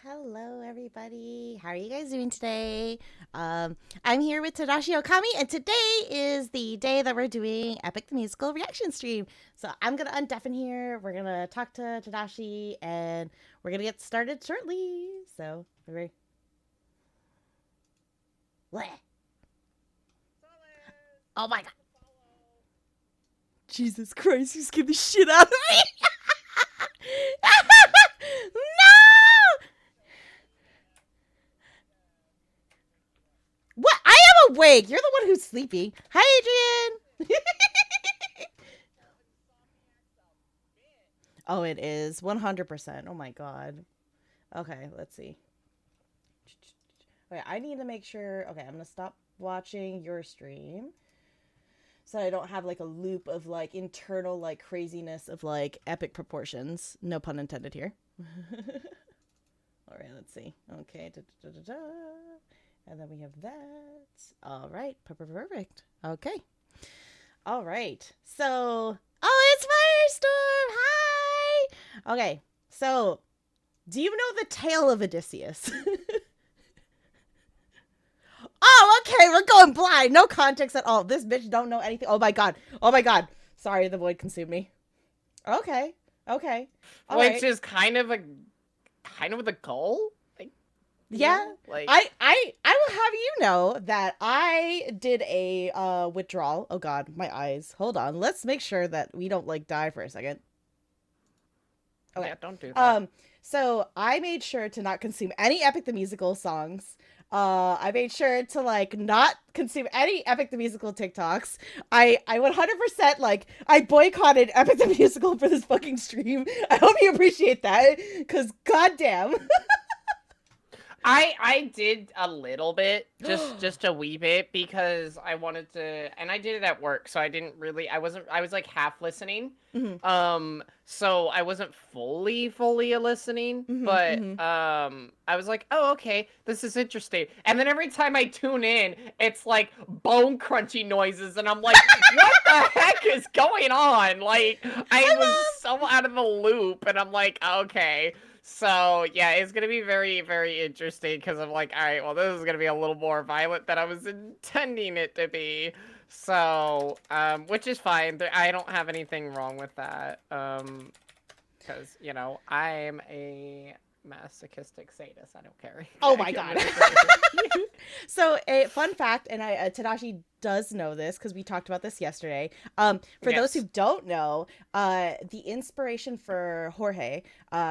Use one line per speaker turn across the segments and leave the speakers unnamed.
Hello everybody. How are you guys doing today? I'm here with Tadashi.exe, and today is the day that we're doing Epic the Musical reaction stream. So I'm gonna undeafen here. We're gonna talk to Tadashi, and we're gonna get started shortly. So, ready? What? Oh my god! Jesus Christ! You scared the shit out of me! No! What? I am awake. You're the one who's sleepy. Hi, Adrian. Oh, it is 100%. Oh my god. Okay, let's see. Okay, I need to make sure. Okay, I'm gonna stop watching your stream so I don't have like a loop of like internal like craziness of like epic proportions. No pun intended here. All right, let's see. Okay, and then we have that. All right, perfect. Okay. All right. So, oh, it's Firestorm. Hi. Okay. So, do you know the tale of Odysseus? Oh, okay. We're going blind. No context at all. This bitch don't know anything. Oh my god. Oh my god. Sorry, the void consumed me. Okay. Okay.
All Which is kind of the goal. Like,
yeah. Like I will have you know that I did a withdrawal. Oh god, my eyes. Hold on. Let's make sure that we don't like die for a second.
Okay. Yeah, don't do that.
So I made sure to not consume any Epic the Musical songs. I made sure to like not consume any Epic the Musical TikToks. I 100% like I boycotted Epic the Musical for this fucking stream. I hope you appreciate that, because goddamn.
I did a little bit, just a wee bit, because I wanted to, and I did it at work, so I was like half listening.
Mm-hmm.
So I wasn't fully listening, but I was like, oh, okay, this is interesting. And then every time I tune in, it's like bone crunchy noises, and I'm like, what the heck is going on? Like, I was so out of the loop, and I'm like, okay. So, yeah, it's going to be very, very interesting, because I'm like, all right, well, this is going to be a little more violent than I was intending it to be. So, which is fine. I don't have anything wrong with that, because, you know, I'm a masochistic sadist. I don't care.
Oh my god. So, a fun fact, and Tadashi does know this because we talked about this yesterday. For those who don't know, the inspiration for Jorge,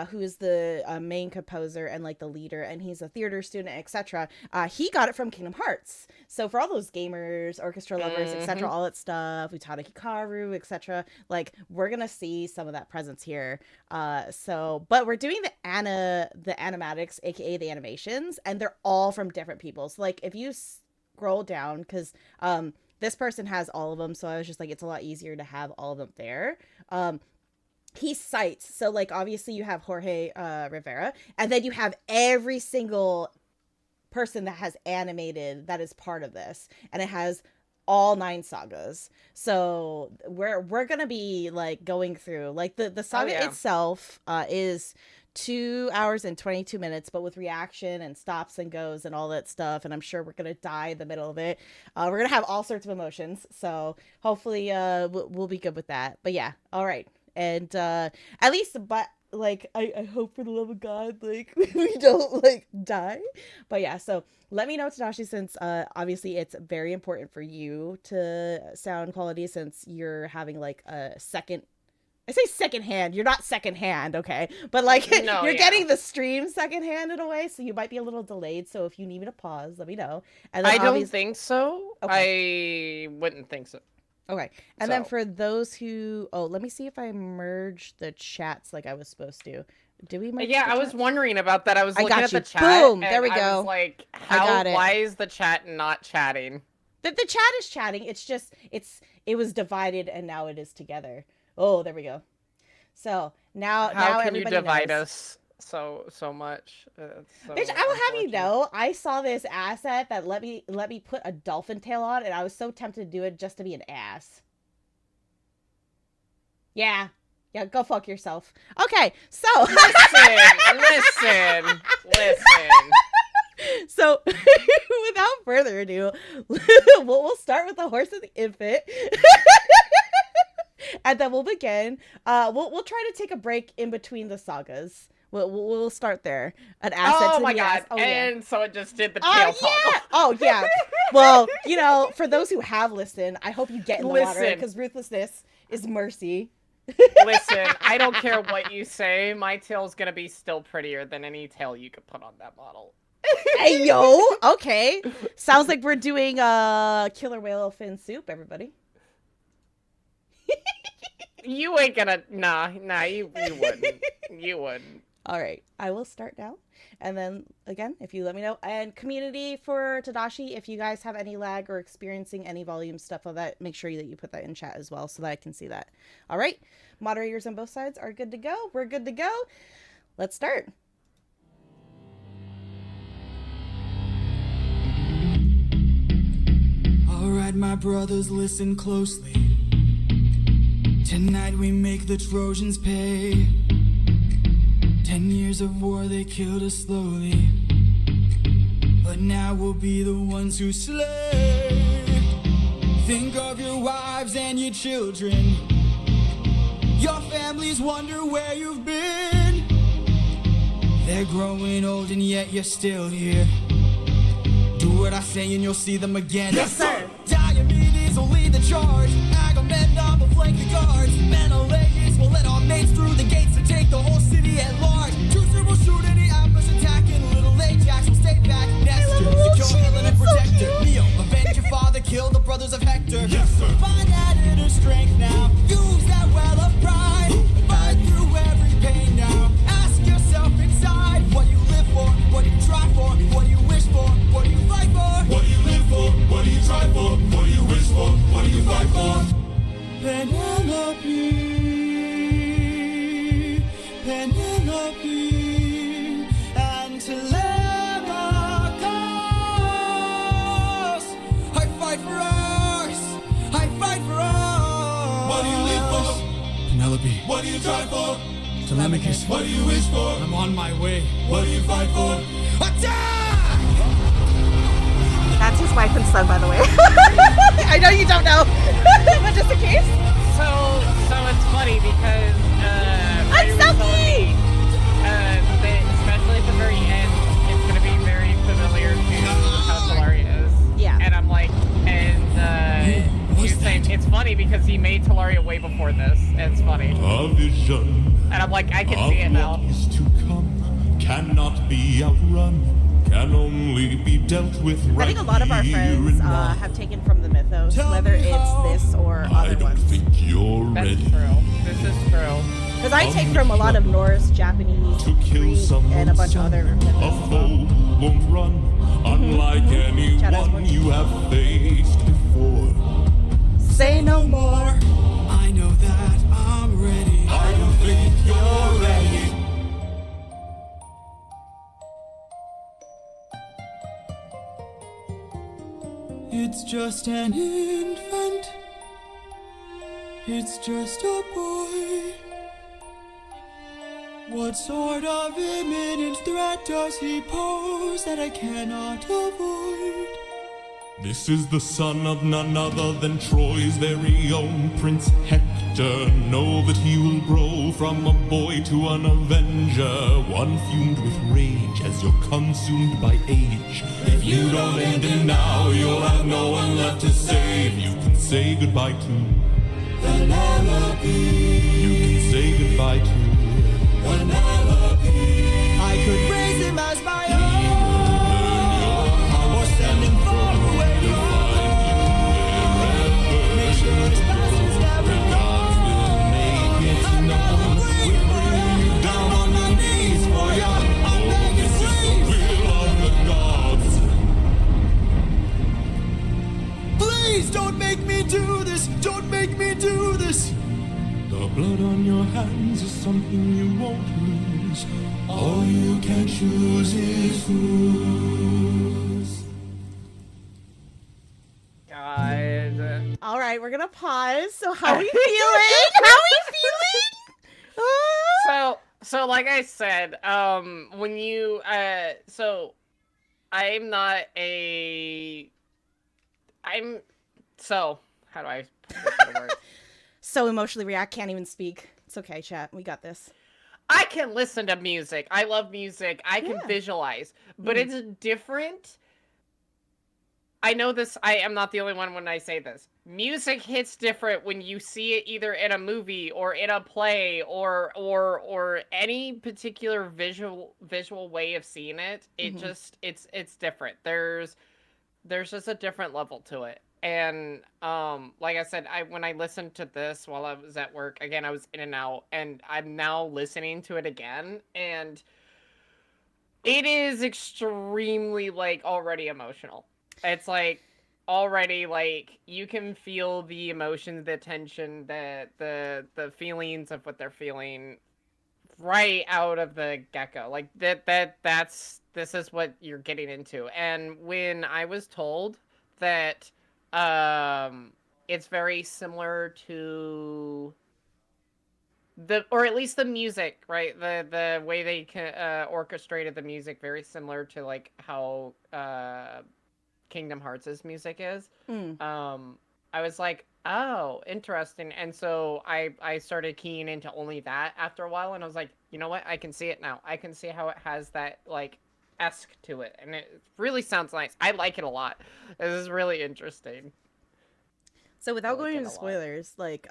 who is the main composer and like the leader, and he's a theater student, etc. He got it from Kingdom Hearts. So for all those gamers, orchestra lovers, etc., all that stuff, Utada Hikaru, etc., like we're gonna see some of that presence here. But we're doing the animatics, aka the animations, and they're all from different people. So like if you scroll down, because this person has all of them, so I was just like, it's a lot easier to have all of them there. He cites, so like obviously you have Jorge Rivera, and then you have every single person that has animated that is part of this, and it has all 9 sagas. So we're gonna be like going through like the saga itself is 2 hours and 22 minutes, but with reaction and stops and goes and all that stuff, and I'm sure we're gonna die in the middle of it. We're gonna have all sorts of emotions, so hopefully we'll be good with that. But yeah, all right. And at least, but like I hope for the love of God, like we don't like die. But yeah, so let me know, Tadashi, since obviously it's very important for you to sound quality, since you're having like a second, I say secondhand, you're not secondhand, okay? But like you're getting the stream secondhand in a way, so you might be a little delayed. So if you need me to pause, let me know. And then
I don't think so. Okay. I wouldn't think so.
Okay. And then for those who, let me see if I merged the chats like I was supposed to. Did we merge?
Yeah, I was wondering about that. I was looking at the chat.
Boom! There we go.
I was like, why is the chat not chatting?
The chat is chatting. It's just, it was divided and now it is together. Oh, there we go. So now
can you divide us so much?
Bitch, I will have you know, I saw this asset that let me put a dolphin tail on, and I was so tempted to do it just to be an ass. Yeah. Yeah, go fuck yourself. Okay, so
listen.
So, without further ado, we'll start with the horse and the infant, and then we'll begin. We'll try to take a break in between the sagas. We'll start there. An asset to
my
the
god!
Oh,
and so it just did the tail
yeah.
toggle.
Oh yeah. Well, you know, for those who have listened, I hope you get in the water because ruthlessness is mercy.
Listen, I don't care what you say. My tail's gonna be still prettier than any tail you could put on that model.
Hey yo, okay. Sounds like we're doing killer whale fin soup, everybody.
You ain't gonna nah, you wouldn't. You wouldn't.
All right, I will start now. And then again, if you let me know. And community for Tadashi, if you guys have any lag or experiencing any volume stuff of that, make sure that you put that in chat as well so that I can see that. All right, moderators on both sides are good to go. We're good to go. Let's start.
All right, my brothers, listen closely. Tonight we make the Trojans pay. 10 years of war, they killed us slowly. But now we'll be the ones who slay. Think of your wives and your children. Your families wonder where you've been. They're growing old and yet you're still here. Do what I say and you'll see them again.
Yes, sir.
Diomedes will lead the charge. Agamemnon will flank the guards. Menelaus will let our mates through the gates to take the whole city at large. Teucer will shoot any ambush attacking. Little Ajax will stay back. Nestor, secure Helen and protector. Neo, avenge your father, kill the brothers of Hector. Yes, sir. Find that inner strength now. Use that well of pride. Fight through every pain now. Ask yourself inside what you live for, what you try for, what you wish for, what you fight for.
What do you live for? What do you try for? What do you wish for? What do you fight for?
Penelope, Penelope, and Telemachus. I fight for us. I fight for us.
What do you live for?
Penelope.
What do you try for?
Telemachus.
What do you wish for?
I'm on my way.
What do you fight for?
Attack!
That's his wife and son, by the way. I know you don't know, but just in case.
So it's funny because
I'm
Ray was telling me that especially at the very end, it's gonna be very familiar to how Talaria is.
Yeah.
And I'm like, you're saying it's funny because he made Talaria way before this. And it's funny.
A vision.
And I'm like, I can see it now.
What is to come cannot be outrun. Can only be dealt with right
I think a lot of our
here
friends
and now.
have taken from the mythos, whether it's this or
I
other
don't
ones.
think you're
That's
ready
true. This is true.
Because I take from a lot of Norse, Japanese,
to kill
Greek,
someone.
and a bunch of other
A
mythos.
foe won't run, unlike anyone you have faced before.
Say no more.
I know that I'm ready.
I don't think you're ready.
It's just an infant. It's just a boy. What sort of imminent threat does he pose that I cannot avoid?
This is the son of none other than Troy's very own Prince Hector. Know that he will grow from a boy to an avenger, one fumed with rage as you're consumed by age. If you don't end it now, you'll have no one left to save. You can say goodbye to
Penelope.
You can say goodbye to
Penelope. I could raise him as my own, or send him far away from make sure his past is never
gods will make it known. We bring you down on your knees for your oh, this is the will of the gods.
Please don't make me do this. Don't make me do this.
The blood on your hands is something you won't lose. All you can choose is whose.
God.
All right, we're gonna pause. So how we feeling? How we feeling?
So like I said, when you so I'm not a I'm so how do I put this into words?
So emotionally react, can't even speak. It's okay, chat. We got this.
I can listen to music. I love music. I can visualize, but it's different. I know this. I am not the only one when I say this. Music hits different when you see it either in a movie or in a play or any particular visual way of seeing it. It just it's different. There's just a different level to it. And like I said, when I listened to this while I was at work, again I was in and out, and I'm now listening to it again, and it is extremely like already emotional. It's like already like you can feel the emotions, the tension, the feelings of what they're feeling right out of the get-go. Like this is what you're getting into. And when I was told that it's very similar to or at least the music, right? The way they orchestrated the music, very similar to like how Kingdom Hearts' music is. I was like, oh, interesting. And so I started keying into only that after a while, and I was like, you know what? I can see it now. I can see how it has that like esque to it, and it really sounds nice. I like it a lot. This is really interesting.
So without going into spoilers, like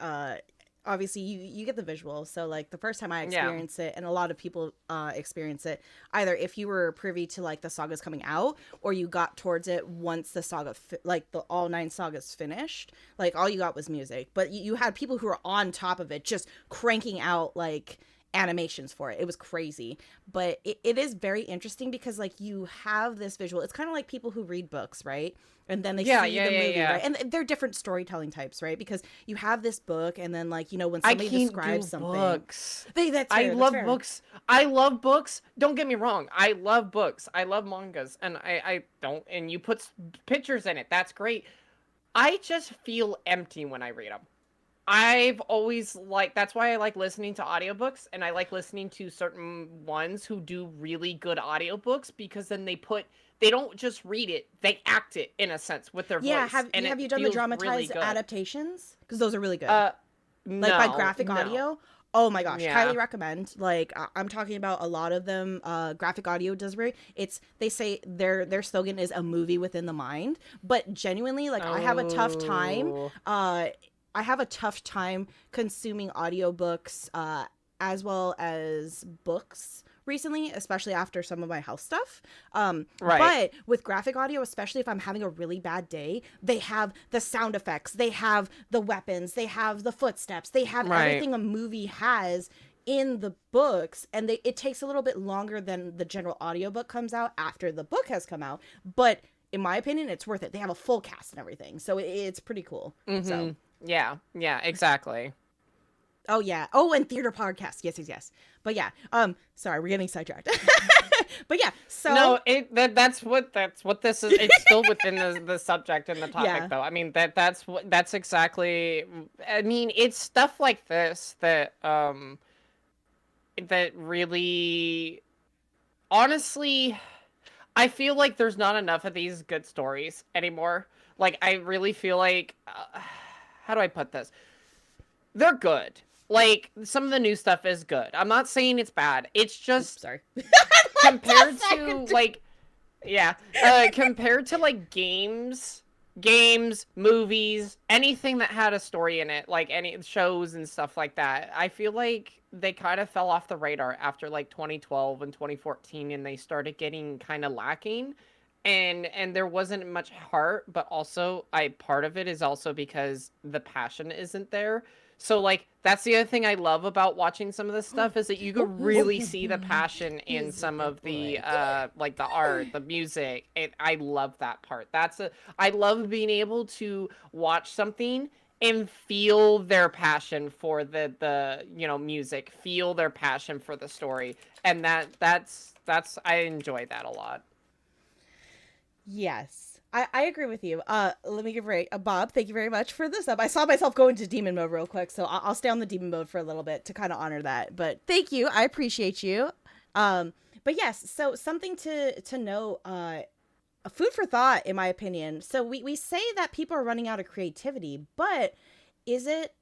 obviously you get the visual. So like the first time I experienced it, and a lot of people experience it, either if you were privy to like the sagas coming out, or you got towards it once the saga like the all 9 sagas finished, like all you got was music, but you had people who were on top of it just cranking out like animations for it. It was crazy. But it is very interesting because like you have this visual. It's kind of like people who read books, right? And then they see the movie, right? And they're different storytelling types, right? Because you have this book, and then like, you know, when somebody describes something.
Books.
I
love books. I love books. Don't get me wrong. I love books. I love mangas, and I don't. And you put pictures in it. That's great. I just feel empty when I read them. I've always that's why I like listening to audiobooks, and I like listening to certain ones who do really good audiobooks, because then they don't just read it, they act it in a sense with their voice.
Have you done the dramatized adaptations? Because those are really good.
No,
like by graphic audio. Oh my gosh, highly recommend. Like I'm talking about a lot of them. Graphic audio does they say their slogan is a movie within the mind, but genuinely like I have a tough time consuming audiobooks as well as books recently, especially after some of my health stuff. But with graphic audio, especially if I'm having a really bad day, they have the sound effects, they have the weapons, they have the footsteps, they have everything a movie has in the books, and it takes a little bit longer than the general audiobook comes out after the book has come out. But in my opinion, it's worth it. They have a full cast and everything, so it's pretty cool. So
yeah, exactly.
Oh yeah. Oh, and theater podcast. Yes. But yeah. Sorry, we're getting sidetracked. But yeah. So
no, that's what this is. It's still within the subject and the topic, though. I mean that's exactly. I mean, it's stuff like this that that really, honestly, I feel like there's not enough of these good stories anymore. Like I really feel like. How do I put this? They're good. Like, some of the new stuff is good. I'm not saying it's bad. It's just...
sorry.
compared to, like... Yeah. Compared to, like, games, movies, anything that had a story in it, like, any shows and stuff like that, I feel like they kind of fell off the radar after, like, 2012 and 2014, and they started getting kind of lacking. And there wasn't much heart, but also part of it is also because the passion isn't there. So like that's the other thing I love about watching some of this stuff is that you can really see the passion in some of the like the art, the music. I love that part. I love being able to watch something and feel their passion for the music, feel their passion for the story, and that's I enjoy that a lot.
Yes. I agree with you. Let me give Bob, thank you very much for this. I saw myself go into demon mode real quick, so I'll stay on the demon mode for a little bit to kind of honor that. But thank you. I appreciate you. But yes, so something to know, a food for thought, in my opinion. So we say that people are running out of creativity, but is it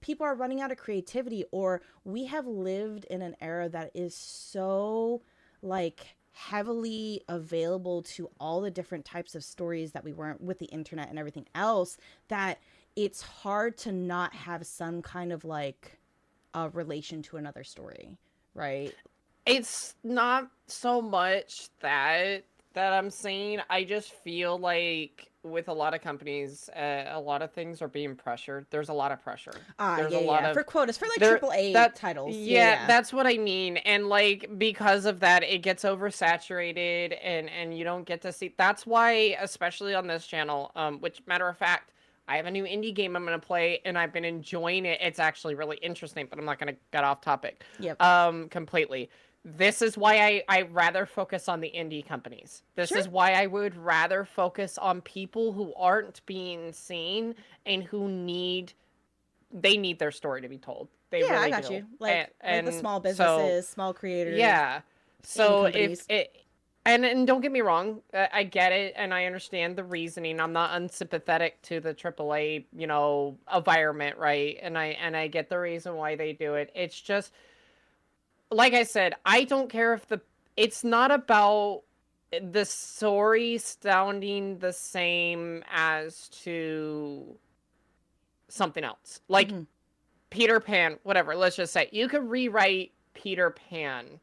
people are running out of creativity, or we have lived in an era that is so like heavily available to all the different types of stories that we weren't with the internet and everything else, that it's hard to not have some kind of like a relation to another story, right?
It's not so much that I'm saying. I just feel like with a lot of companies, a lot of things are being pressured. There's a lot of pressure. There's a lot of
for quotas, for like AAA titles.
Yeah, that's what I mean. And like because of that, it gets oversaturated, and you don't get to see. That's why, especially on this channel, which matter of fact, I have a new indie game I'm gonna play, and I've been enjoying it. It's actually really interesting, but I'm not gonna get off topic.
Yep.
Completely. This is why I rather focus on the indie companies. This is why I would rather focus on people who aren't being seen and who need their story to be told. They really
I got
do.
you. Like the small businesses, small creators.
Yeah. So and don't get me wrong, I get it and I understand the reasoning. I'm not unsympathetic to the AAA, environment, right? And I get the reason why they do it. It's just, like I said, I don't care if it's not about the story sounding the same as to something else. Like Peter Pan, whatever, let's just say. You could rewrite Peter Pan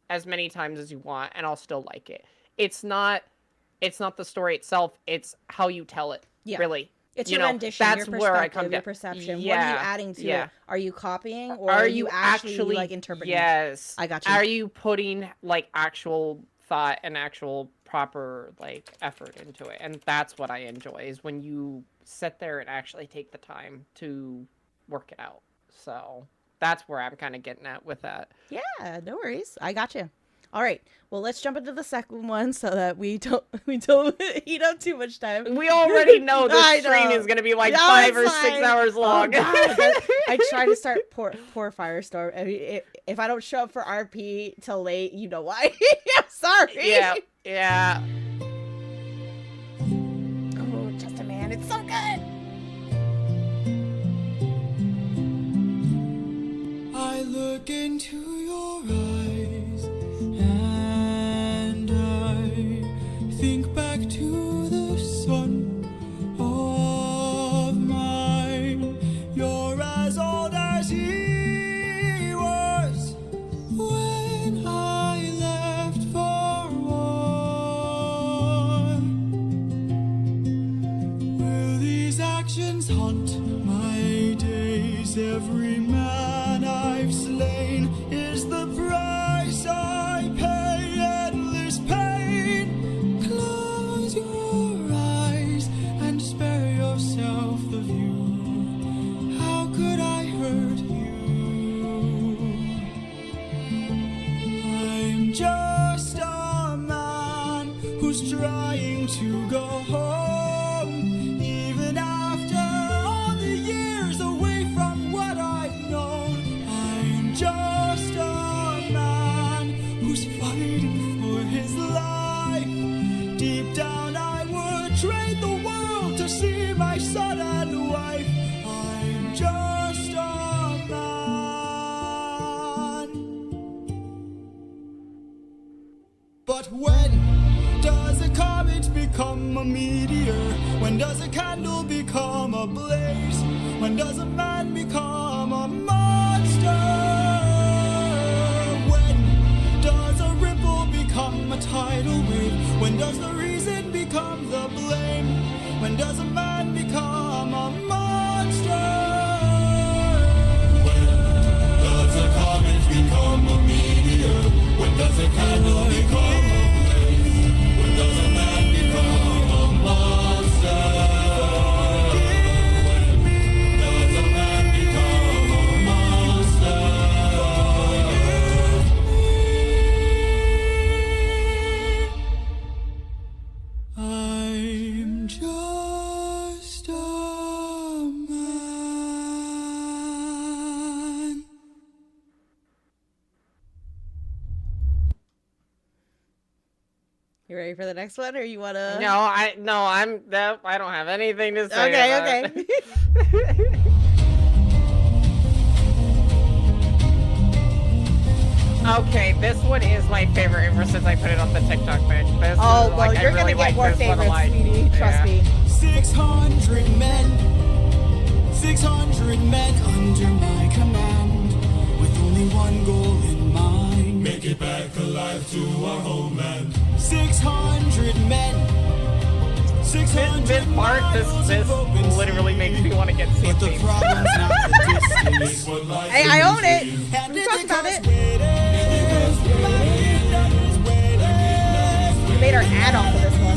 as many times as you want, and I'll still like it. It's not the story itself, it's how you tell it, really.
It's your rendition,
that's
your perspective,
where I come
your
down.
perception. What are you adding to it? Are you copying, or
are
you actually like interpreting?
Yes.
I got you.
Are you putting like actual thought and actual proper like effort into it? And that's what I enjoy, is when you sit there and actually take the time to work it out. So that's where I'm kind of getting at with that.
Yeah, no worries. I got you. All right. Well, let's jump into the second one so that we don't eat up too much time.
We already know this stream is going to be like 5 or 6 hours long.
Oh, God. I try to start poor Firestorm. I mean, if I don't show up for RP till late, you know why. I'm sorry.
Yeah.
Oh, just a man. It's so good.
I look into your eyes and I think back to the sun of mine. You're as old as he was when I left for war. Will these actions haunt my days? Every man I've slain is the price I pay. Endless pain. Close your eyes and spare yourself the view. How could I hurt you? I'm just a man who's trying to go home, even after all the years away from what I've known. I'm just a man who's fighting for his life. Deep down I would trade the world to see my son and wife. I'm just a man. But when does a comet become a meteor? When does a candle become a blaze? When does a man become a monster? When does a ripple become a tidal wave? When does the reason become the blame? When does a man become a monster? When does a comet become a meteor? When does a candle become a blaze? When does a man become a monster?
You ready for the next one, or you wanna?
No, I don't have anything to say.
Okay.
Okay, this one is my favorite ever since I put it on the TikTok page. This
Oh,
is,
well,
like,
you're
I really
gonna get
like
more
this one a
favorites,
lot.
sweetie. Trust me.
600 men, 600 men under my command, with only one goal in mind.
Make it back alive to our homeland.
600 men, 600
This part, this literally makes me want to get
but the
CP.
problem's not the distance.
It's what life
Hey, I own it.
And
We talked about it.
Waiting,
We made our ad off of this one.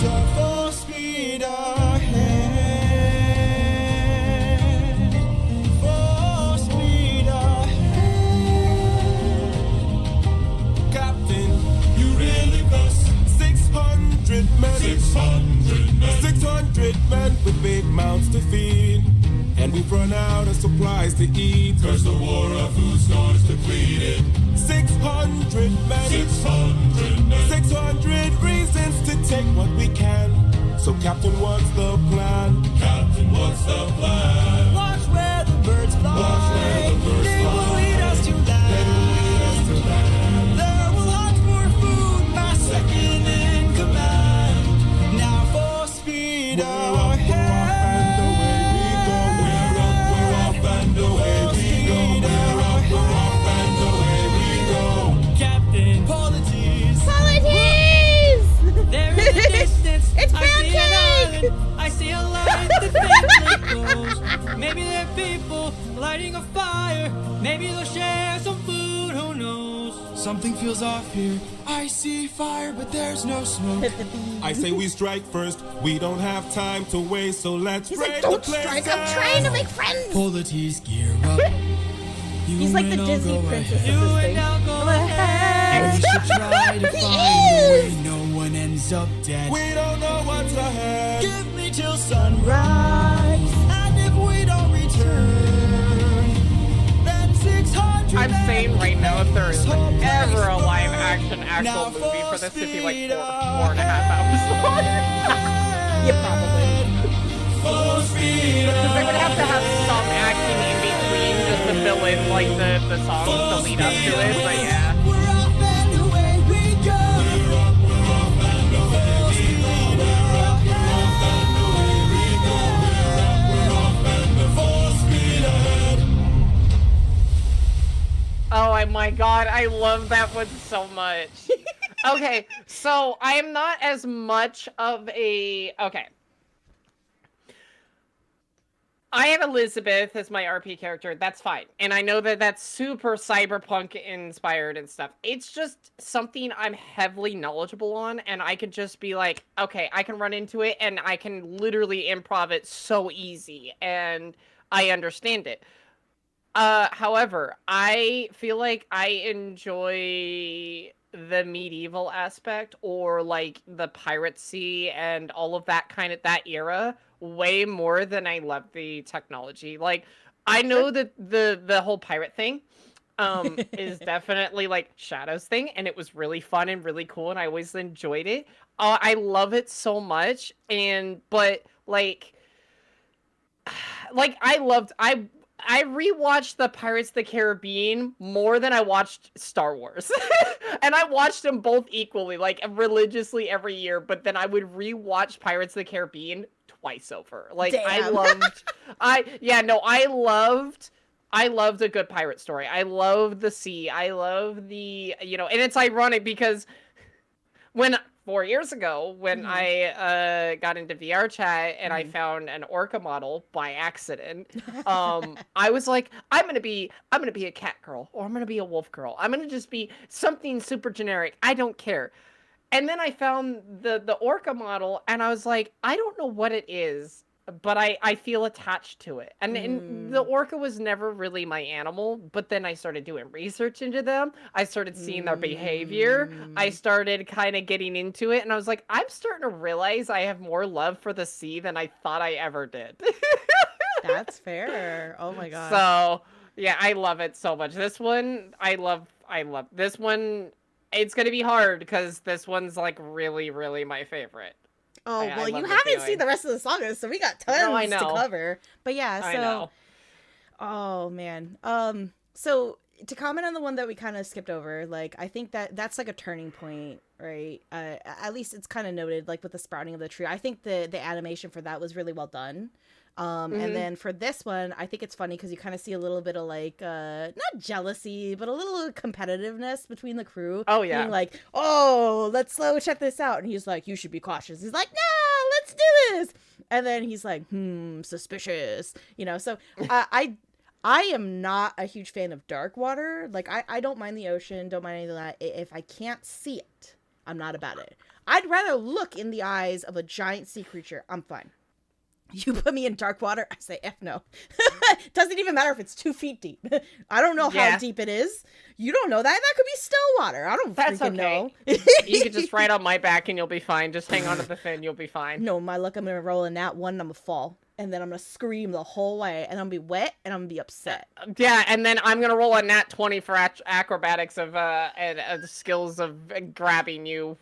so full speed ahead, full speed ahead. Captain,
You really bust
600 men,
600 men.
600 men with big mouths to feed, and we've run out of supplies to eat.
Cause the war of food stores depleted.
600 men,
600 men.
600 reasons to take what we can. So Captain, what's the plan?
Captain, what's the plan?
Watch where the birds fly.
Watch where the birds
They will
fly.
lead us to land. There will hunt for food, my second in command. Now for speed ahead.
We're off and away we go. We're off and away we go.
Captain, polities.
Polities!
There in the distance,
It's
I see an
pancake!
island. I see a light that faintly glows. Maybe they're people lighting a fire. Maybe they'll share some food, who knows? Something feels off here. I see fire, but there's no smoke. I say we strike first. We don't have time to waste, so let's
He's
break
like,
the
don't
place
strike. I'm trying to make friends.
Polities gear up.
He's like the Disney princess of
You
this
and
thing.
I'll go
ahead.
We should try to
He
find a way
is.
no one ends up dead. We don't know what's ahead. Give me till sunrise. And if we don't return, then 600.
I'm saying right now, if there is ever a live action
Now
actual movie for this, it'd be like
speed
4.5 hours long.
Yeah, probably.
Full speed
Because they would have to have some acting in between just to fill in like the songs to lead up to it, but yeah.
We're off and away we go. We're off and away we go. We're off and away we go. We're off and full speed ahead.
Oh my god, I love that one so much. Okay, so I am not as much of a... Okay. I have Elizabeth as my RP character, that's fine. And I know that that's super cyberpunk inspired and stuff. It's just something I'm heavily knowledgeable on, and I can just be like, okay, I can run into it, and I can literally improv it so easy, and I understand it. However, I feel like I enjoy the medieval aspect, or like the piracy and all of that that era way more than I love the technology. Like, I know that the whole pirate thing is definitely like Shadow's thing, and it was really fun and really cool, and I always enjoyed it. I love it so much, but like I rewatched the Pirates of the Caribbean more than I watched Star Wars. And I watched them both equally, like religiously every year, but then I would rewatch Pirates of the Caribbean twice over. Like,
Damn.
I loved a good pirate story. I love the sea. I love the, and it's ironic because 4 years ago, when I got into VR chat and I found an orca model by accident, I was like, I'm gonna be a cat girl, or I'm gonna be a wolf girl. I'm gonna just be something super generic. I don't care. And then I found the orca model, and I was like, I don't know what it is, but I feel attached to it. And the orca was never really my animal, but then I started doing research into them. I started seeing their behavior. I started kind of getting into it, and I was like, I'm starting to realize I have more love for the sea than I thought I ever did.
That's fair. Oh my god.
So, yeah, I love it so much. This one, I love I love this one. It's gonna be hard because this one's like really, really my favorite.
Oh, well, you
love the
haven't
feeling.
seen the rest of the saga, so we got tons to cover. But yeah, so
I know.
oh man. So to comment on the one that we kind of skipped over, like I think that's like a turning point, right? At least it's kind of noted, like with the sprouting of the tree. I think the animation for that was really well done. And then for this one, I think it's funny because you kind of see a little bit of like not jealousy, but a little competitiveness between the crew.
Oh yeah,
being like, oh, let's check this out, and he's like, you should be cautious. He's like, no, let's do this, and then he's like, suspicious, you know. So I am not a huge fan of dark water. Like I don't mind the ocean, don't mind any of that. If I can't see it, I'm not about it. I'd rather look in the eyes of a giant sea creature. I'm fine. You put me in dark water, I say F no. Doesn't even matter if it's 2 feet deep. I don't know how deep it is. You don't know that. That could be still water. I don't freaking know.
You could just ride on my back and you'll be fine. Just hang on to the fin, you'll be fine.
No, my luck, I'm going to roll in that one and I'm going to fall. And then I'm going to scream the whole way. And I'm going to be wet and I'm going to be upset.
Yeah, and then I'm going to roll a nat 20 for acrobatics of and skills of grabbing you.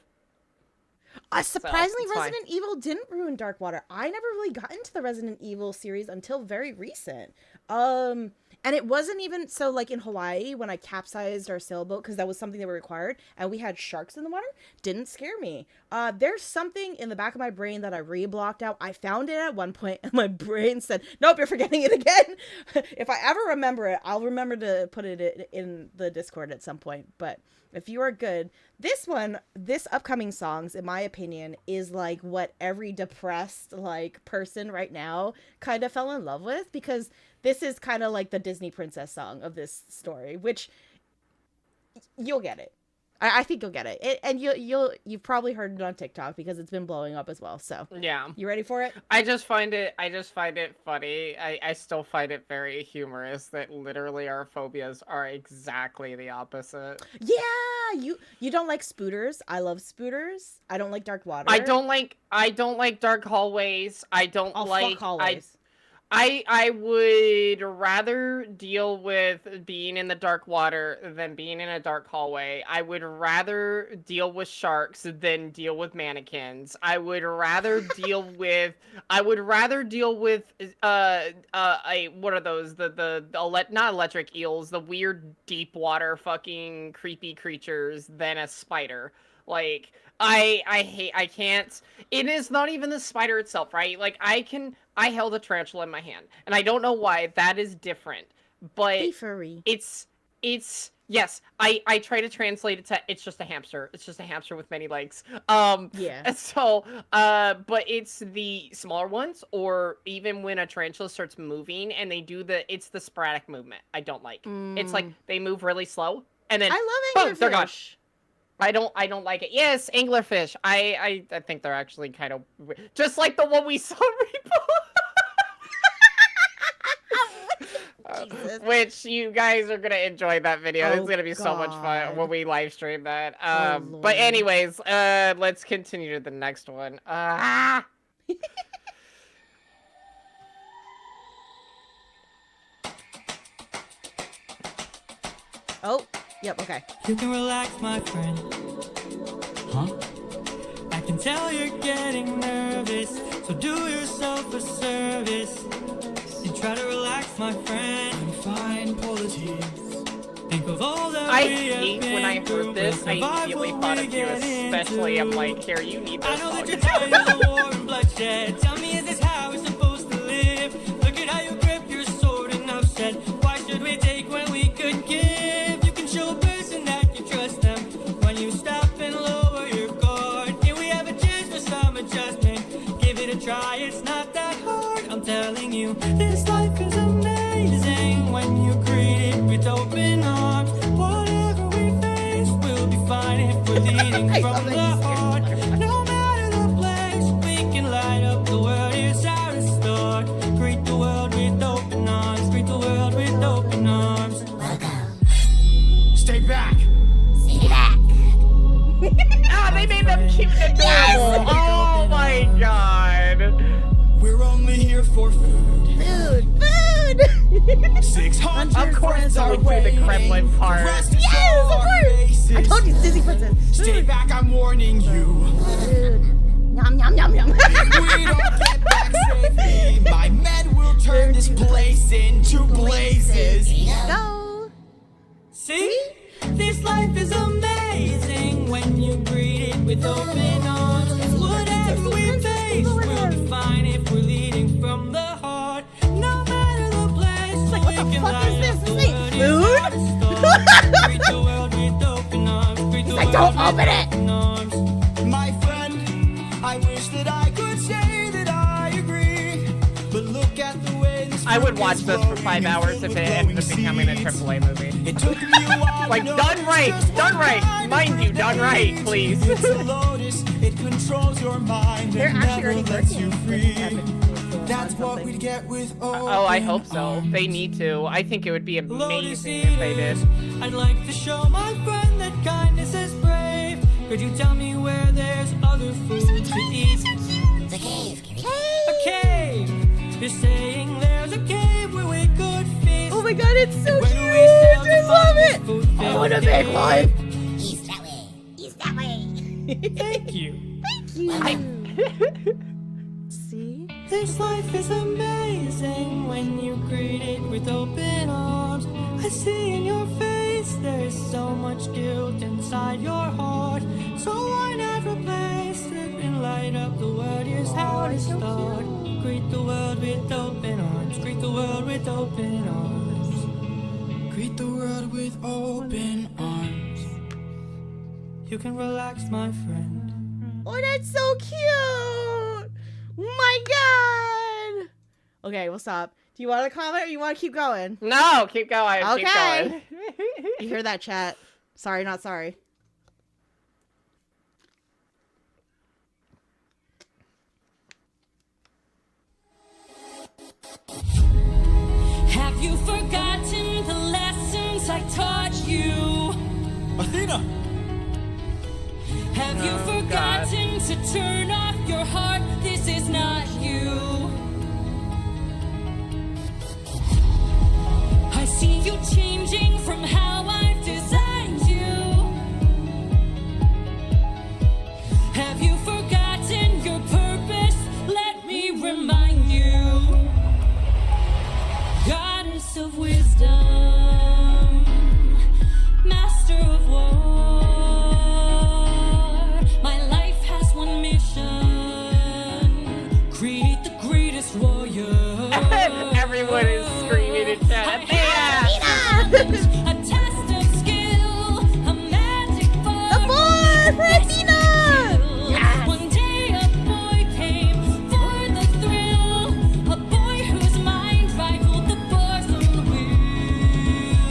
Surprisingly, Resident Evil didn't ruin dark water. I never really got into the Resident Evil series until very recent. And it wasn't even so, like in Hawaii when I capsized our sailboat, because that was something that we required, and we had sharks in the water, didn't scare me. There's something in the back of my brain that I re-blocked out. I found it at one point and my brain said, nope, you're forgetting it again. If I ever remember it, I'll remember to put it in the Discord at some point. But if you are good, this upcoming songs, in my opinion, is like what every depressed like person right now kind of fell in love with, because this is kind of like the Disney princess song of this story, which you'll get it. I think you'll get it. And you've probably heard it on TikTok because it's been blowing up as well. So
yeah,
you ready for it?
I just find it funny. I still find it very humorous that literally our phobias are exactly the opposite.
Yeah, you don't like spooters. I love spooters. I don't like dark water.
I don't like dark hallways. I don't like
hallways.
I would rather deal with being in the dark water than being in a dark hallway. I would rather deal with sharks than deal with mannequins. I would rather deal with what are those? Not electric eels, the weird deep water fucking creepy creatures than a spider. Like I can't. It is not even the spider itself, right? Like I held a tarantula in my hand, and I don't know why that is different, but
be furry.
It's yes. I try to translate it to it's just a hamster. It's just a hamster with many legs.
Yeah.
So but it's the smaller ones, or even when a tarantula starts moving and they do it's the sporadic movement. I don't like. It's like they move really slow, and then
I love anglerfish.
They're gone. I don't like it. Yes, anglerfish. I think they're actually kind of just like the one we saw which you guys are gonna enjoy that video. It's gonna be so much fun when we live stream that. But anyways, let's continue to the next one.
Oh, yep, okay.
You can relax, my friend. Huh? I can tell you're getting nervous, so do yourself a service. You try to relax, my friend. I'm fine, apologies. Think of all that
I hate when I heard this. I immediately thought of you, especially. I'm like, here, you need this.
I know that you're tired of the war and bloodshed. Tell me, is this how we're supposed to live? Look at how you grip your sword and I've said, why should we take when we could give? You can show a person that you trust them when you stop and lower your guard. Can we have a chance for some adjustment? Give it a try, it's not that hard. I'm telling you, this life is amazing when you greet it with open arms. Whatever we face, we'll be fine if we're leading from the heart. No matter the place, we can light up the world. Here's how to start. Greet the world with open arms. Greet the world with open arms.
Stay back!
Stay back!
They made them cute and adorable! Yes! Oh my god!
We're only here for food.
Food!
600
Of course, absolutely do the Kremlin part.
Yes, of course! I told you, Disney Princess.
Stay back, I'm warning you.
Yum, yum, yum, yum.
We don't get back safely. My men will turn this place into blazes.
Go.
See? This life is amazing when you greet it with open arms. Whatever we face, we'll be fine if we're leading from the heart. No matter the place,
Like, what the fuck is this? This ain't food?
Greet the world with open arms.
He's like, don't open it!
My friend, I wish that I could say that I agree. But look at the way this
I would watch this for 5 hours if it ended up becoming a AAA movie.
It took me a while.
Like, done right, mind you, done right, please.
It's a lotus, it controls your mind.
They're
and
actually
never
already
lets
working
you
with
free.
Epic
That's
on
what
something.
we'd get with
Oh, I hope so. They need to. I think it would be amazing if they did.
I'd like to show my friend that kindness is brave. Could you tell me where there's other food to eat?
It's a cave.
A cave. You're saying there's a cave where we could feast.
Oh my god, it's so
When
huge!
we sail to
I love
find
it!
food
I want a big one!
East that way. East that way.
Thank you.
See?
This life is amazing when you greet it with open arms. I see in your face there's so much guilt inside your heart. So why not replace it and light up the world? Here's how to start. Greet the world with open arms. Greet the world with open arms. Greet the world with open arms. You can relax, my friend.
Oh, that's so cute! My god! Okay, we'll stop. Do you want to comment or you want to keep going?
No, keep going. Keep
Okay.
going.
You hear that, chat? Sorry, not sorry.
Have you forgotten the lessons I taught you?
Athena!
Have you
Oh,
forgotten to turn off your heart? This is not you. I see you changing from how I've designed you. Have you forgotten your purpose? Let me remind you. Goddess of wisdom, master of war. My life has one mission. Create the greatest warrior.
Everyone is screaming in chat. Yeah.
A test of skill, a magic bar.
More for Athena! Yes.
One day a boy came for the thrill. A boy whose mind rivaled the bars on the wheel.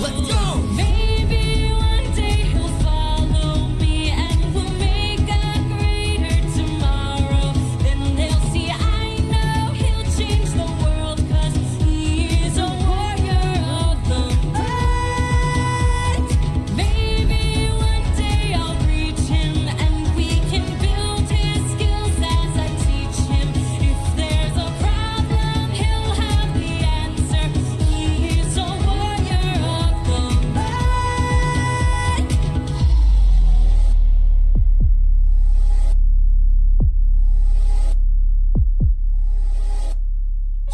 Let's go!
Maybe one day he'll follow me and we'll make a greater tomorrow. Then they'll see I know he'll change the world 'cause he is a warrior of the light. Maybe one day I'll reach him and we can build his skills as I teach him. If there's a problem, he'll have the answer. He is a warrior of the light.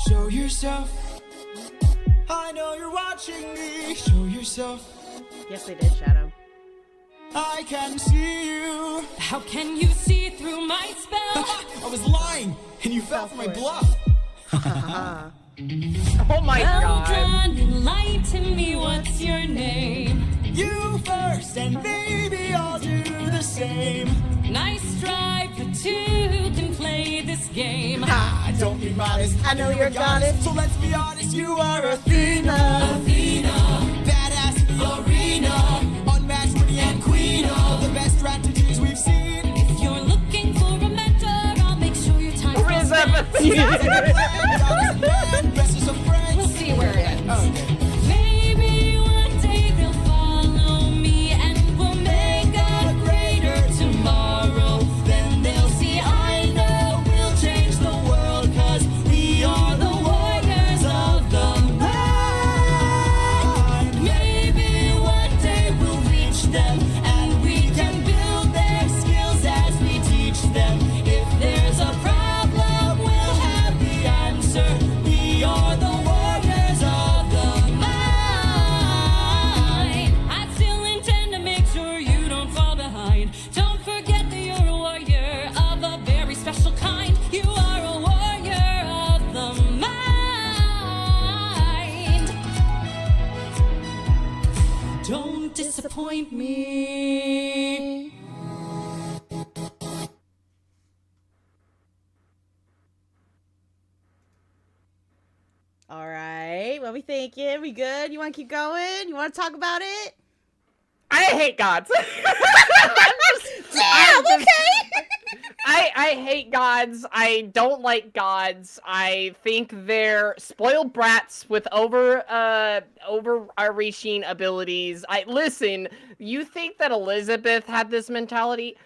Show yourself. I know you're watching me. Show yourself.
Yes, they did, Shadow.
I can see you.
How can you see through my spell?
I was lying, and you fell for my bluff.
Oh my
Well
god.
done, enlighten me, what's your name?
You first, and maybe I'll do the same.
Nice try, but two can play this game.
I don't be modest. I know you're a goddess. So let's be honest, you are Athena. Badass in the arena. Unmatched, pretty, and queen of the best strategies we've seen.
If you're looking for a mentor, I'll make sure your time
Where is that?
Dresses of friends.
We'll see where it ends.
Okay.
Maybe one day they'll follow me and we'll make a greater tomorrow. Then they'll see I know we'll change the world 'cause we are the warriors of the light.
Don't disappoint me.
All right, what we thinking? We good? You want to keep going? You want to talk about it?
I hate gods. I hate gods. I don't like gods. I think they're spoiled brats with overreaching abilities. Listen, you think that Elizabeth had this mentality?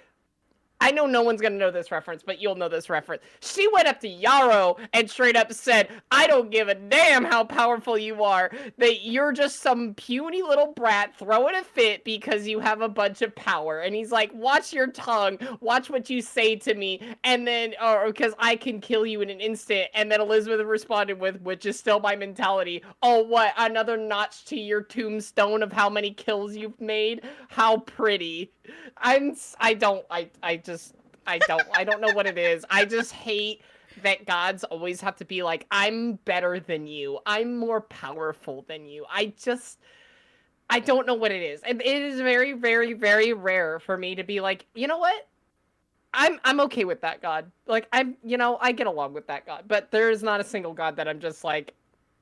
I know no one's gonna know this reference, but you'll know this reference. She went up to Yarrow and straight up said, I don't give a damn how powerful you are, that you're just some puny little brat throwing a fit because you have a bunch of power. And he's like, watch your tongue, watch what you say to me, and then, or because I can kill you in an instant. And then Elizabeth responded with, which is still my mentality, oh, what, another notch to your tombstone of how many kills you've made? How pretty. I don't know what it is. I just hate that gods always have to be like, I'm better than you. I'm more powerful than you. I don't know what it is. And it is very, very, very rare for me to be like, you know what? I'm okay with that god. Like, I get along with that god. But there's not a single god that I'm just like,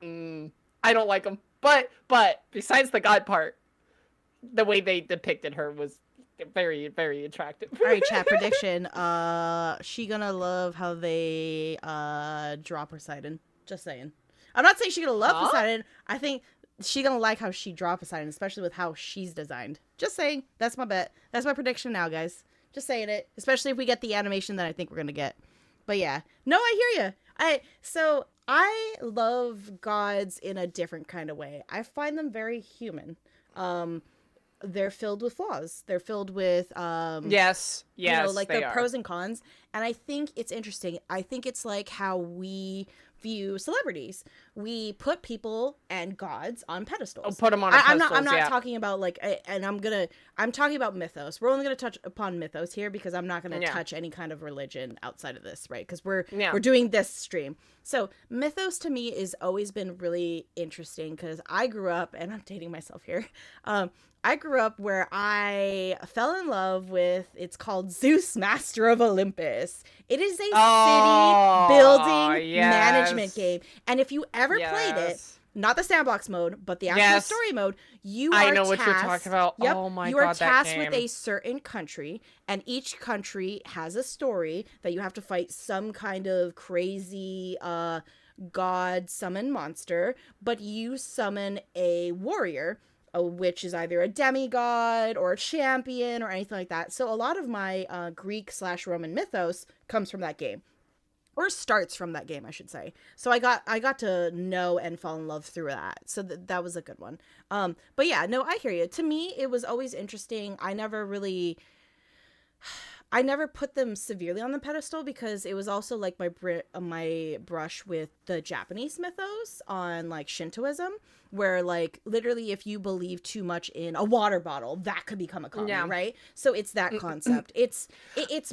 I don't like him. But besides the god part, the way they depicted her was very, very attractive.
All right, chat prediction. She gonna love how they draw Poseidon. Just saying. I'm not saying she gonna love Poseidon. I think she gonna like how she draw Poseidon, especially with how she's designed. Just saying. That's my bet. That's my prediction now, guys. Just saying it. Especially if we get the animation that I think we're gonna get. But yeah. No, I hear you. So I love gods in a different kind of way. I find them very human. They're filled with flaws. They're filled with
yes,
like the pros and cons. And I think it's interesting. I think it's like how we view celebrities. We put people and gods on pedestals.
Oh, put them on pedestals.
I'm not talking about like, and I'm talking about mythos. We're only gonna touch upon mythos here because I'm not gonna touch any kind of religion outside of this, right? Because we're doing this stream. So mythos to me has always been really interesting because I grew up, and I'm dating myself here. I grew up where I fell in love with, it's called Zeus, Master of Olympus. It is a city building management game. And if you ever played it, not the sandbox mode, but the actual story mode, you are tasked,
what you're talking about. Oh my God,
you are tasked with a certain country, and each country has a story that you have to fight some kind of crazy god summon monster, but you summon a warrior, which is either a demigod or a champion or anything like that. So a lot of my Greek/Roman mythos comes from that game, or starts from that game, I should say. So I got to know and fall in love through that. So that was a good one. But yeah, no, I hear you. To me, it was always interesting. I never put them severely on the pedestal because it was also like my brush with the Japanese mythos on like Shintoism, where like literally if you believe too much in a water bottle, that could become a kami, right? So it's that concept. It's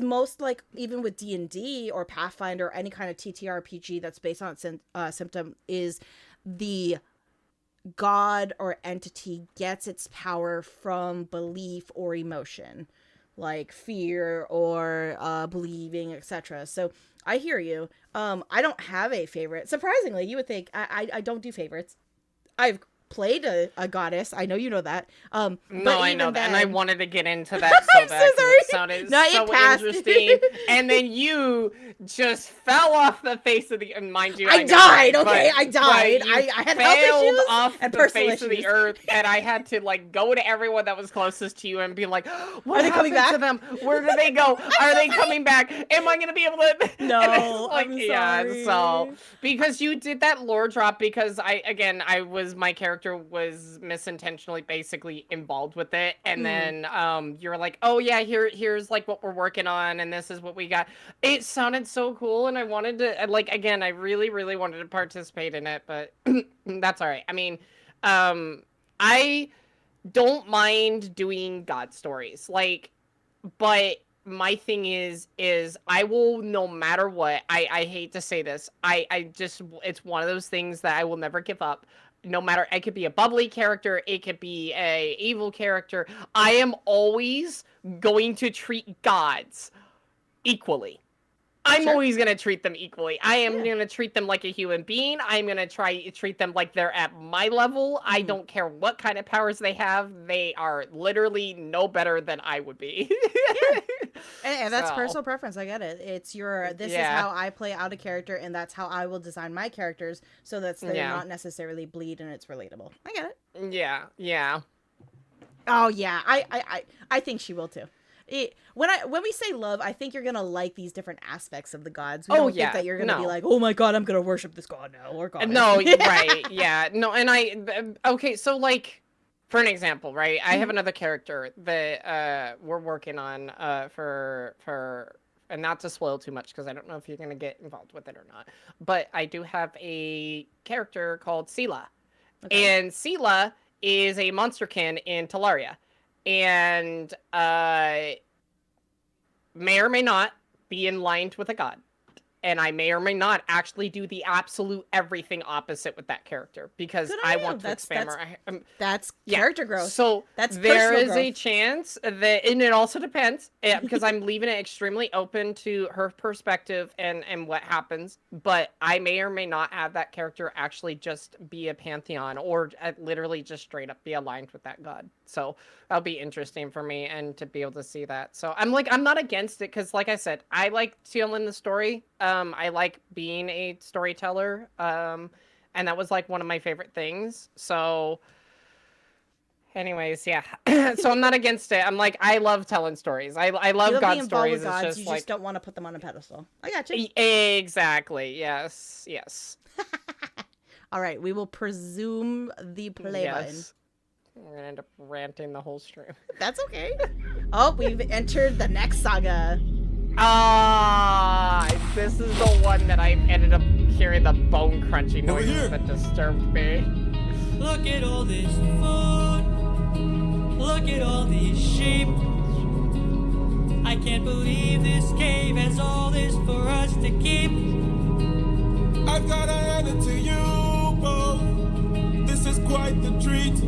most like even with D&D or Pathfinder or any kind of TTRPG that's based on symptom is the god or entity gets its power from belief or emotion, like fear or believing, etc. So I hear you. I don't have a favorite. Surprisingly, you would think I don't do favorites. I've played a goddess. I know you know that.
No,
but
I know that, and I wanted to get into that so bad. It sounded so interesting. And then you just fell off the face of the. And mind you, I died.
Okay, I died. I had health issues
off
and
the
personal
face
issues.
of the earth, and I had to like go to everyone that was closest to you and be like, "What
Are they coming
happened
back?
to them? Where do they go? Are they coming back? Am I gonna be able to?"
No,
like,
I'm
yeah.
sorry.
So because you did that lore drop, because my character was misintentionally basically involved with it, and then you're like, oh yeah, here's like what we're working on, and this is what we got. It sounded so cool, and I wanted to I really wanted to participate in it, but that's all right. I mean, I don't mind doing god stories, but my thing is I will, no matter what, I hate to say this, I just, it's one of those things that I will never give up. no matter, it could be a bubbly character, it could be a evil character. I am always going to treat gods equally. I'm always going to treat them equally. I am going to treat them like a human being. I'm going to try to treat them like they're at my level. I don't care what kind of powers they have. They are literally no better than I would be.
And that's personal preference. I get it. It's this is how I play out a character, and that's how I will design my characters, so that they're not necessarily bleed and it's relatable. I get it.
Yeah.
Oh yeah, I think she will too. When we say love, I think you're gonna like these different aspects of the gods. We don't think that you're gonna be like, oh my god, I'm gonna worship this god now or god.
No, right? Yeah, no, and okay, so like, for an example, right? I have another character that we're working on for and not to spoil too much because I don't know if you're gonna get involved with it or not. But I do have a character called Scylla, and Scylla is a monsterkin in Talaria. And may or may not be in line with a god. And I may or may not actually do the absolute everything opposite with that character because I want to expand more.
That's character growth.
So there is a chance that, and it also depends because I'm leaving it extremely open to her perspective and what happens. But I may or may not have that character actually just be a pantheon or literally just straight up be aligned with that god. So that'll be interesting for me and to be able to see that. So I'm not against it because, like I said, I like telling the story. I like being a storyteller, and that was like one of my favorite things. So anyways, yeah. So I'm not against it. I'm like, I love telling stories. I love God stories. It's just
you just don't want to put them on a pedestal. I got you.
Exactly. Yes.
All right. We will presume the play button.
We're going to end up ranting the whole stream.
That's okay. Oh, we've entered the next saga.
This is the one that I ended up hearing the bone crunchy noises that disturbed me.
Look at all this food. Look at all these sheep. I can't believe this cave has all this for us to keep.
I've gotta hand it to you, both. This is quite the treat.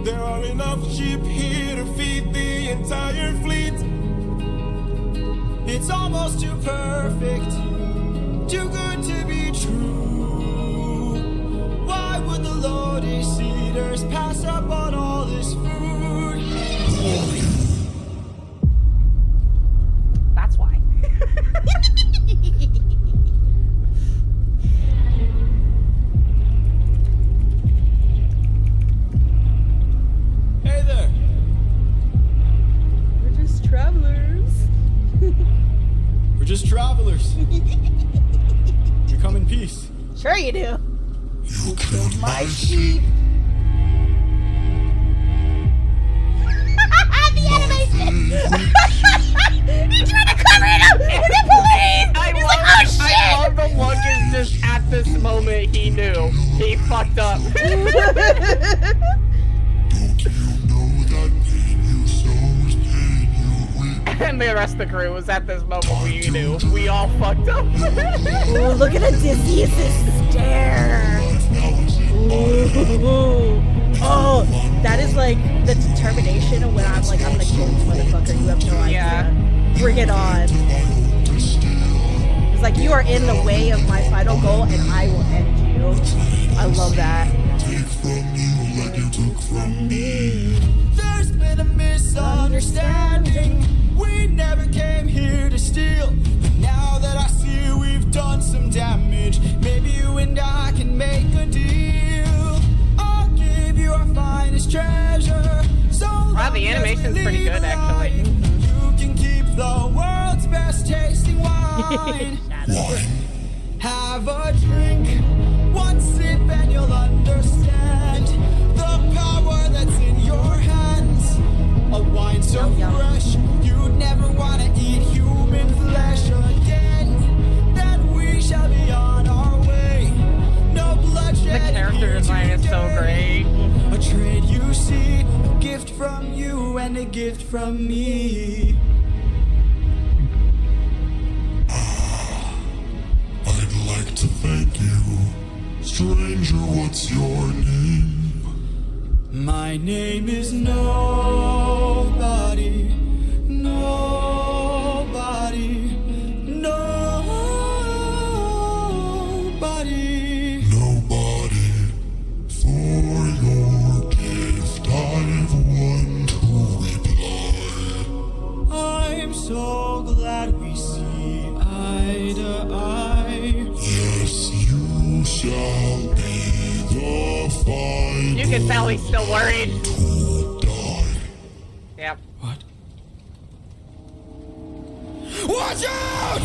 There are enough sheep here to feed the entire fleet.
It's almost too perfect, too good to be true. Why would the Lotus Eaters pass up on all this food?
That's why.
Hey there.
We're just travelers.
We're just travelers. We come in peace.
Sure you do.
You killed
My sheep. The animation. He tried to cover it up with the police.
I love the look is just at this moment he knew. He fucked up. And the rest of the crew was at this moment we knew. We all fucked up.
Ooh, look at Odysseus' stare. Ooh. Oh, that is like the determination of when I'm like, I'm gonna kill this motherfucker. You have no idea. Bring it on. It's like, you are in the way of my final goal and I will end you. I love that.
There's been a misunderstanding. We never came here to steal. But now that I see we've done some damage, maybe you and I can make a deal. I'll give you our finest treasure. So
wow, the animation's pretty good actually.
You can keep the world's best tasting wine. Have a drink, one sip and you'll understand the power that's in your hands. A wine so fresh, you'd never want to eat human flesh again. Then we shall be on our way. No bloodshed.
The character design is so great.
A trade you see, a gift from you and a gift from me.
I'd like to thank you, stranger. What's your name?
My name is Nobody. Nobody. Nobody.
Nobody. For your gift, I've one to reply.
I'm so glad we see eye to eye.
Yes, you shall be the final.
You can tell he's still worried.
To die.
Yep.
What? Watch out!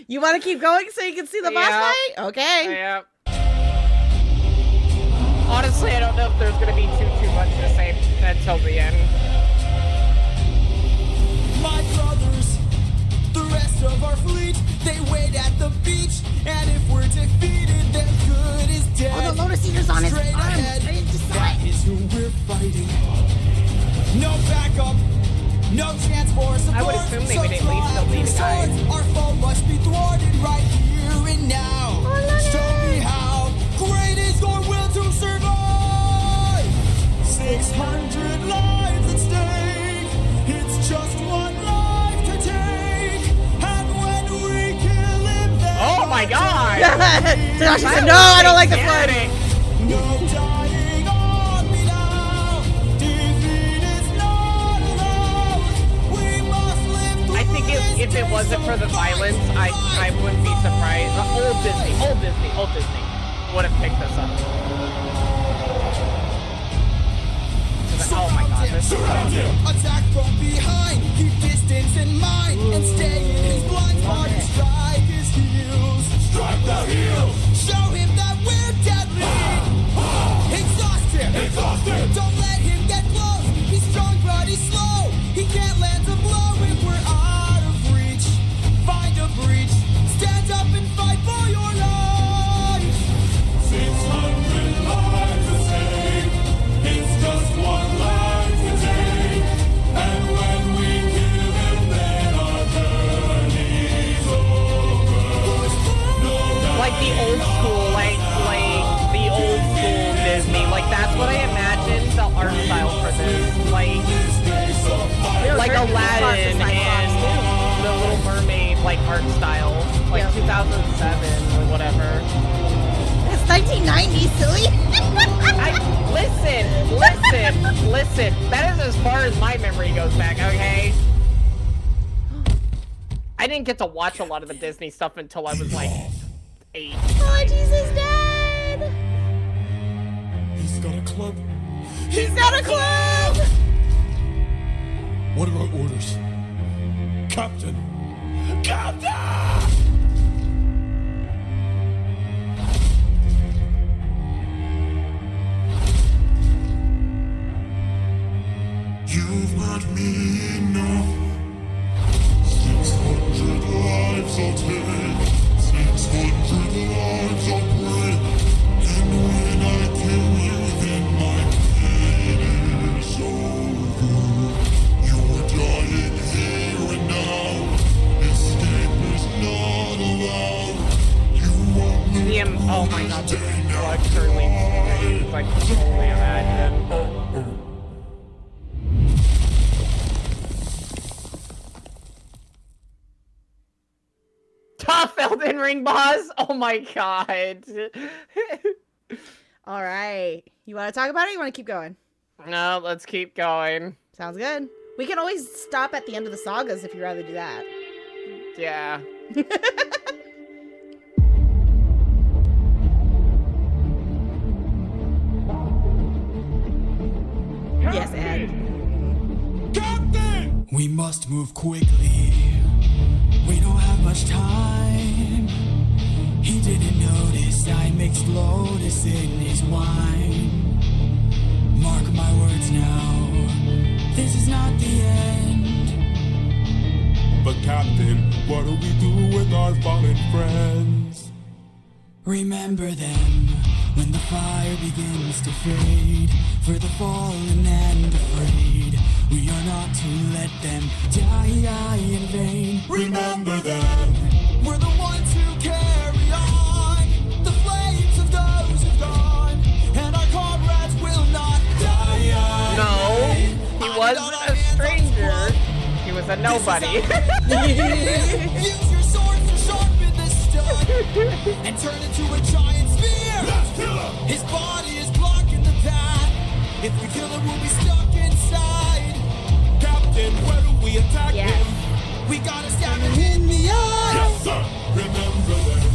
You want to keep going so you can see the boss fight? Okay.
Yep. Honestly, I don't know if there's gonna be too much to say until the end.
My brothers, the rest of our fleet, they wait at the beach, and if we're defeated, their good is dead.
Oh, the Lotus Eater's on his arm.
Straight ahead,
I just saw
that
it.
is who we're fighting. No backup, no chance for support.
I would assume they would at
so
least
draw
still be
out
the
your
guys.
swords. Our foe must be thwarted right here and now. Show me how great is your will to survive. 600 lives at stake. It's just one life to take. And when we kill him, then
Oh my god!
Tadashi said, no, I don't like this one.
no dying on me now. Defeat is not allowed. We must live through
I think if it wasn't for the violence, I wouldn't be surprised. Old Disney would have picked this up. Oh my god, this is
Attack from behind, keep distance in mind, and stay in his blind spot and strike his heels.
Strike the heel!
Show him that we're deadly. Exhaust him. Don't let him get close. He's strong but he's slow. He can't land a blow if we're out of reach. Find a breach. Stand up and fight for your life.
600 lives to save. It's just one life to take. And when we kill him, then our journey's over.
like the old school, like the old school Disney. Like that's what I imagined the art style for this. Like Aladdin and the Little Mermaid, like art style, like 2007 or whatever.
It's 1990, silly.
Listen. That is as far as my memory goes back, okay? I didn't get to watch a lot of the Disney stuff until I was like 8.
Oh, Jesus dead.
He's got a club.
He's got a club.
What are our orders? Captain! You've had me enough. 600 lives I'll take. 600 lives I'll break. And when I kill you, then my pain is over. You're dying here and now. Escape is not allowed. You won't live
Oh my god, the blood curling is like totally imagine. Tough Elden Ring boss! Oh my god.
All right. You want to talk about it or you want to keep going?
No, let's keep going.
Sounds good. We can always stop at the end of the sagas if you'd rather do that.
Yeah.
Yes, Ed.
Captain! We must move quickly. We don't have much time. He didn't notice I mixed lotus in his wine. Mark my words now. This is not the end.
But Captain, what do we do with our fallen friends?
Remember them when the fire begins to fade. For the fallen and afraid, we are not to let them die in vain.
Remember them.
We're the ones who carry on the flames of those who've gone, and our comrades will not die.
No, he wasn't a stranger. He was a nobody.
Use your swords to sharpen this stone and turn into a giant spear.
Let's kill him.
His body is blocking the path. If we kill him, we'll be stuck inside.
Captain, where do we attack
Yes.
him?
We gotta stab him in the eye.
Yes, sir. Remember them.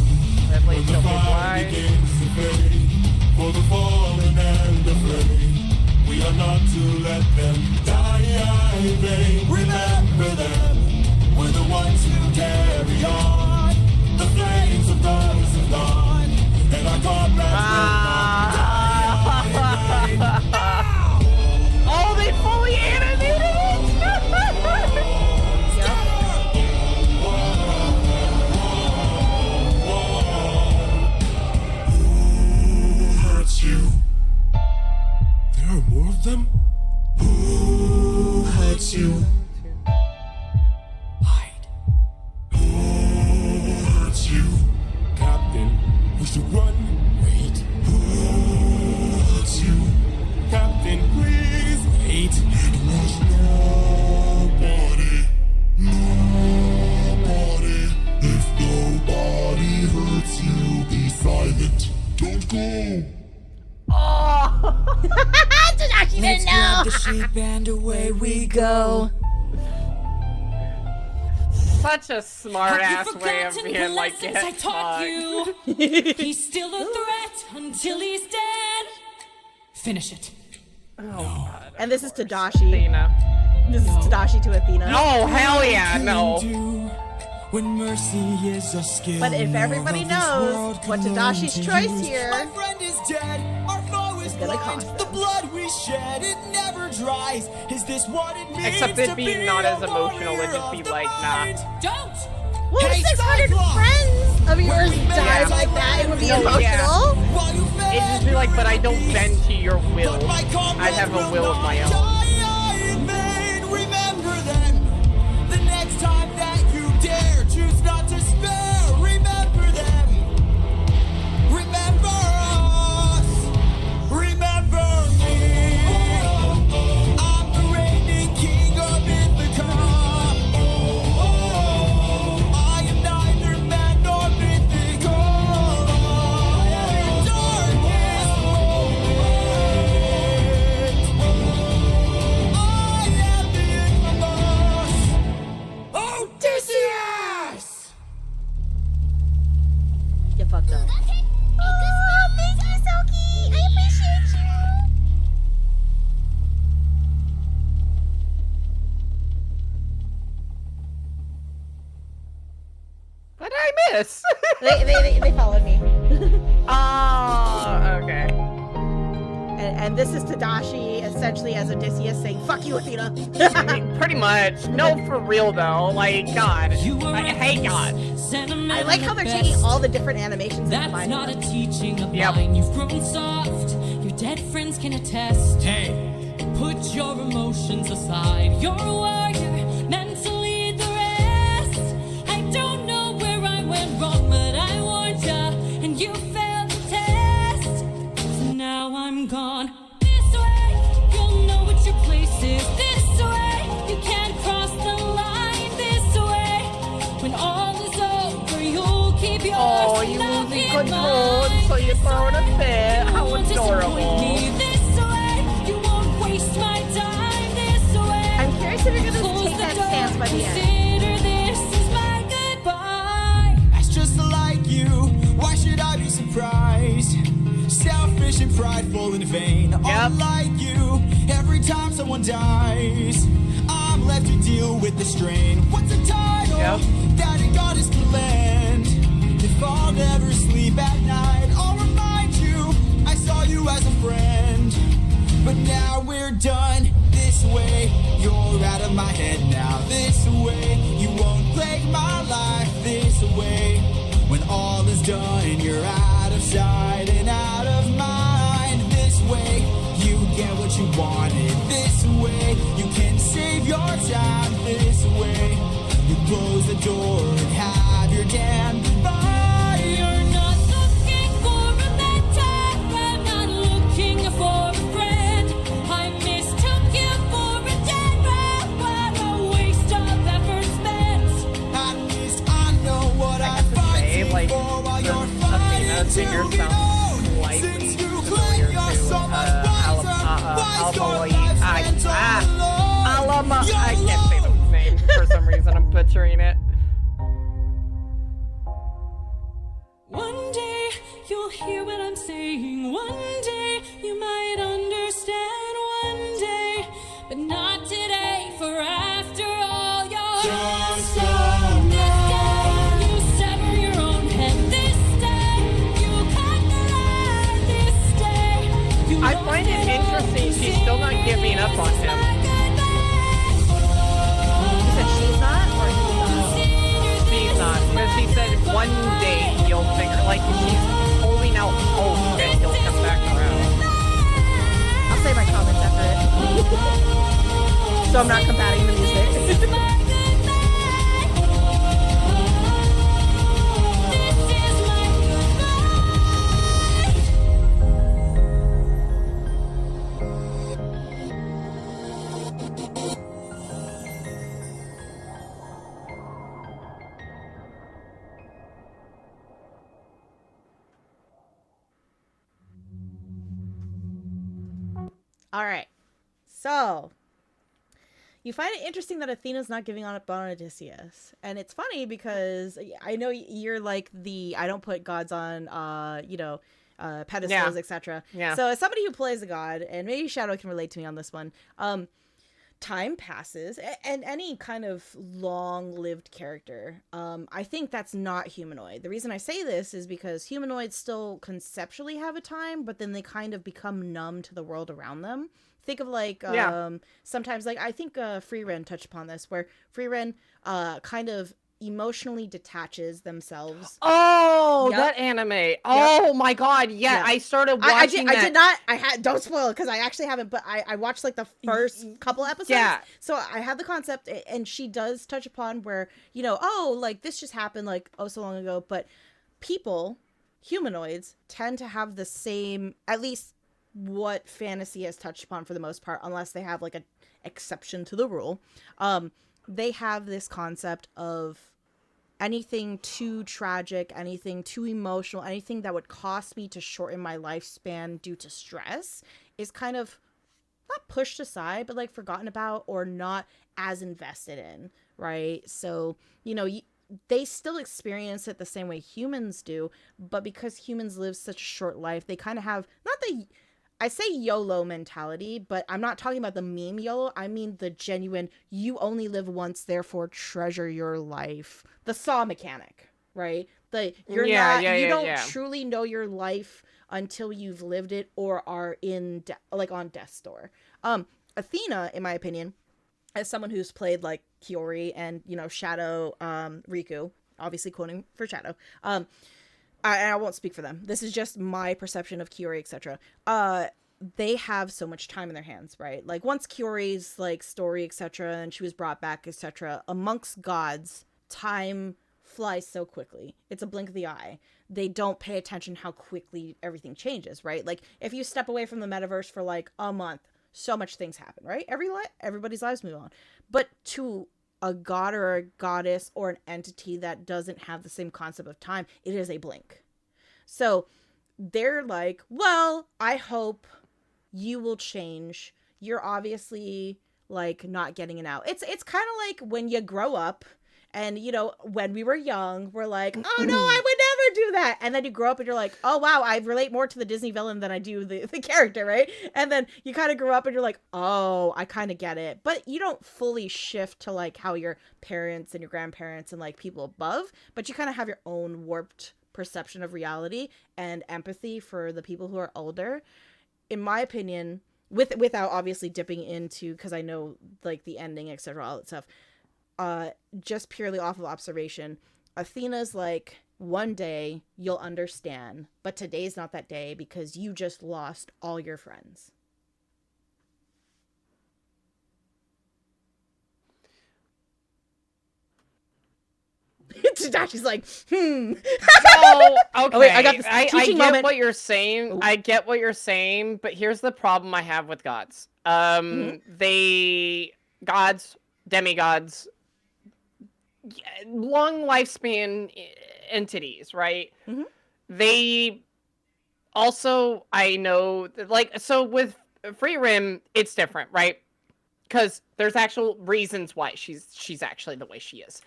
That
When
lady
the
told me
fire
why.
begins to fade, for the fallen and afraid, we are not to let them die in vain. Remember them. We're the ones who carry on the flames of those who've gone, and our comrades will not die in vain.
Oh, they fully animated it!
Hurts you. There are more of them? Who hurts you?
Hide.
Who hurts you? Captain, we should run.
Wait.
Who hurts you? Captain, please
Wait.
It was nobody. Nobody. If nobody hurts you, be silent. Don't go.
Tadashi
Let's
didn't know.
grab the sheep and away we go.
Such a smart
Have
ass
you
way of
forgotten
being
the
like,
lessons
get
I taught
fucked.
you? He's still a threat until he's dead. Finish it.
And this is Tadashi.
Athena.
This is Tadashi to Athena.
Oh, hell yeah, no.
When mercy is a skill.
But if everybody
none of this
knows
world
what
can
Tadashi's
learn to
choice
use.
here-
My friend is dead, our foe is
gonna
blind.
cost
The
them.
blood we shed, it never dries. Is this what it means
Except
to
it'd be not
a
as emotional, it'd just
warrior
be
of the
like, nah.
mind?
Don't!
Well,
Hey,
600
Cyclops!
friends of yours
we met
died
at
like that. It would be
No, yeah.
emotional.
While you
It'd just be like, but I don't bend to your will.
But my
I
comrades
have a will of
not
my own.
die in vain. Remember them. The next time that you dare, choose not to spare. Remember them. Remember us. Remember me. I'm the reigning king of Ithaca. I am neither man nor mythical. Darkest Odysseus!
You fucked up.
Hey, good stuff. Thank you, Soki. I appreciate you.
What did I miss?
They followed me.
Oh, okay.
And this is Tadashi essentially as Odysseus saying, "Fuck you, Athena."
Pretty much. No, for real though. Like, God. I hate God.
I like how they're taking all the different animations and
That's
combining
not a
them.
teaching of
Yep.
mine. You've grown soft. Your dead friends can attest.
Hey,
Put your emotions aside. You're a warrior, meant to lead the rest. I don't know where I went wrong, but I warned ya, and you failed the test. So now I'm gone. This way, you'll know what your place is. This way, you can't cross the line. This way, when all is over, you'll keep yours.
Oh, you
and I'll
losing
keep
control,
mine.
so you're throwing a fit.
You
How
won't disappoint
adorable.
me. This way, you won't waste my time. This way.
I'm curious if you're gonna
Close
take
the
that
door.
stance by the end.
Consider this is my goodbye.
that's just like you. Why should I be surprised? Selfish and prideful and vain. Unlike you, every time someone dies, I'm left to deal with the strain. What's the title that a goddess can lend? If I'll never sleep at night, I'll remind you I saw you as a friend. But now we're done. This way, you're out of my head now. This way, you won't plague my life. This way, when all is done, you're out of sight and out of mind. This way, you get what you wanted. This way, you can save your time. This way, you close the door and have your damn goodbye.
You're not looking for a mentor, I'm not looking for a friend. I mistook you for a dead man, what a waste of effort spent.
At least I know what
I
I'm
have to say,
fighting
like,
for while you're
Athena's
fighting
figure
to be
sounds
known.
slightly
Since you
familiar
claim
to
you're so much wiser, why's your life spent all alone?
Alama. I
Your
can't say the name for some reason. I'm butchering it.
One day you'll hear what I'm saying. One day you might understand. One day, but not today. For after all, you're
Just
this day you sever your own head. This day you cut the line. This day you
I find it interesting she's still not giving up on him.
You said she's not, or he's not?
She's not, because she said one day you'll figure, like, she's holding out hope that he'll come back around.
I'll say my comments after it. So I'm not combating the music. All right. So, you find it interesting that Athena's not giving up on Odysseus. And it's funny because I know you're like I don't put gods on, pedestals,
Yeah.
etc.
Yeah.
So, as somebody who plays a god, and maybe Shadow can relate to me on this one, time passes, and any kind of long-lived character, I think that's not humanoid. The reason I say this is because humanoids still conceptually have a time, but then they kind of become numb to the world around them. Think of like sometimes, like I think Freeren touched upon this, where Freeren kind of emotionally detaches themselves.
Oh,
Yep.
that anime. Oh my god, yeah.
Yeah.
I started watching
I did not. Don't spoil it because I actually haven't. But I watched like the first couple episodes.
Yeah.
So I had the concept, and she does touch upon where like this just happened like so long ago. But people, humanoids, tend to have the same, at least what fantasy has touched upon for the most part, unless they have like an exception to the rule. They have this concept of anything too tragic, anything too emotional, anything that would cost me to shorten my lifespan due to stress is kind of not pushed aside, but like forgotten about or not as invested in, right? So, they still experience it the same way humans do, but because humans live such a short life, they kind of have, I say YOLO mentality, but I'm not talking about the meme YOLO. I mean the genuine, you only live once, therefore treasure your life. The Saw mechanic, right? You don't truly know your life until you've lived it or are on death's door. Athena, in my opinion, as someone who's played like Kiori and Shadow, Riku, obviously quoting for Shadow, I won't speak for them. This is just my perception of Kiori, etc. They have so much time in their hands, right? Like once Kiori's like story, etc., and she was brought back, etc., amongst gods, time flies so quickly. It's a blink of the eye. They don't pay attention how quickly everything changes, right? Like if you step away from the metaverse for like a month, so much things happen, right? Everybody's lives move on. But to a god or a goddess or an entity that doesn't have the same concept of time, it is a blink. So they're like, well, I hope you will change. You're obviously like not getting it out. It's kind of like when you grow up and, when we were young, we're like, oh no, I would never do that. And then you grow up and you're like, oh wow, I relate more to the Disney villain than I do the character, right? And then you kind of grow up and you're like, oh, I kind of get it. But you don't fully shift to like how your parents and your grandparents and like people above, but you kind of have your own warped perception of reality and empathy for the people who are older. In my opinion, without obviously dipping into, because I know like the ending, etc., all that stuff, just purely off of observation, Athena's like one day you'll understand, but today's not that day because you just lost all your friends. Tadashi's like,
So, okay,
Oh, wait, I got this
I
teaching
get
moment.
what you're saying.
Ooh.
I get what you're saying, but here's the problem I have with gods. Gods, demigods, long lifespan entities, right?
Mhm.
They also, I know, like, so with Free Rim, it's different, right? Because there's actual reasons why she's actually the way she is.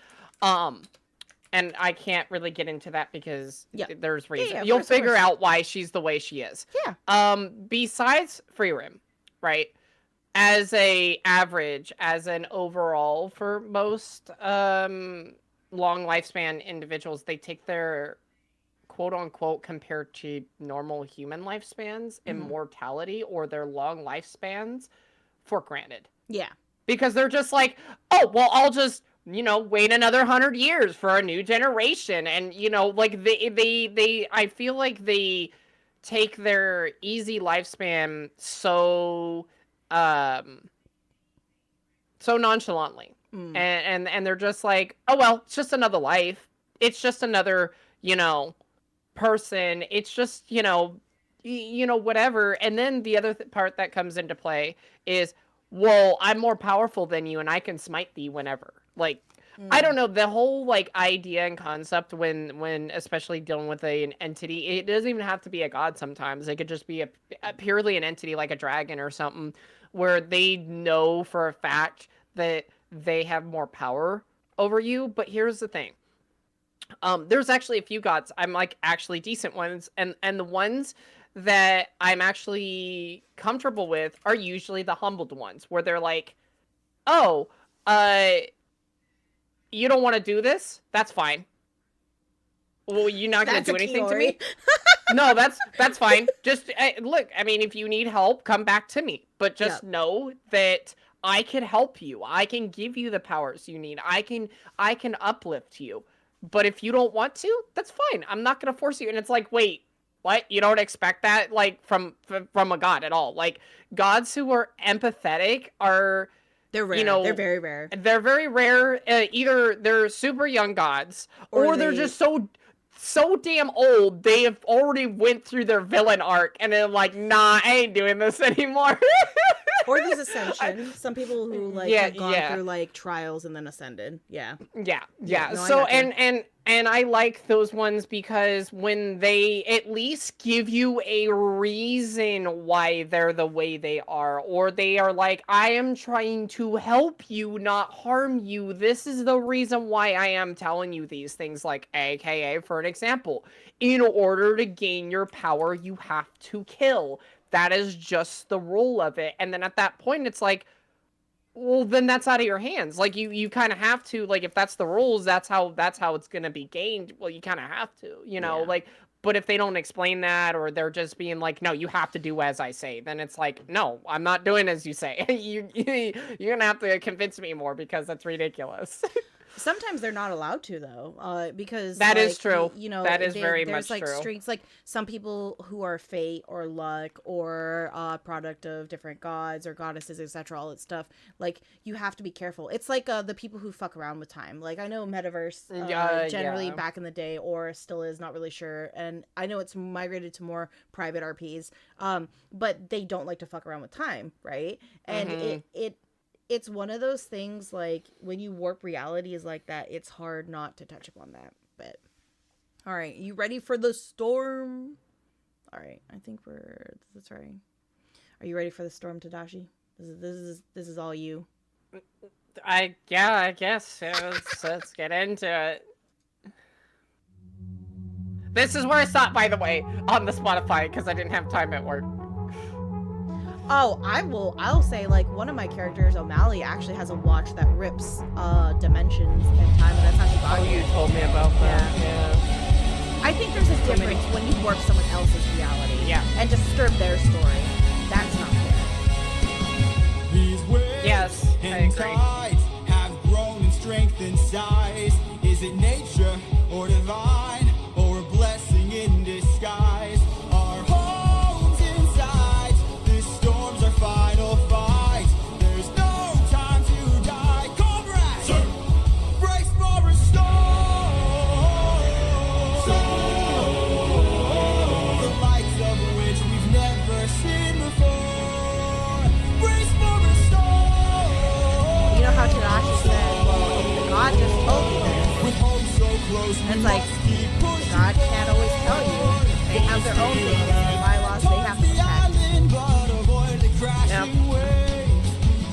And I can't really get into that because there's reasons.
Yeah,
You'll
of
figure
course.
out why she's the way she is.
Yeah.
Besides Free Rim, right? As an overall for most long lifespan individuals, they take their quote unquote compared to normal human lifespans, immortality or their long lifespans for granted.
Yeah.
Because they're just like, oh, well, I'll just, wait another 100 years for a new generation. And, like they I feel like they take their easy lifespan so nonchalantly. And they're just like, oh, well, it's just another life. It's just another, person. It's just, whatever. And then the other part that comes into play is, well, I'm more powerful than you and I can smite thee whenever. Like, I don't know, the whole like idea and concept when especially dealing with an entity, it doesn't even have to be a god sometimes. It could just be a purely an entity like a dragon or something where they know for a fact that they have more power over you. But here's the thing. There's actually a few gods I'm like actually decent ones, and the ones that I'm actually comfortable with are usually the humbled ones where they're like, oh, you don't want to do this? That's fine. Well, you're not going to do anything to me? No, that's fine. Just look, I mean, if you need help, come back to me. But just know that I can help you. I can give you the powers you need. I can uplift you. But if you don't want to, that's fine. I'm not going to force you. And it's like, wait, what? You don't expect that like from a god at all. Like gods who are empathetic are,
they're rare. They're very rare.
They're very rare. Either they're super young gods or they're just so damn old. They have already went through their villain arc and they're like, nah, I ain't doing this anymore.
Or there's ascension. Some people who like have gone through like trials and then ascended. Yeah.
No, so and I like those ones because when they at least give you a reason why they're the way they are, or they are like, I am trying to help you, not harm you. This is the reason why I am telling you these things, like AKA, for an example, in order to gain your power, you have to kill. That is just the rule of it. And then at that point, it's like, well, then that's out of your hands. Like you kind of have to, like, if that's the rules, that's how it's going to be gained. Well, you kind of have to, like, but if they don't explain that, or they're just being like, no, you have to do as I say, then it's like, no, I'm not doing as you say. You're going to have to convince me more because that's ridiculous.
Sometimes they're not allowed to though, because
that is true. That is
very
much
like
true.
strengths, like some people who are fate or luck or product of different gods or goddesses, etc. All that stuff. Like you have to be careful. It's like the people who fuck around with time. Like I know Metaverse generally back in the day, or still is, not really sure. And I know it's migrated to more private RPs, but they don't like to fuck around with time, right? And it's one of those things, like, when you warp realities like that, it's hard not to touch upon that. But, all right, you ready for the storm? All right, I think that's right. Are you ready for the storm, Tadashi? This is all you.
I guess. Let's get into it. This is where I stopped, by the way, on the Spotify, because I didn't have time at work.
Oh, I'll say, like, one of my characters, O'Malley, actually has a watch that rips dimensions and time, and that's how she got
you told me about that. Yeah.
I think there's a difference when you warp someone else's reality and disturb their story. That's not fair.
These waves
Yes, I
and
agree.
tides have grown in strength and size. Is it nature or divine?
their own thing. It's the bylaws they have to protect.
Yep.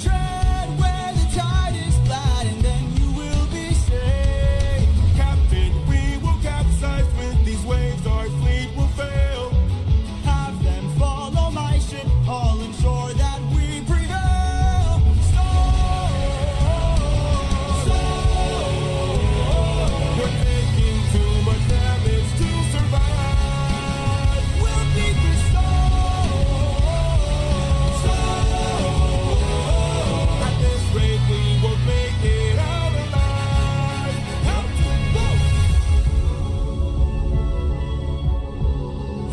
Tread where the tide is flat, and then you will be safe.
Captain, we will capsize with these waves, our fleet will fail.
Have them follow my ship, all ensure that we prevail.
We're taking too much damage to survive.
We'll beat the storm.
At this rate, we will make it out alive.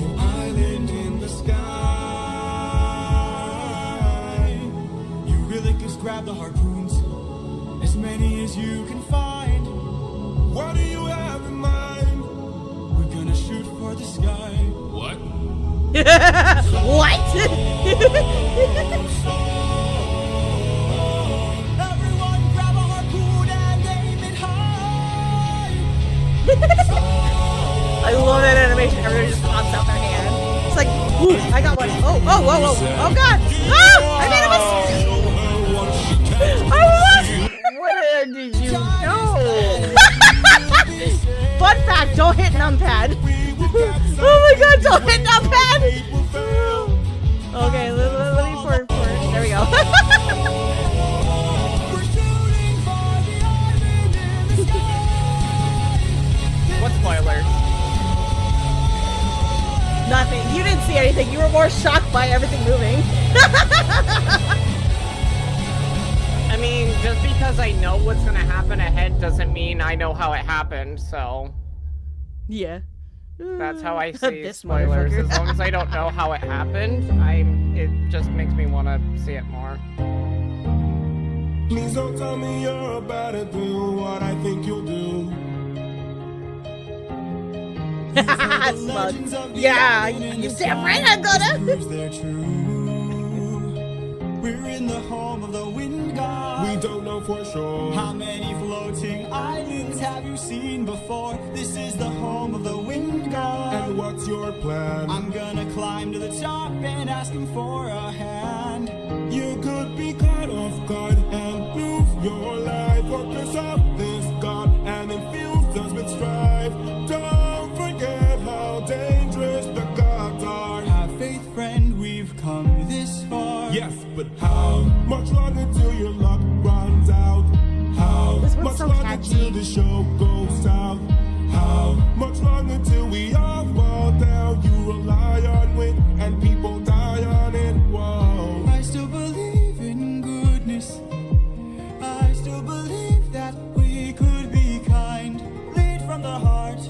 An island in the sky.
Eurylochus, grab the harpoons, as many as you can find.
What do you have in mind?
We're gonna shoot for the sky.
What?
What?
Everyone grab a harpoon and aim it high.
I love that animation. Everybody just pops out their hand. It's like, ooh, I got one. Oh, whoa, whoa, whoa. Oh, God. Oh, I made a mistake.
What did you know?
Fun fact, don't hit numpad. Oh my God, don't hit numpad. Okay, let me for there we go.
We're shooting for the island in the sky.
What spoiler?
Nothing. You didn't see anything. You were more shocked by everything moving.
I mean, just because I know what's gonna happen ahead doesn't mean I know how it happened, so
Yeah.
that's how I see
This
spoilers.
motherfucker.
As long as I don't know how it happened, it just makes me want to see it more.
Please don't tell me you're about to do what I think you'll do.
Smug. Yeah, you damn right I'm gonna.
Proves they're true. We're in the home of the wind god.
We don't know for sure.
How many floating islands have you seen before? This is the home of the wind god.
And what's your plan?
I'm gonna climb to the top and ask him for a hand.
You could be caught off guard and lose your life, or piss off this god and infuse us with strife. Don't forget how dangerous the gods are.
Have faith, friend, we've come this far.
Yes, but how much longer till your luck runs out? How
This one's
much
so
longer
catchy.
till the show goes south? How much longer till we all fall down? You rely on wit and people die on it. Whoa.
I still believe in goodness. I still believe that we could be kind. Lead from the heart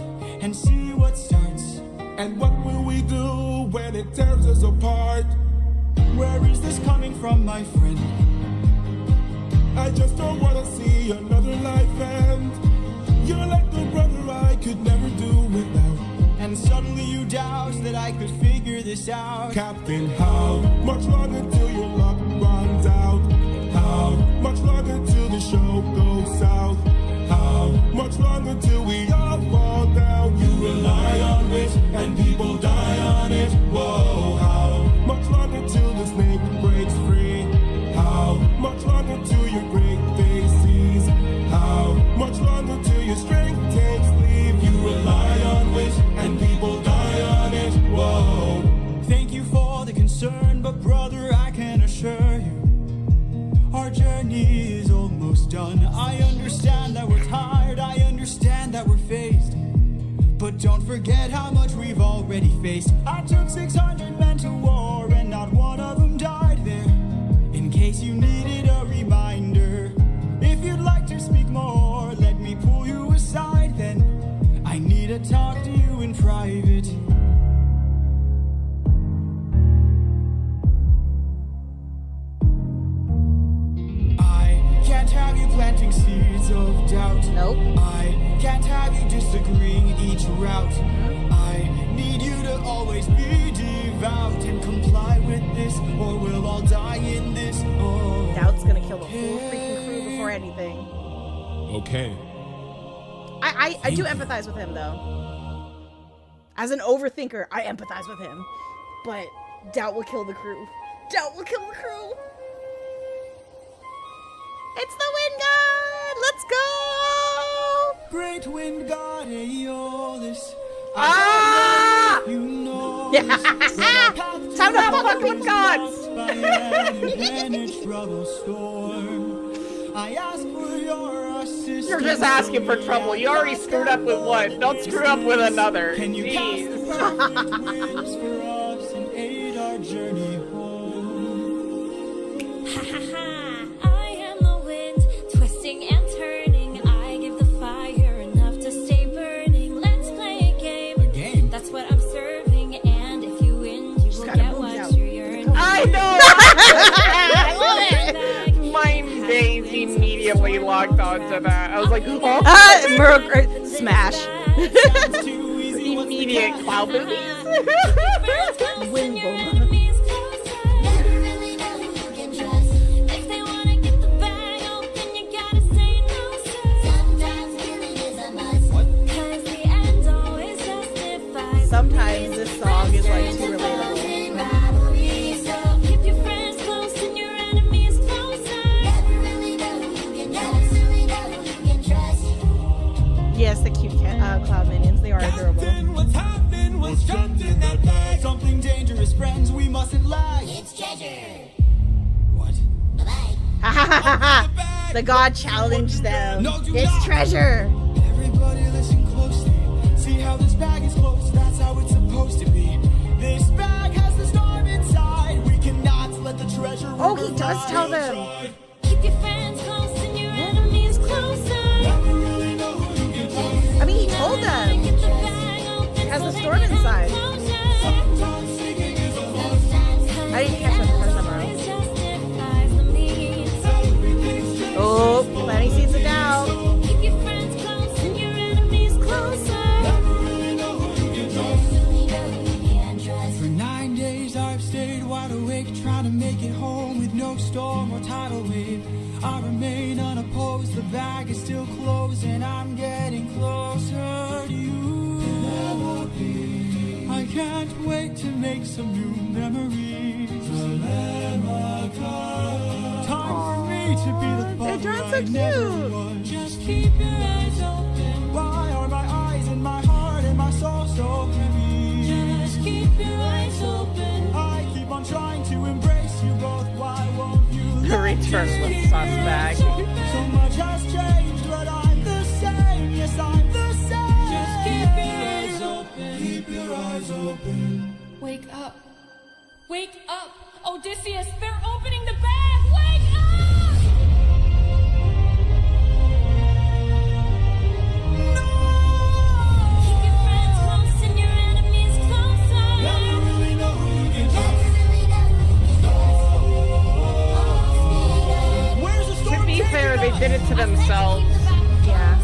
and see what starts.
And what will we do when it tears us apart?
Where is this coming from, my friend?
I just don't wanna see another life end. You're like the brother I could never do without.
And suddenly you doubt that I could figure this out.
Captain, how much longer till your luck runs out? How much longer till the show goes south? How much longer till we all fall down? You rely on wit and people die on it. Whoa, how much longer till the snake breaks free? How much longer till your great day sees? How much longer till your strength takes leave? You rely on wit and people die on it. Whoa.
Thank you for the concern, but brother, I can assure you, our journey is almost done. I understand that we're tired, I understand that we're phased, but don't forget how much we've already faced. I took 600 men to war, and not one of them died there. In case you needed a reminder, if you'd like to speak more, let me pull you aside then. I need to talk to you in private. I can't have you planting seeds of doubt.
Nope.
I can't have you disagreeing each route. I need you to always be devout and comply with this, or we'll all die in this. Oh,
Doubt's gonna kill the whole freaking crew before anything.
Okay.
I do empathize with him though. As an overthinker, I empathize with him. But doubt will kill the crew. Doubt will kill the crew. It's the wind god! Let's go!
Great wind god Aeolus.
Ah!
You know
Time to fuck with wind gods!
I ask for your assistance.
You're just asking for trouble. You already screwed up with one. Don't screw up with another.
Can you cast the
Jeez.
winds for us and aid our journey home?
Ha ha ha! I am the wind, twisting and turning. I give the fire enough to stay burning. Let's play a game.
A game?
That's what I'm serving, and if you win, you will
gotta
get
move
what
out.
you're yearning.
I know!
I love it!
My days immediately logged onto that. I was like, oh,
Smash.
Too easy. What's the
immediate
catch?
cloud movies.
Wind bomb.
Never really know who you can trust.
If they wanna get the bag open, you gotta say no, sir.
Sometimes killing is a must.
'Cause the end always justifies.
Sometimes this song is like too relatable.
In rivalry, so
Keep your friends close and your enemies closer.
never really know who you can trust. Never really know who you can trust.
Yes, the cute cloud minions. They are adorable.
Captain, what's happening? What's trapped in that bag? Something dangerous, friends. We mustn't lag.
It's treasure.
What?
Bye-bye.
The god challenged them.
No, do
It's
not.
treasure.
Everybody listen closely. See how this bag is closed? That's how it's supposed to be. This bag has the storm inside. We cannot let the treasure.
Oh, he does tell them.
Keep your friends close and your enemies closer.
I mean, he told them.
Get the bag open.
Has the
so
storm
they can
inside.
have closure.
I didn't catch that the first time around.
Always justifies the means.
Oh, planting seeds of doubt.
Keep your friends close and your enemies closer.
For 9 days I've stayed wide awake, trying to make it home with no storm or tidal wave. I remain unopposed, the bag is still closed, and I'm getting closer to you. I can't wait to make some new memories. Time for me to be the
They're
father
drawn so
I never
cute.
was. Just keep your eyes open. Why are my eyes and my heart and my soul so heavy?
Just keep your eyes open.
I keep on trying to embrace you both. Why won't you
The
let
return
me
was
be?
suspect.
So much has changed, but I'm the same. Yes, I'm the same.
Just keep your eyes open.
Keep your eyes open.
Wake up. Wake up. Odysseus, they're opening the bag. Wake up! Keep your friends close and your enemies closer.
Never really know who you can trust. Where's the
To
storm
be
taking
fair, they
us?
did it to themselves.
Yeah.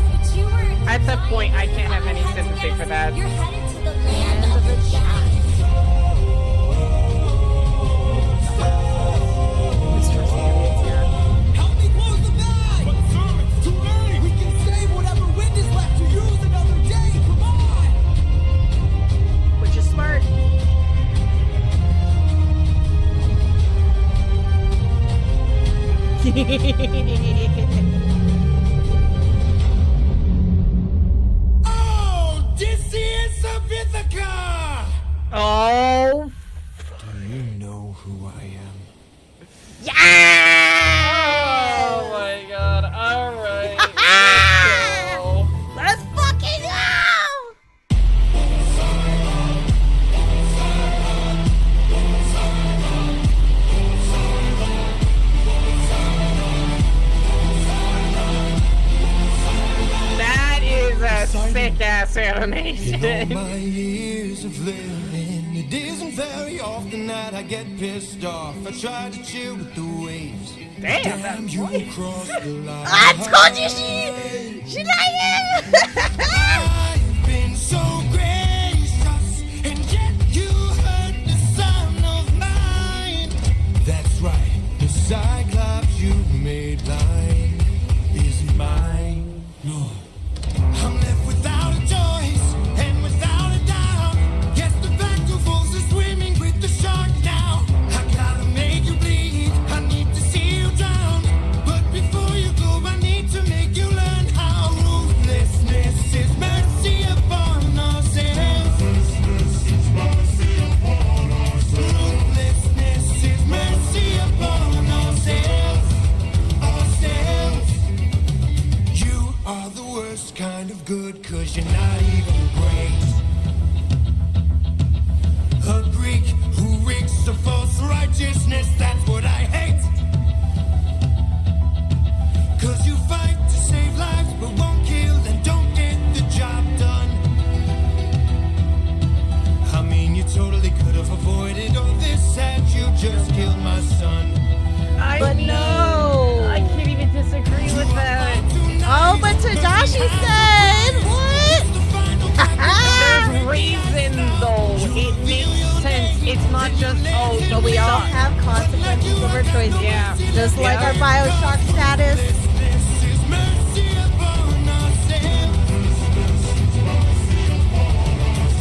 At that point, I can't have any sympathy for that.
You're headed to the land of the giants.
Help me close the bag! But sir, it's too late! We can save whatever wind is left to use another day! Come on!
Which is smart.
Odysseus of Ithaca!
Oh,
Do you know who I am?
oh my god. Alright.
Let's fucking go!
That is a sick ass animation.
My years of living, it isn't very often that I get pissed off. I try to chill with the waves.
Damn, that
You
voice.
cross the line.
I told you she liked it!
I've been so gracious, and yet you hurt the son of mine. That's right, the Cyclops you made blind is mine. No. I'm left without a choice and without a doubt.
it makes sense. It's not just, oh, so
We all have consequences of our choices.
Yeah.
Just like our Bioshock status.
This is mercy upon ourselves.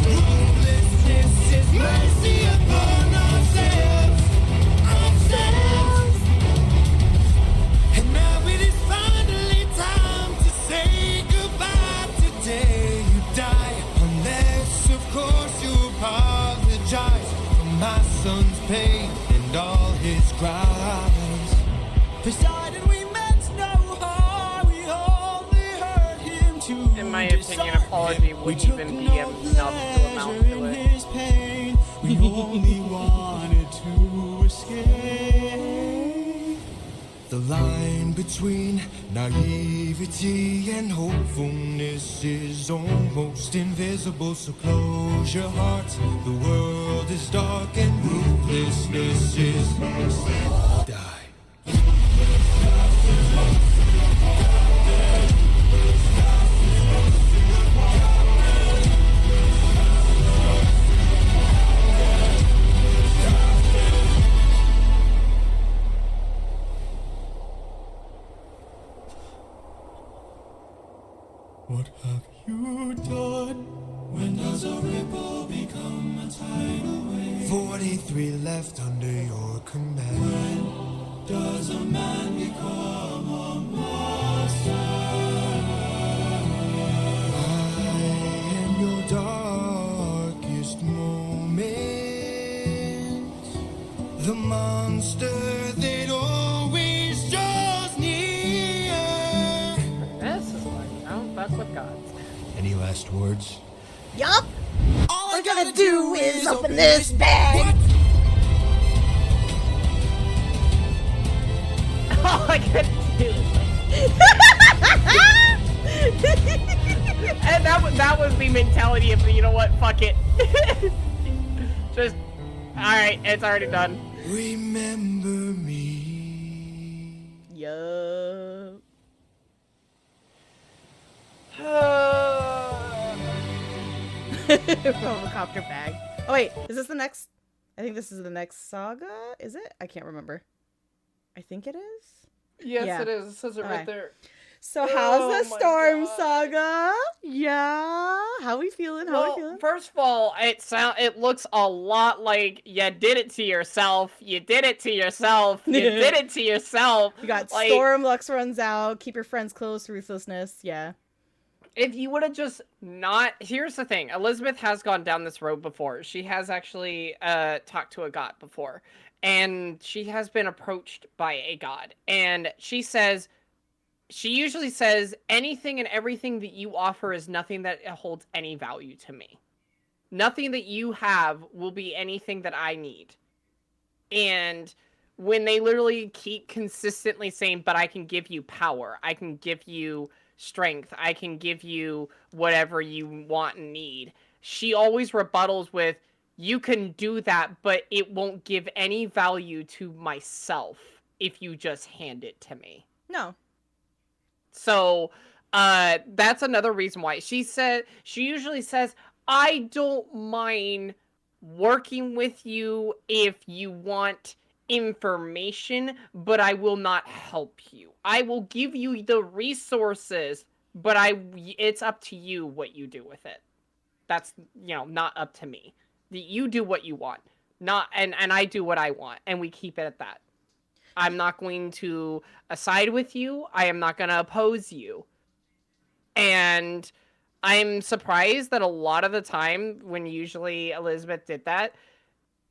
Ruthlessness is mercy upon ourselves. And now it is finally time to say goodbye. Today you die, unless of course you apologize for my son's pain and all his crimes. Decided we meant no harm, we only hurt him to
In my opinion, apology wouldn't even be enough to amount to it.
his pain. We only wanted to escape. The line between naivety and hopefulness is almost invisible, so close your heart. The world is dark and ruthlessness is die. What have you done? When does a ripple become a tidal wave? 43 left under your command. When does a man become a monster? I am your darkest moment. The monster that always draws near.
This is like, don't fuck with gods.
Any last words?
Yup.
All
I gotta do is open this bag.
All I could do and that was the mentality of, you know what, fuck it. Just, alright, it's already done.
Remember me.
Yup. Helicopter bag. Oh wait, is this the next? I think this is the next saga. Is it? I can't remember. I think it is.
Yes,
Yeah.
it is. It says it right
Okay.
there.
So
Oh
how's the
my
Storm
God.
Saga? Yeah. How we feeling? How we feeling?
First of all, it looks a lot like you did it to yourself. You did it to yourself. You did it to yourself.
You got
like,
Storm, Lux runs out, keep your friends close, ruthlessness. Yeah.
If you would have just not... Here's the thing. Elizabeth has gone down this road before. She has actually talked to a god before. And she has been approached by a god. And she says... She usually says, anything and everything that you offer is nothing that holds any value to me. Nothing that you have will be anything that I need. And when they literally keep consistently saying, but I can give you power. I can give you strength. I can give you whatever you want and need. She always rebuttals with, you can do that, but it won't give any value to myself if you just hand it to me.
No.
So, that's another reason why. She usually says, I don't mind working with you if you want information, but I will not help you. I will give you the resources, but it's up to you what you do with it. That's, not up to me. You do what you want. And I do what I want, and we keep it at that. I'm not going to side with you. I am not going to oppose you. And I'm surprised that a lot of the time when usually Elizabeth did that,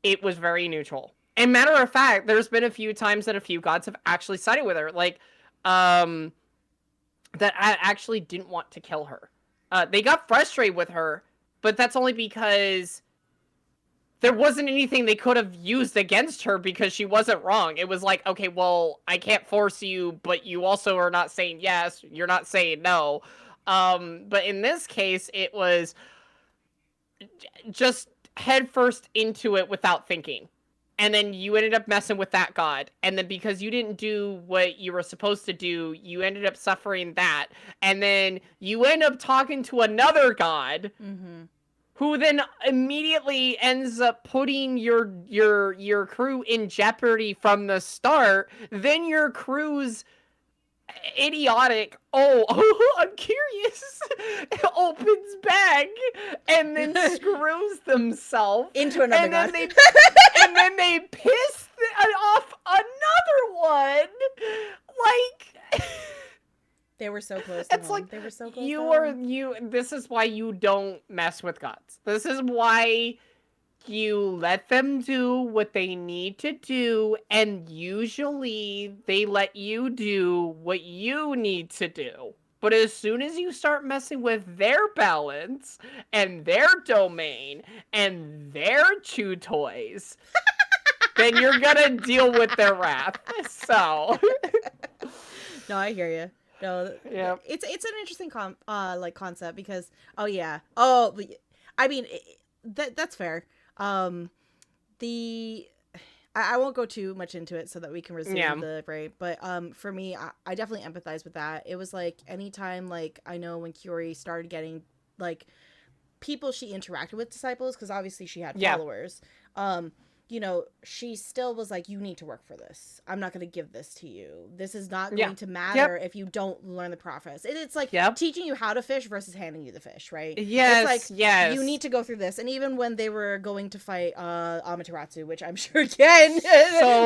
it was very neutral. And matter of fact, there's been a few times that a few gods have actually sided with her. Like, that I actually didn't want to kill her. They got frustrated with her, but that's only because there wasn't anything they could have used against her because she wasn't wrong. It was like, okay, well, I can't force you, but you also are not saying yes. You're not saying no. But in this case, it was just head first into it without thinking. And then you ended up messing with that god. And then because you didn't do what you were supposed to do, you ended up suffering that. And then you end up talking to another god.
Mm-hmm.
who then immediately ends up putting your crew in jeopardy from the start, then your crew's idiotic, I'm curious, opens bag and then screws themselves
into another god.
And then they piss off another one. Like,
they were so close.
It's like
they were so close.
This is why you don't mess with gods. This is why you let them do what they need to do, and usually they let you do what you need to do. But as soon as you start messing with their balance and their domain and their chew toys, then you're gonna deal with their wrath. So,
no, I hear you. No,
yeah,
it's an interesting concept because I mean that's fair. I won't go too much into it so that we can resume the break. But for me, I definitely empathize with that. It was like anytime, like, I know when Curie started getting like people she interacted with, disciples, because obviously she had followers. You know, she still was like, you need to work for this. I'm not going to give this to you. This is not going to matter if you don't learn the process. It's like teaching you how to fish versus handing you the fish, right?
Yes,
it's like, you need to go through this. And even when they were going to fight Amaterasu, which I'm sure again,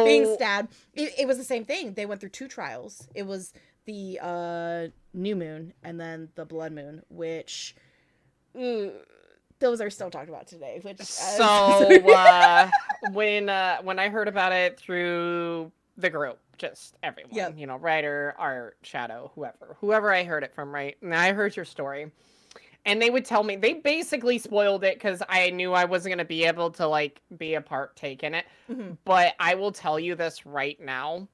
being stabbed, it was the same thing. They went through 2 trials. It was the new moon and then the blood moon, which... those are still talked about today. Which
when I heard about it through the group, just everyone, you know, writer, art, shadow, whoever I heard it from, right? And I heard your story, and they would tell me, they basically spoiled it because I knew I wasn't gonna be able to like be a partake in it. Mm-hmm. But I will tell you this right now.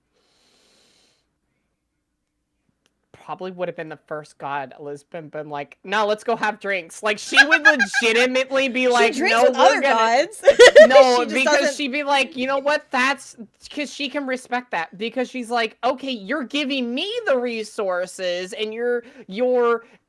Probably would have been the first god Elizabeth been like, no, let's go have drinks. Like, she would legitimately be like, no,
with other gods.
No, because she'd be like, you know what? That's because she can respect that, because she's like, okay, you're giving me the resources, and you're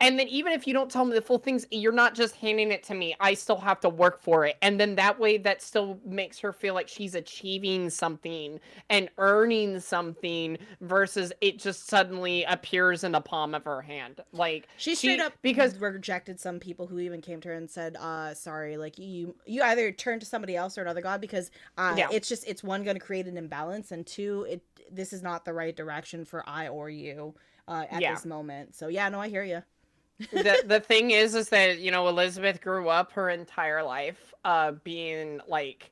and then even if you don't tell me the full things, you're not just handing it to me. I still have to work for it. And then that way, that still makes her feel like she's achieving something and earning something versus it just suddenly appears in the palm of her hand. Like,
she straight up because rejected some people who even came to her and said, sorry, like you either turn to somebody else or another god, because it's one, going to create an imbalance, and 2, this is not the right direction for I or you at this moment. So no, I hear you.
The thing is that, you know, Elizabeth grew up her entire life being like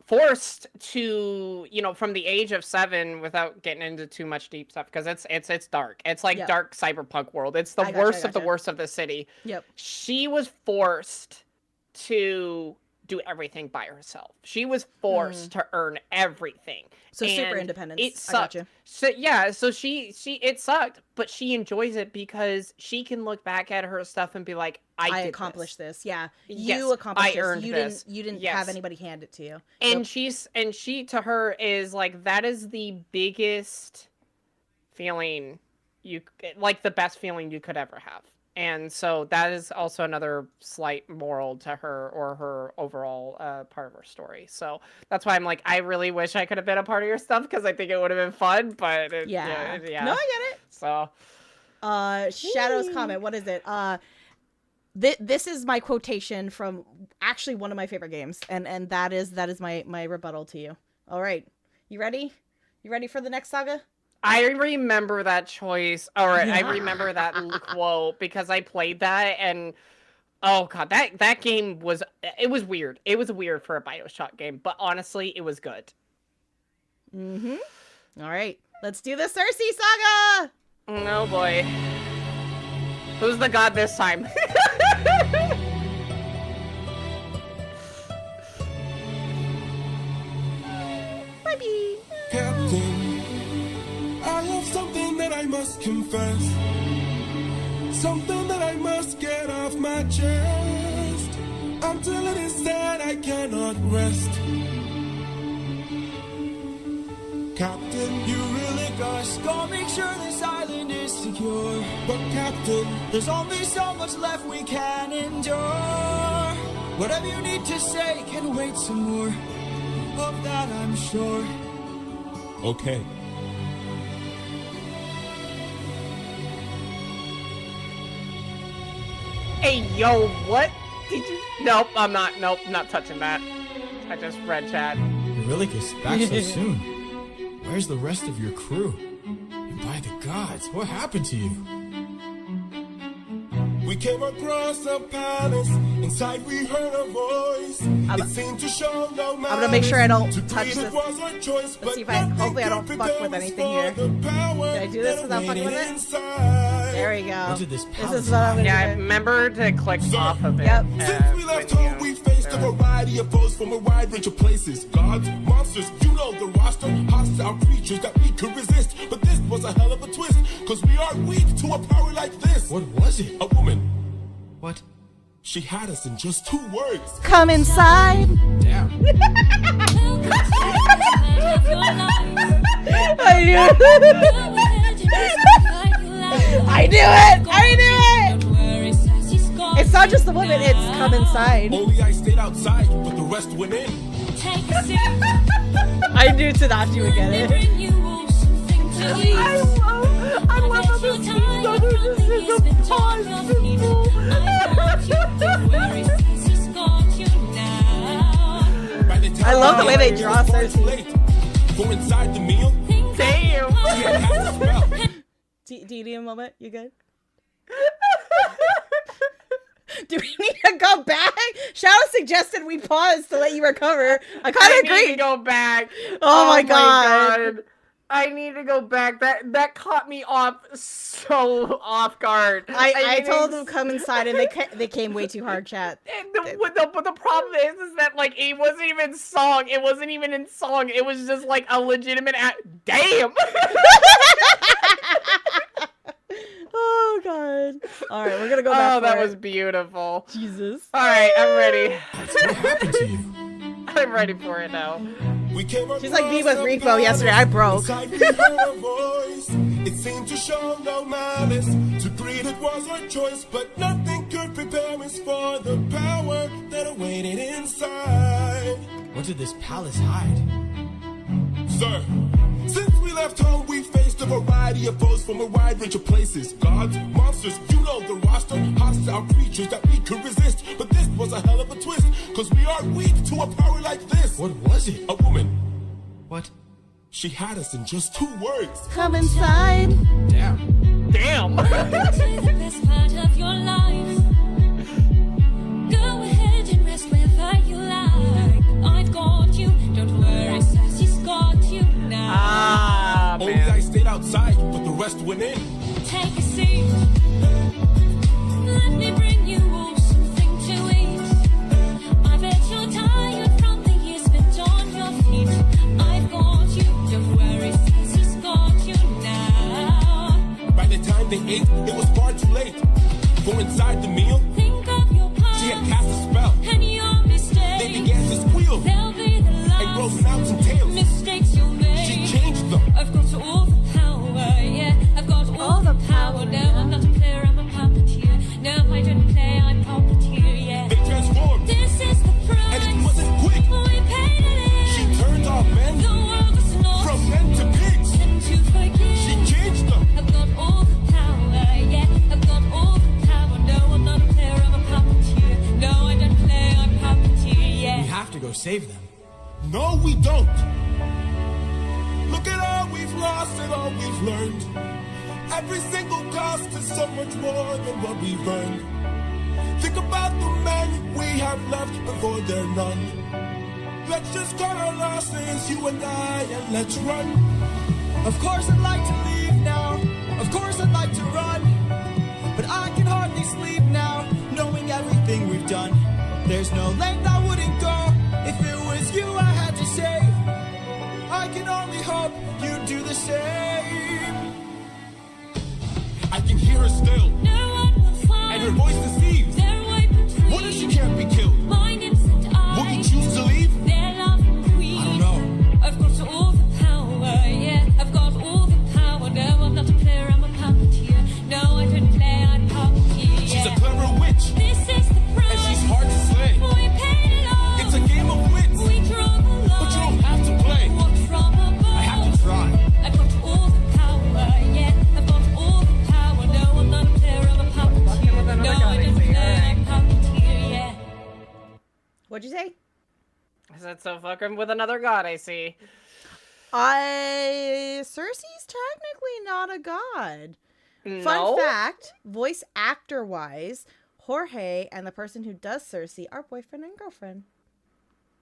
forced to, you know, from the age of 7, without getting into too much deep stuff, because it's dark. It's like dark cyberpunk world. It's the worst of the worst of the city. Yep. She was forced to do everything by herself. She was forced to earn everything.
So super independent.
It sucked. So it sucked, but she enjoys it because she can look back at her stuff and be like, I
accomplished this. Yeah. You accomplished this.
Earned this.
You didn't have anybody hand it to you.
And she to her is like, that is the biggest feeling like the best feeling you could ever have. And so that is also another slight moral to her, or her overall part of her story. So that's why I'm like, I really wish I could have been a part of your stuff, because I think it would have been fun. But
No, I get it.
So,
Shadow's comment. What is it? This is my quotation from actually one of my favorite games, and that is my rebuttal to you. All right, you ready? You ready for the next saga?
I remember that choice, or I remember that quote, because I played that, and oh god, that game was weird. It was weird for a BioShock game, but honestly, it was good.
Mm-hmm. All right, let's do the Circe Saga!
Oh boy. Who's the god this time?
Bye-bye.
Captain, I have something that I must confess. Something that I must get off my chest. Until it is said, I cannot rest. Captain, you really
us. Go make sure this island is secure. But Captain, there's only so much left we can endure. Whatever you need to say can wait some more. Of that I'm sure.
Okay.
Hey, yo, what? Did you? Nope, I'm not. Nope, not touching that. I just read chat.
Eurylicus, back so soon. Where's the rest of your crew? And by the gods, what happened to you?
We came across a palace. Inside we heard a voice. It seemed to show no
I'm gonna make sure I don't
to
touch
breathe
this.
was our choice,
Let's see if I, hopefully I don't fuck with anything here. Did I do this without fucking with it? There we go.
What did this
This is
palace
what I'm gonna
Yeah,
do.
remember to click off of it.
Yep.
Since we left home, we faced a variety of foes from a wide range of places. Gods, monsters, you know the roster. Hostile creatures that we could resist. But this was a hell of a twist. Cause we are weak to a power like this.
What was it?
A woman.
What?
She had us in just 2 words.
Come inside.
Damn.
I knew it. I knew it. I knew it. It's not just the woman. It's come inside.
Only I stayed outside, but the rest went in.
I knew Tadashi would get it. I love how this keeps going. This is a pause. I love the way they draw Circe.
Go inside the meal.
Damn.
Do you need a moment? You good? Do we need to go back? Shadow suggested we pause to let you recover. I kind of
I need
agree.
to go back.
Oh my god.
I need to go back. That caught me off so off guard.
I told them come inside and they came way too hard, chat.
But the problem is that like it wasn't even song. It wasn't even in song. It was just like a legitimate. Damn.
Oh god. All right, we're gonna go back.
Oh, that
for
was
it.
beautiful.
Jesus.
All right, I'm ready.
What happened to you?
I'm ready for it now.
She's like me with Rico yesterday. I broke.
It seemed to show no malice. To greet it was our choice, but nothing could prepare us for the power that awaited inside.
What did this palace hide?
Sir, since we left home, we faced a variety of foes from a wide range of places. Gods, monsters, you know the roster. Hostile creatures that we could resist. But this was a hell of a twist. Cause we are weak to a power like this.
What was it?
A woman.
What?
She had us in just 2 words.
Come inside.
Damn.
Damn.
The best part of your life. Go ahead and rest wherever you like. I've got you. Don't worry, Sassy's got you now.
Ah,
Only
man.
I stayed outside, but the rest went in.
Take a seat. Let me bring you all something to eat. I bet you're tired from the years spent on your feet. I've got you. Don't worry, Sassy's got you now.
By the time they ate, it was far too late. Go inside the meal.
Think of your past.
She had cast a spell.
And your mistakes.
They began to squeal
They'll be the last.
and grow snouts and tails.
Mistakes you'll make.
She changed them.
I've got all the power, yeah. I've got all the power. No, I'm not a player, I'm a puppeteer. No, I don't play, I'm puppeteer, yeah.
They transformed,
This is the price.
and it wasn't quick.
We paid it in.
She turned our men
The world is not
from men to pigs.
and to forgive.
She changed them.
I've got all the power, yeah. I've got all the power. No, I'm not a player, I'm a puppeteer. No, I don't play, I'm puppeteer, yeah.
We have to go save them.
No, we don't. Look at all we've lost and all we've learned. Every single cost is so much more than what we've earned. Think about the men we have left before they're none. Let's just cut our losses, you and I, and let's run.
Of course I'd like to leave now. Of course I'd like to run. But I can hardly sleep now, knowing everything we've done. There's no length I wouldn't go if it was you I had to save. I can only hope you'd do the same.
I can hear her still,
No one will find
and her voice deceives.
their way between.
What if she can't be killed?
My name's and
Will
I.
you choose to leave?
Their loving queen.
I don't know.
I've got all the power, yeah. I've got all the
Is that so fucking with another god, I see?
Circe's technically not a god.
No?
Fun fact, voice actor-wise, Jorge and the person who does Circe are boyfriend and girlfriend.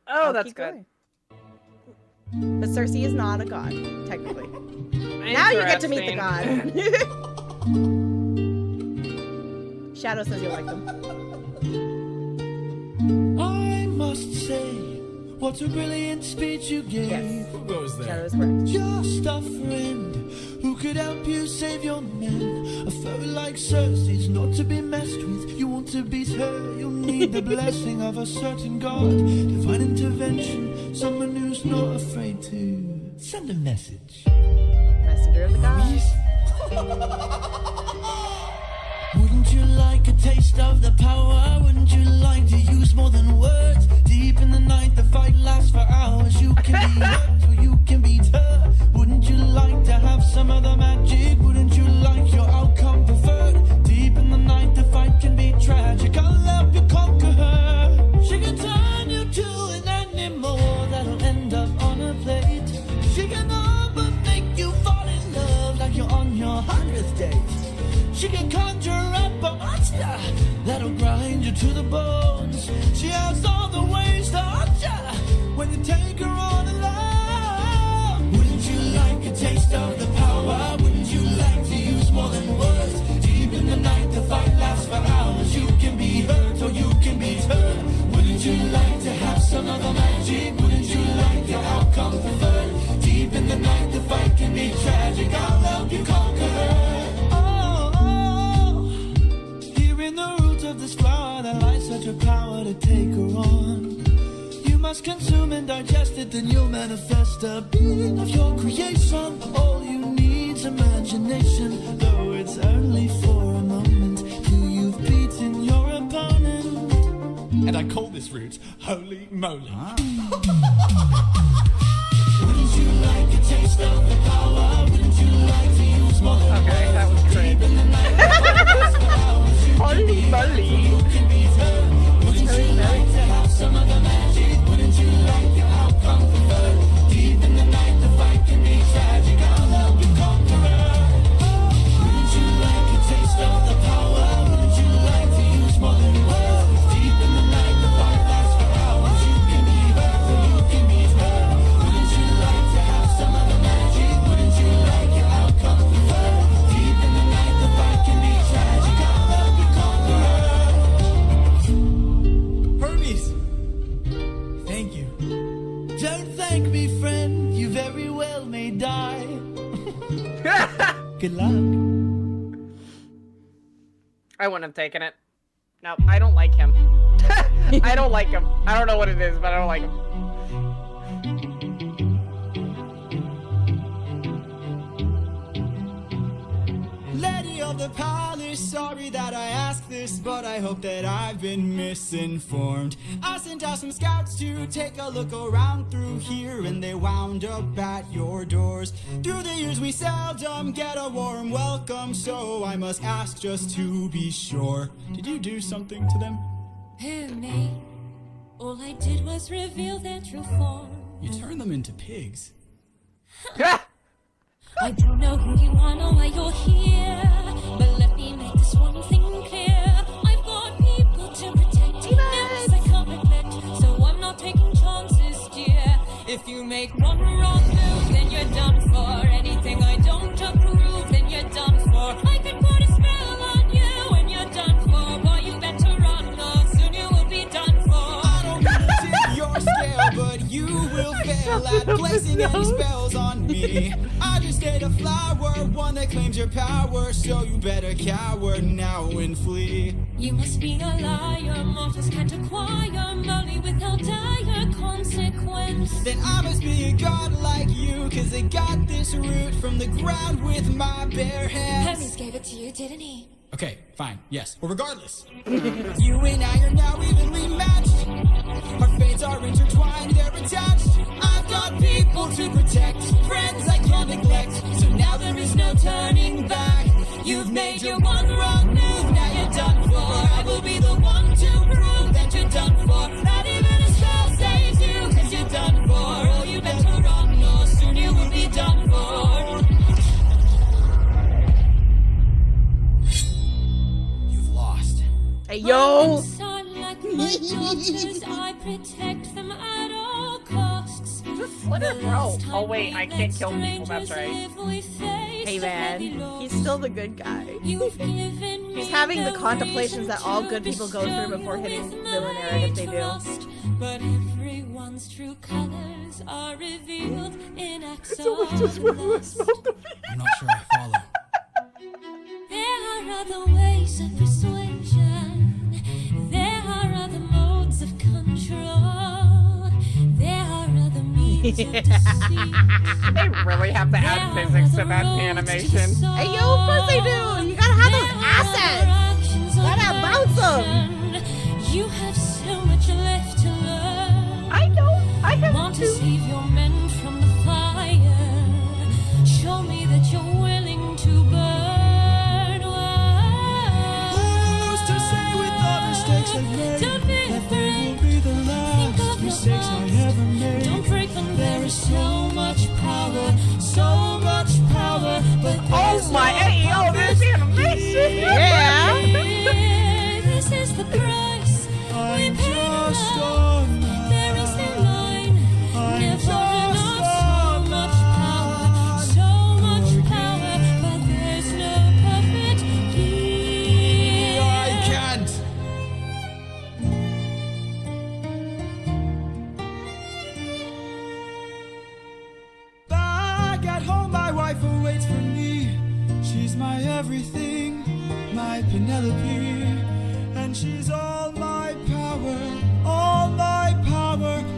Oh, that's good.
But Circe is not a god, technically. Now you get to meet the god. Shadow says you like them.
I must say, what a brilliant speech you gave.
Yes.
Who goes there?
Shadow is correct.
Just a friend who could help you save your men. A foe like Circe is not to be messed with. You want to beat her, you'll need the blessing of a certain god. Divine intervention, someone who's not afraid to send a message.
Messenger of the gods.
Wouldn't you like a taste of the power? Wouldn't you like to use more than words? Deep in the night, the fight lasts for hours. You can be hurt or you can beat her. Wouldn't you like to have some of the magic? Wouldn't you like your outcome preferred? Deep in the night, the fight can be tragic. I'll help you conquer her. She can turn you to an animal that'll end up on a plate. She can all but make you fall in love like you're on your 100th date. She can conjure up a monster that'll grind you to the bones. She has all the ways to haunt ya when you take her on alone. Wouldn't you like a taste of the power? Wouldn't you like to use more than words? Deep in the night, the fight lasts for hours. You can be hurt or you can be turned. Wouldn't you like to have some of the magic? Wouldn't you like the outcome preferred? Deep in the night, the fight can be tragic. I'll help you conquer her. In the root of this flower that lies such a power to take her on. You must consume and digest it, then you'll manifest a being of your creation. All you need's imagination, though it's only for a moment. Till you've beaten your opponent.
And I call this route Holy Moly.
Wouldn't you like a taste of the power? Wouldn't you like to use more than
Okay, that was great. Holy moly.
Wouldn't you like to have some of the magic? Wouldn't you like your outcome preferred? Deep in the night, the fight can be tragic. I'll help you conquer her. Wouldn't you like a taste of the power? Wouldn't you like to use more than words? Deep in the night, the fight lasts for hours. You can be hurt or you can be hurt. Wouldn't you like to have some of the magic? Wouldn't you like your outcome preferred? Deep in the night, the fight can be tragic. I'll help you conquer her.
Hermes! Thank you.
Don't thank me, friend. You very well may die. Good luck.
I wouldn't have taken it. No, I don't like him. I don't like him. I don't know what it is, but I don't like him.
Lady of the palace, sorry that I ask this, but I hope that I've been misinformed. I sent out some scouts to take a look around through here, and they wound up at your doors. Through the years we seldom get a warm welcome, so I must ask just to be sure. Did you do something to them?
Who, me? All I did was reveal their true form.
You turned them into pigs.
I don't know who you are nor why you're here, but let me make this one thing clear. I've got people to protect, never I can't neglect, so I'm not taking chances, dear. If you make one wrong move, then you're done for. Anything I don't approve, then you're done for. I could put a spell on you, and you're done for. Boy, you better run, or soon you will be done for.
I don't mean to tip your scale, but you will fail at placing any spells on me. I just ate a flower, one that claims your power, so you better cower now and flee.
You must be a liar, mortals can't acquire money without dire consequence.
Then I must be a god like you, cause I got this root from the ground with my bare hands.
Hermes gave it to you, didn't he?
Okay, fine, yes. Well, regardless, you and I are now evenly matched. Our fates are intertwined, they're attached. I've got people to protect, friends I can't neglect. So now there is no turning back. You've made your one wrong move, now you're done for. I will be the one to prove that you're done for. Not even a spell saves you, cause
No.
Inside like my daughters, I protect them at all costs.
Just let her grow. Oh wait, I can't kill people, that's right.
Hey man, he's still the good guy. He's having the contemplations that all good people go through before hitting villainary if they do.
But everyone's true colors are revealed in acts of love.
I'm not sure I follow.
There are other ways of persuasion. There are other modes of control. There are other means of deceit.
They really have to add physics to that animation.
Hey yo, of course they do. You gotta have those assets. Gotta bounce them.
You have so much left to learn.
I know. I have
Want to
to.
save your men from the fire. Show me that you're willing to burn.
Who's to say with the mistakes I've made
Don't be
that they
afraid.
will be the
Think
last
of your
mistakes I
past.
ever made?
Don't break them. There is so much power, but
Oh
there's
my,
no
hey yo, this animation.
Yeah.
This is the price we
I'm
pay
just
now.
on
There is no line,
I'm
never
just
enough. So
on
much power, but there's no perfect here.
I can't. Back at home, my wife awaits for me. She's my everything, my Penelope. And she's all my power,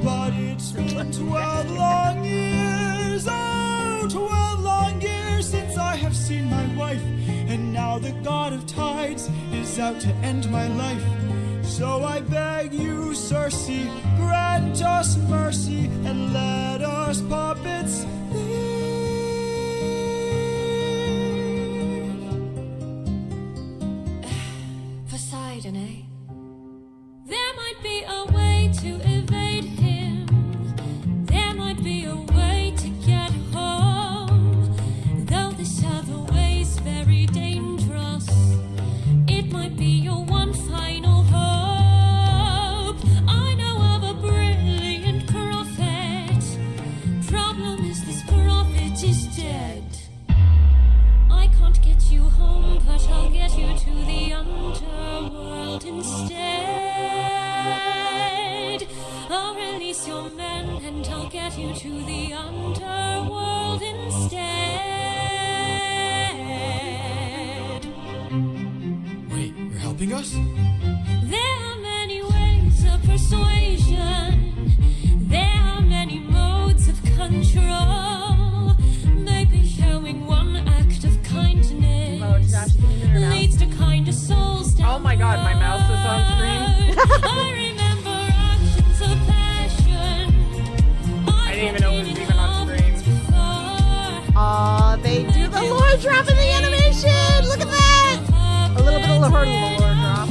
but it's been 12 long years, 12 long years since I have seen my wife, and now the god of tides is out to end my life. So I beg you, Circe, grant us mercy and let us puppets
Poseidon, eh? There might be a way to evade him. There might be a way to get home. Though this other way's very dangerous, it might be your one final hope. I know of a brilliant prophet. Problem is this prophet is dead. I can't get you home, but I'll get you to the underworld instead. I'll release your men and I'll get you to the underworld instead.
Wait, you're helping us?
There are many ways of persuasion. There are many modes of control. Maybe showing one act of kindness
Oh, Tadashi, can you move your mouse?
leads to kinder souls down
Oh my god, my mouse is on screen.
I remember actions of passion.
I didn't even know it was even on screen.
Aw, they do the lore drop in the animation. Look at that. A little bit of lore drop.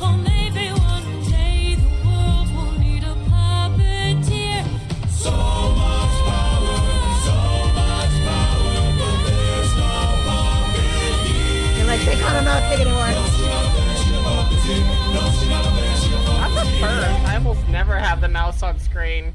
Or maybe one day the world will need a puppeteer.
So much power, but there's no puppet here.
And like they kind of not big anymore.
That's a first. I almost never have the mouse on screen.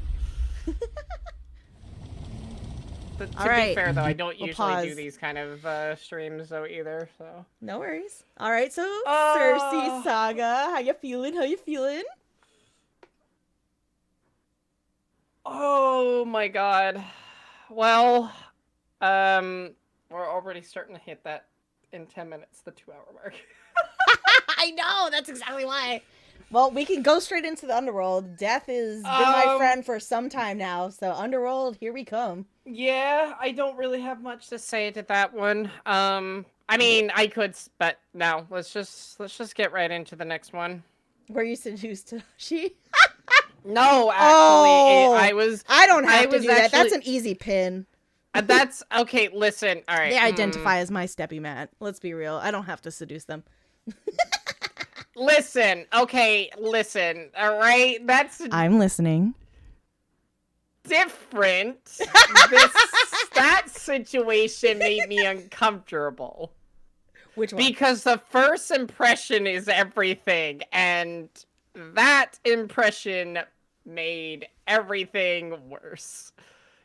But to
All right.
be fair, though, I don't
We'll
usually
pause.
do these kind of streams, though, either. So.
No worries. All right, so
Oh.
Circe Saga, how you feeling? How you feeling?
Oh my god. Well, we're already starting to hit that in 10 minutes, the 2-hour mark.
I know, that's exactly why. Well, we can go straight into the Underworld. Death has been my friend for some time now, so Underworld, here we come.
Yeah, I don't really have much to say to that one. I mean, I could, but no. Let's just get right into the next one.
Were you seduced to she?
No, actually,
I don't have to
was
do that. That's
actually-
an easy pin.
That's okay. Listen, all right.
They identify as my steppy mat. Let's be real. I don't have to seduce them.
Listen, okay, listen. All right, that's
I'm listening.
different. That situation made me uncomfortable.
Which one?
Because the first impression is everything, and that impression made everything worse.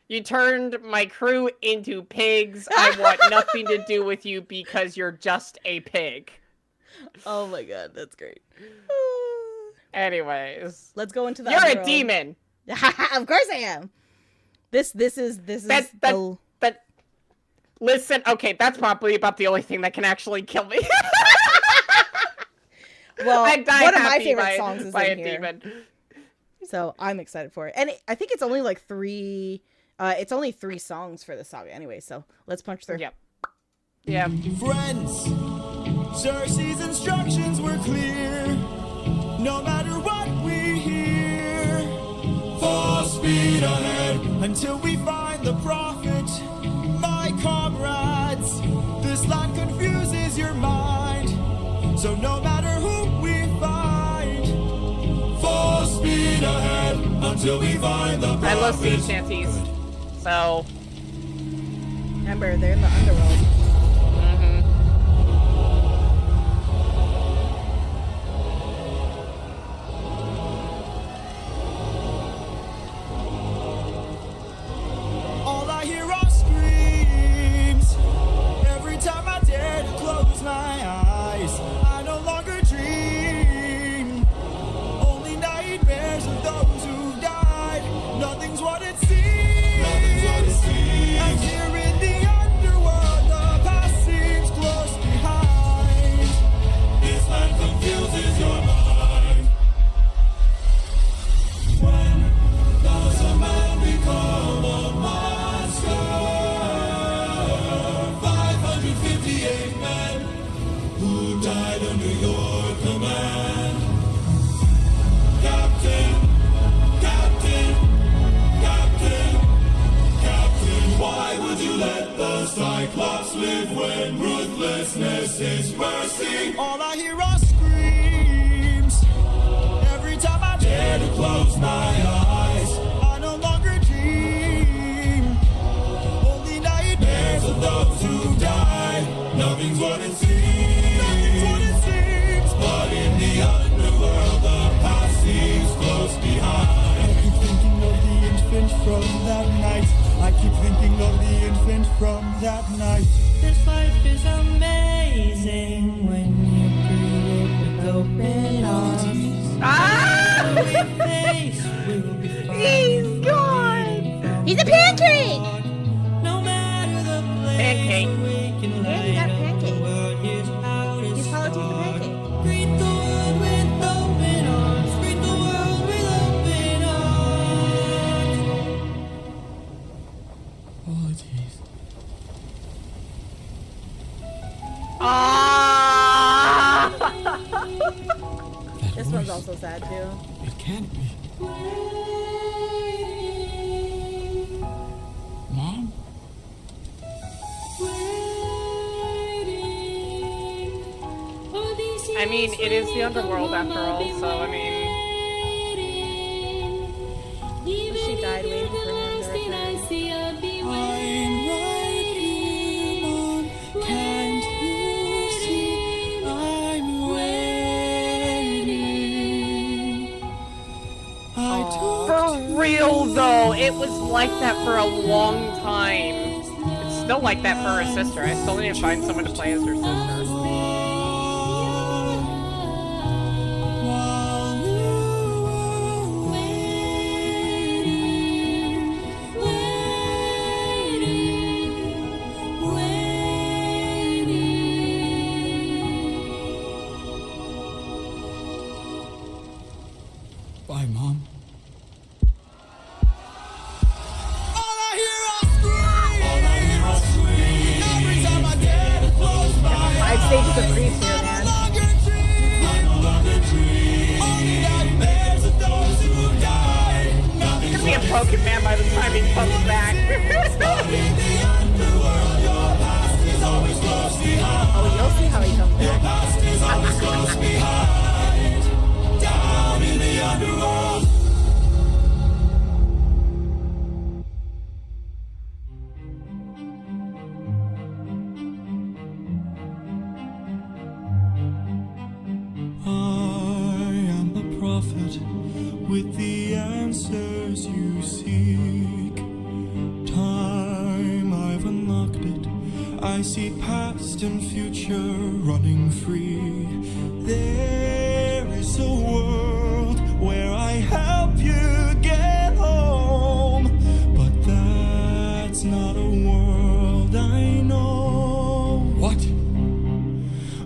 You turned my crew into pigs. I want nothing to do with you because you're just a pig.
Oh my god, that's great.
Anyways,
Let's go into the
You're
Underworld.
a demon.
Of course I am. This is
Listen, okay, that's probably about the only thing that can actually kill me.
well,
I die
one of my
happy
favorite
by,
songs is
by
in
a
here.
demon.
So I'm excited for it. And I think it's only like 3 it's only 3 songs for the saga anyway, so let's punch through.
Yep. Yeah.
Friends, Circe's instructions were clear. No matter what we hear, full speed ahead until we find the prophet. My comrades, this land confuses your mind. So no matter who we find, full speed ahead until we find the prophet.
I love sea shanties. So,
Remember, they're in the Underworld.
All I hear are screams. Every time I dare to close my eyes, I no longer dream. Only nightmares of those who've died. Nothing's what it seems. And here in the underworld, the past seems close behind. This land confuses your mind. When does a man become a monster? 558 men who died under your command. Captain, Captain, Captain, Captain, why would you let the Cyclops live when ruthlessness is mercy? All I hear are screams. Every time I dare to close my eyes, I no longer dream. Only nightmares of those who died. Nothing's what it seems. Nothing's what it seems. But in the underworld, the past seems close behind. I keep thinking of the infant from that night. I keep thinking of the infant from that night.
This life is amazing when you greet it with open arms. Every face will be fine.
He's gone.
He's a pancake!
No matter the place
Pancake.
we can
Yeah, he
light
got
up the
pancake.
world. Here's how to
He's politics the
start.
pancake.
Greet the world with open arms. Greet the world with open arms.
Apologies.
Ah!
This one's also sad too.
It can't be. Mom?
I mean, it is the underworld after all, so I mean,
She died waiting for him to return.
I'm right here, Mom. Can't you see? I'm waiting. I took
for real though, it was like that for a long time. It's still like that for her sister. I still need to find someone to play as her sister.
while you were Bye, Mom. All I hear are screams. All I hear are screams. Every time I dare to close my eyes.
5 stages of grief here, man.
I no longer dream. Only nightmares of those who died.
He's gonna be a broken man by the time he comes back.
In the underworld, your past is always close behind.
Oh, you'll see how he comes
Your
back.
past is always close behind. Down in the underworld. prophet with the answers you seek. Time, I've unlocked it. I see past and future running free. There is a world where I help you get home, but that's not a world I know. What?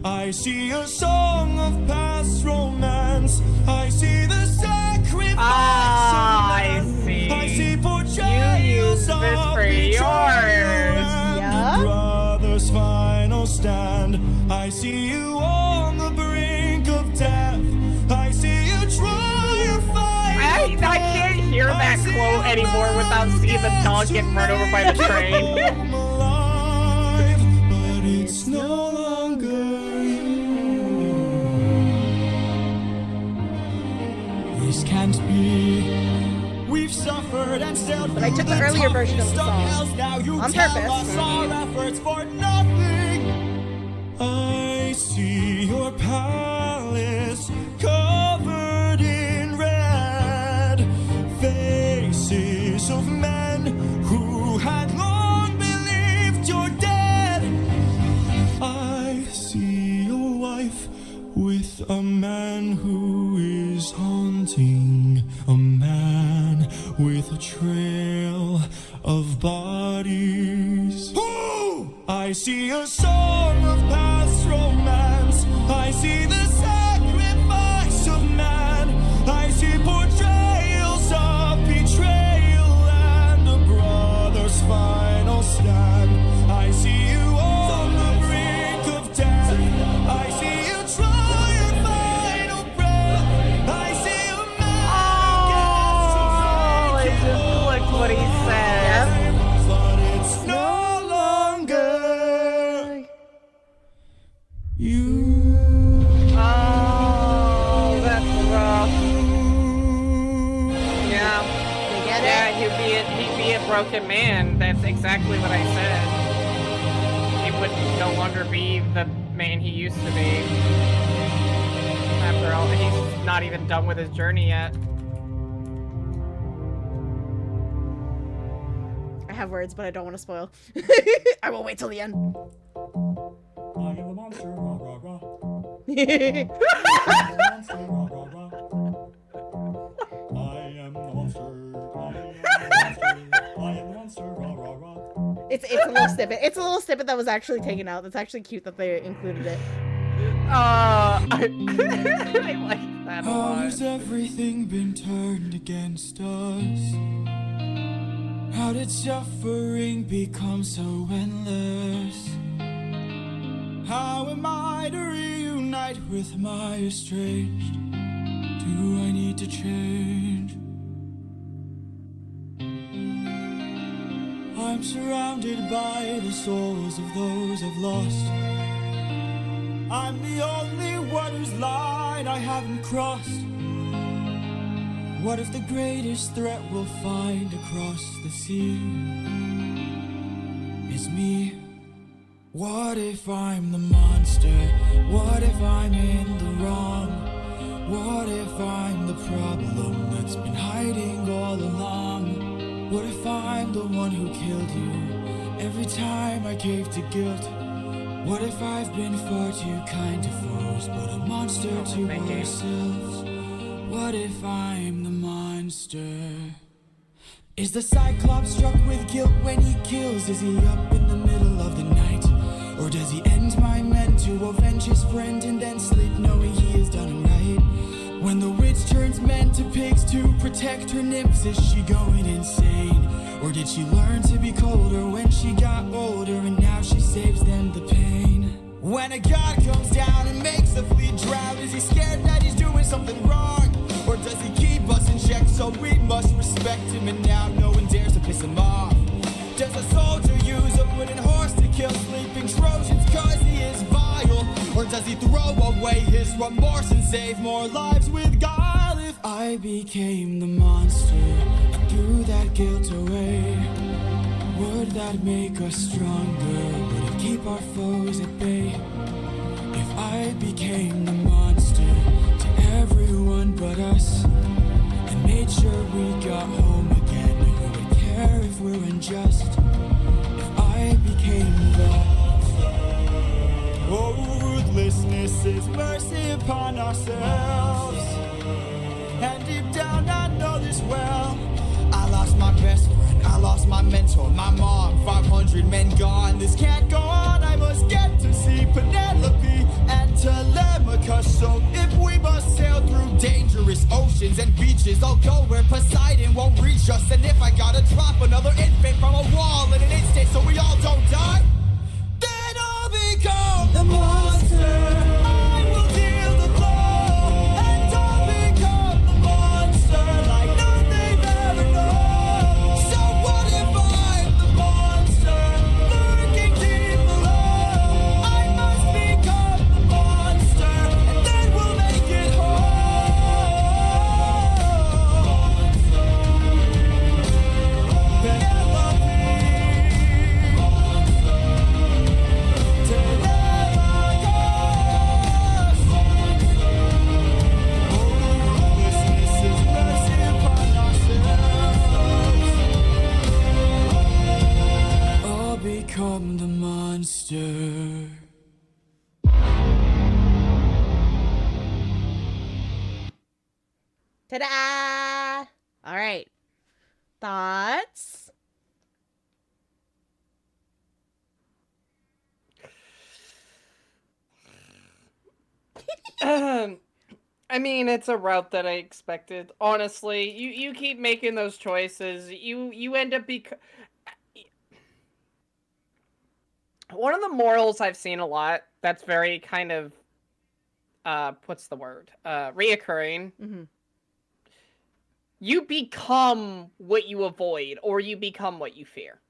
I see a song of past romance. I see the sacrifice
I
of man.
see.
I see portrayals
You use this
of
for
betrayal
yours.
and
Yeah.
the brother's final stand. I see you on the brink of death. I see you try your final
I can't hear that quote anymore without seeing the dog get run over by the train.
Alive, but it's no longer you. This can't be. We've suffered and sailed.
But I took the earlier version of the song
Now you
on
tell
purpose.
us our efforts for nothing. I see your palace covered in red, faces of men who had long believed you're dead. I see your wife with a man who is haunting, a man with a trail of bodies. Ooh! I see a song of past romance. I see the sacrifice of man. I see portrayals of betrayal and a brother's final stand. I see you on the brink of death. I see you try your final breath. I see a man
Oh, I just looked what he said.
but it's no longer you.
Oh, that's rough. Yeah.
They get
Yeah,
it?
he'd be a broken man. That's exactly what I said. He would no longer be the man he used to be. After all, he's not even done with his journey yet.
I have words, but I don't want to spoil. I will wait till the end.
I am the monster, rah, rah, rah. I am the monster, I am the monster, rah, rah, rah.
It's a little snippet. It's a little snippet that was actually taken out. That's actually cute that they included it.
I like that a
How
lot.
has everything been turned against us? How did suffering become so endless? How am I to reunite with my estranged? Do I need to change? I'm surrounded by the souls of those I've lost. I'm the only one whose line I haven't crossed. What if the greatest threat we'll find across the sea is me? What if I'm the monster? What if I'm in the wrong? What if I'm the problem that's been hiding all along? What if I'm the one who killed you every time I gave to guilt? What if I've been far too kind to foes, but a monster to ourselves? What if I'm the monster? Is the Cyclops struck with guilt when he kills? Is he up in the middle of the night? Or does he end my men to avenge his friend and then sleep knowing he has done him right? When the witch turns men to pigs to protect her nymphs, is she going insane? Or did she learn to be colder when she got older and now she saves them the pain? When a god comes down and makes the fleet drown, is he scared that he's doing something wrong? Or does he keep us in check so we must respect him and now no one dares to piss him off? Does a soldier use a wooden horse to kill sleeping Trojans cause he is vile? Or does he throw away his remorse and save more lives with guile? If I became the monster and threw that guilt away, would that make us stronger? Would it keep our foes at bay? If I became the monster to everyone but us, and made sure we got home again. Who would care if we're unjust? If I became the ruthlessness is mercy upon ourselves. And deep down I know this well. I lost my best friend, I lost my mentor, my mom, 500 men gone. This can't go on, I must get to see Penelope and Telemachus. So if we must sail through dangerous oceans and beaches, I'll go where Poseidon won't reach us. And if I gotta drop another infant from a wall in an instant so we all don't die, then I'll become the monster. I will deal the blow, and I'll become the monster like none they've ever known. So what if I'm the monster lurking deep below? I must become the monster, and then we'll make it home. Penelope. I'll become the monster.
Ta-da! All right. Thoughts?
I mean, it's a route that I expected. Honestly, you keep making those choices. You end up one of the morals I've seen a lot that's very kind of what's the word? Reoccurring.
Mm-hmm.
You become what you avoid, or you become what you fear.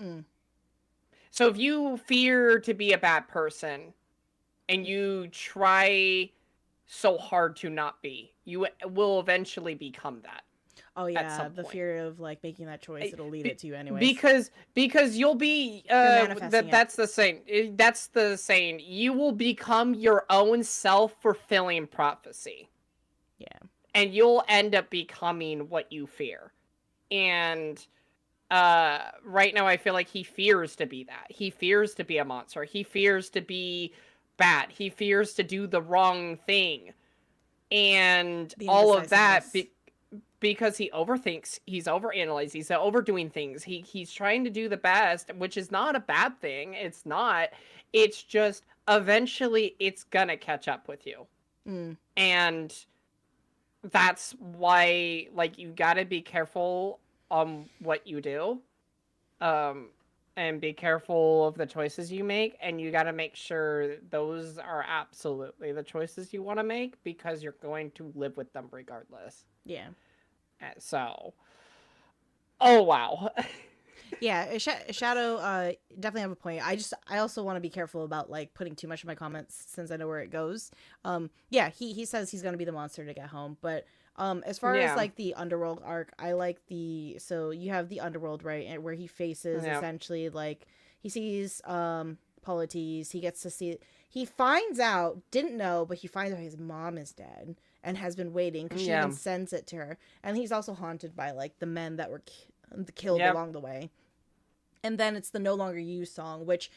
Mm.
So if you fear to be a bad person, and you try so hard to not be, you will eventually become that.
Oh yeah,
some
the
point.
fear of like making that choice, it'll lead it to you anyway.
Because you'll be
manifesting
that's the saying. That's the saying. You will become your own self-fulfilling prophecy.
Yeah.
And you'll end up becoming what you fear. And right now I feel like he fears to be that. He fears to be a monster. He fears to be bad. He fears to do the wrong thing. And all of that because he overthinks, he's overanalyzes, he's overdoing things. He's trying to do the best, which is not a bad thing. It's not. It's just eventually it's gonna catch up with you.
Mm.
And that's why, like, you gotta be careful on what you do. And be careful of the choices you make, and you gotta make sure those are absolutely the choices you want to make, because you're going to live with them regardless.
Yeah.
So, oh wow.
Yeah, Shadow definitely have a point. I also want to be careful about like putting too much in my comments since I know where it goes. Yeah, he says he's gonna be the monster to get home, but as far as like the Underworld arc, I like so you have the Underworld, right, and where he faces essentially like he sees Polites, he gets to see, he finds out, didn't know, but he finds out his mom is dead and has been waiting because she even sends it to her, and he's also haunted by like the men that were killed along the way. And then it's the No Longer You song, which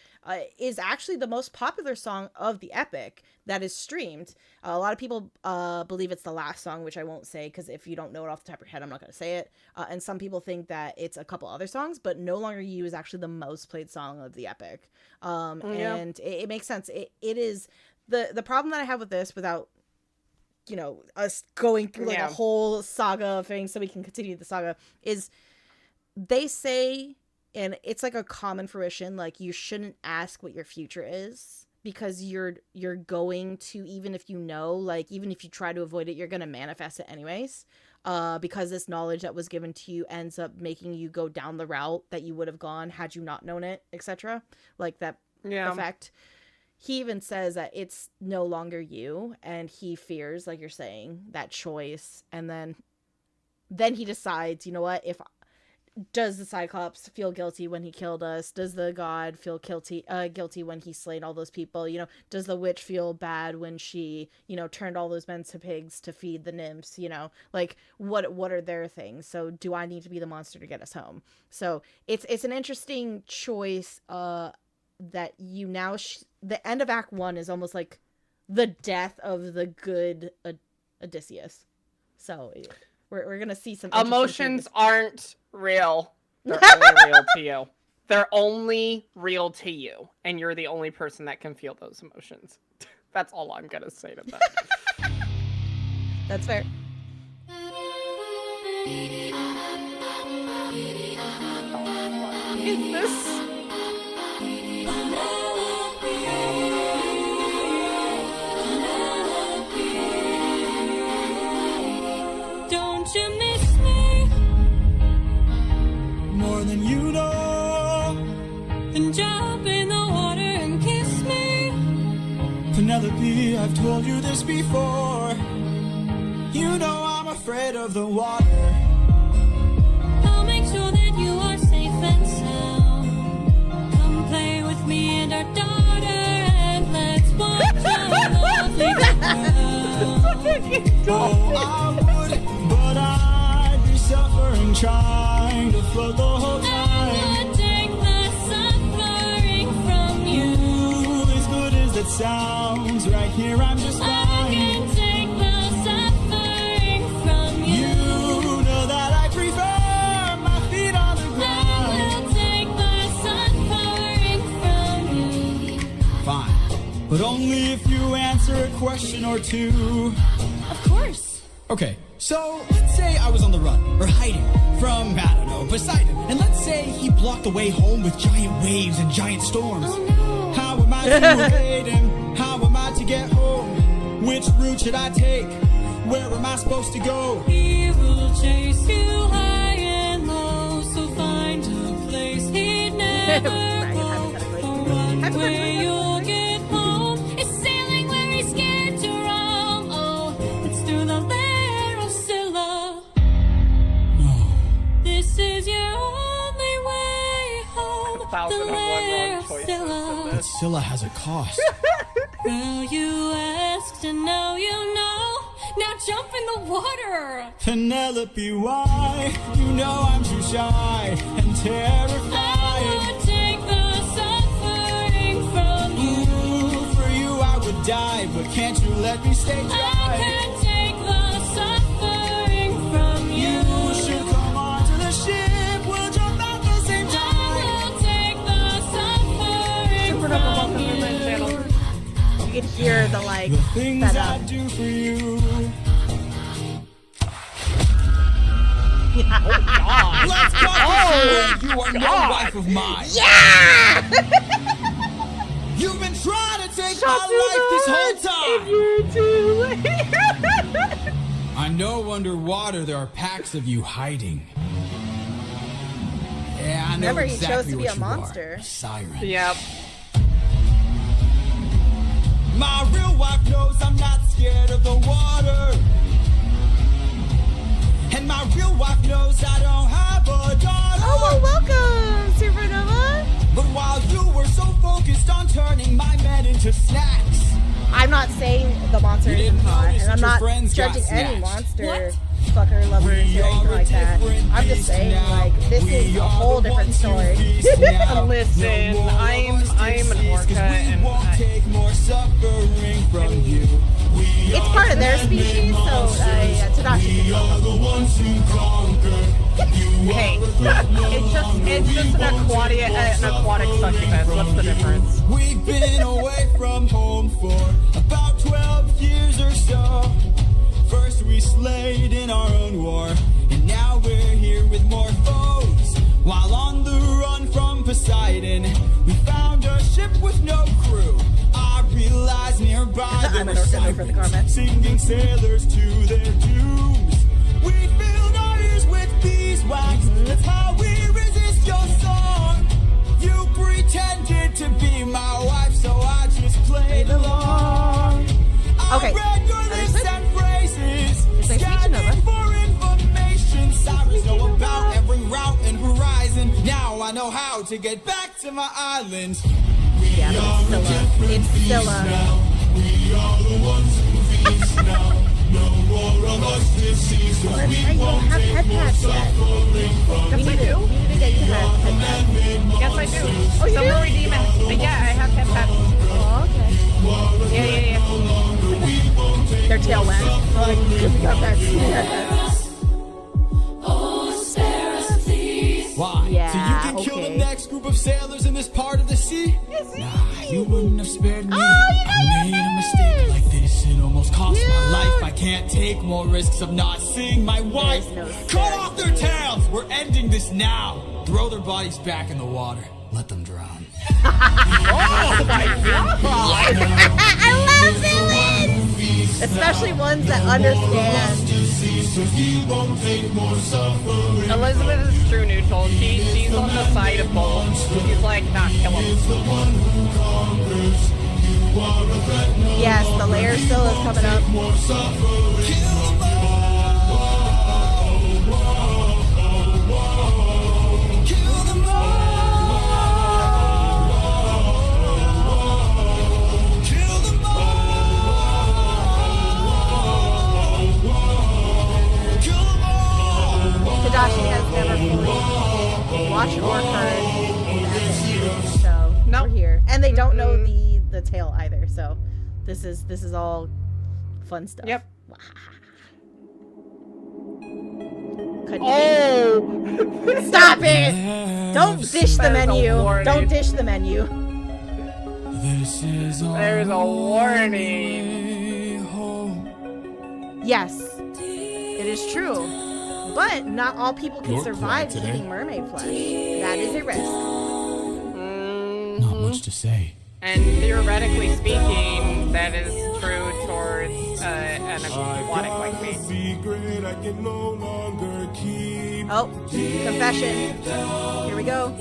is actually the most popular song of the epic that is streamed. A lot of people believe it's the last song, which I won't say, because if you don't know it off the top of your head, I'm not going to say it. And some people think that it's a couple other songs, but No Longer You is actually the most played song of the epic. And it makes sense. It is the problem that I have with this, without us going through like a whole saga of things so we can continue the saga, is they say, and it's like a common fruition, like you shouldn't ask what your future is, because you're going to, even if you know, like even if you try to avoid it, you're going to manifest it anyways, because this knowledge that was given to you ends up making you go down the route that you would have gone had you not known it, etc. Like that effect. He even says that it's no longer you, and he fears, like you're saying, that choice, and then he decides, you know what, if does the Cyclops feel guilty when he killed us? Does the god feel guilty when he slayed all those people? You know, does the witch feel bad when she, you know, turned all those men to pigs to feed the nymphs? You know, like what are their things? So do I need to be the monster to get us home? So it's an interesting choice. That you now the end of Act 1 is almost like the death of the good Odysseus. So we're gonna see some
emotions aren't real. They're only real to you. They're only real to you, and you're the only person that can feel those emotions. That's all I'm gonna say to that.
That's fair.
Is this?
Don't you miss me
More than you know.
then jump in the water and kiss me?
Penelope, I've told you this before. You know I'm afraid of the water.
I'll make sure that you are safe and sound. Come play with me and our daughter, and let's watch our lovely
Oh, I would, but I'd be suffering trying to float the whole
I
time.
would take the suffering from you.
Ooh, as good as it sounds, right here I'm just
I
fine.
can take the suffering from you.
You know that I prefer my feet on the
I
ground.
will take the suffering from you.
Fine, but only if you answer a question or two.
Of course.
Okay, so let's say I was on the run, or hiding, from, I don't know, Poseidon. And let's say he blocked the way home with giant waves and giant storms.
Oh no.
How am I to evade him? How am I to get home? Which route should I take? Where am I supposed to go?
He will chase you high and low, so find a place he'd never go. For one way you'll get home is sailing where he's scared to roam. Oh, it's through the lair of Scylla.
No.
This is your only way home.
1,001
The lair
wrong
of
choices
Scylla.
in
But
this.
Scylla has a cost.
Well, you asked and now you know. Now jump in the water.
Penelope, why? You know I'm too shy and
I
terrified.
would take the suffering from you.
Ooh, for you I would die, but can't you let me stay
I
dry?
can take the suffering from you.
You should come onto the ship. We'll jump at the same time.
I will take the suffering from you.
You can hear the like
The things
that
I do for you. Let's go! You are no wife of mine.
Yeah!
You've been trying to take my life this whole time. I know underwater there are packs of you hiding. Yeah, I know
Remember, he
exactly
chose to be
what
a
you
monster.
Are. A siren.
Yep.
My real wife knows I'm not scared of the water. And my real wife knows I don't have a daughter.
Oh, well, welcome, Supernova.
But while you were so focused on turning my men into snacks,
I'm not saying the monster
You
isn't
didn't
hot,
notice
and I'm
that your
not
friends got
judging any
snatched.
monster
What?
fucker lovers or
we
anything
are
like that.
different
I'm just
beasts
saying,
now.
like, this
We
is a
are
whole
the
different
ones who
story.
feast now.
Listen,
No more of
I'm
us
a
disease, 'cause
orca, and
we won't
I-
take more suffering from you. We
It's
are
part of their
the
species, so Tadashi.
We are the ones who conquer. You
Hey,
are a threat no
it's just an aquatic succubus. What's the difference?
We've been away from home for about 12 years or so. First we slayed in our own war, and now we're here with more foes. While on the run from Poseidon, we found a ship with no crew. I realized nearby there
I'm
were
an orphan for the
sirens
comment.
singing sailors to their dooms. We filled our ears with beeswax. That's how we resist your song. You pretended to be my wife, so I just played along.
Okay,
I read your lips
understood.
and phrases,
It's nice to meet you, Nova.
scanning for information. Sirens know about every route and who I know how to get back to my island.
Yeah, it's Scylla.
We are the ones who feast now. No more of us deceased. We won't take more suffering from
Yes, I do.
We need to get you headpats.
Yes, I do.
Oh, you
Someone
do?
redeem it. Yeah, I have headpats.
Oh, okay.
Yeah.
Their tail went. Oh, you got that.
Why?
Yeah,
So you can kill the
okay.
next group of sailors in this part of the sea? Nah, you wouldn't have spared me.
Oh, you
I made a mistake like this. It almost cost my life. I can't take more risks of not seeing my wife.
no
Cut off their tails. We're ending this now. Throw their bodies back in the water. Let them drown.
Oh my god!
I love villains! Especially ones that understand.
Elizabeth is true neutral. She's on the side of both. She's like, nah, kill him.
Yes, the layer still is coming up. Tadashi has never fully watched or heard that, so
Nope.
we're here, and they don't know the tale either. So this is all fun stuff.
Yep.
Couldn't
Oh!
be. Stop it! Don't dish the
That is a
menu.
warning.
Don't dish the menu.
This is
There's a warning.
Yes, it is true. But not all people can
Your
survive
plan today.
eating mermaid flesh. That is a risk.
Not much to say.
And theoretically speaking, that is true towards an aquatic like me.
Secret I can no longer keep.
Oh, confession. Here we go.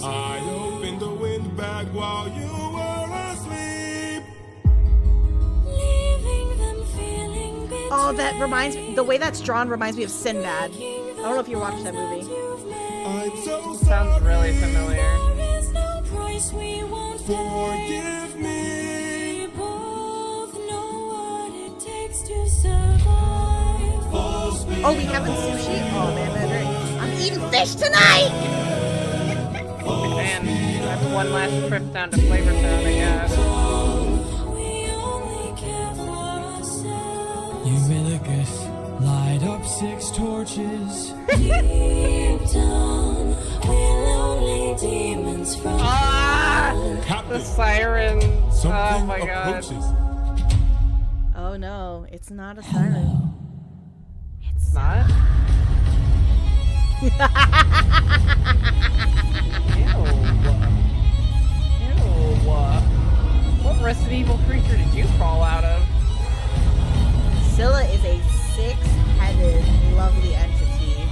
I opened the wind bag while you were asleep.
Oh, that reminds me. The way that's drawn reminds me of Sinbad. I don't know if you watched that movie.
I'm so
Sounds
sorry.
really familiar.
Forgive me.
Oh, we having sushi? Oh man, that's great. I'm eating fish tonight.
And that's one last trip down to Flavortown, I guess.
Eurylochus, light up 6 torches.
Ah! The
Captain,
Sirens.
something
Oh my god.
approaches.
Oh no, it's not a siren.
It's not? Ew. What Resident Evil creature did you crawl out of?
Scylla is a 6-headed, lovely entity.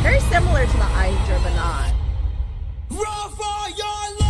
Very similar to the Hydra, but not.
Run for your life!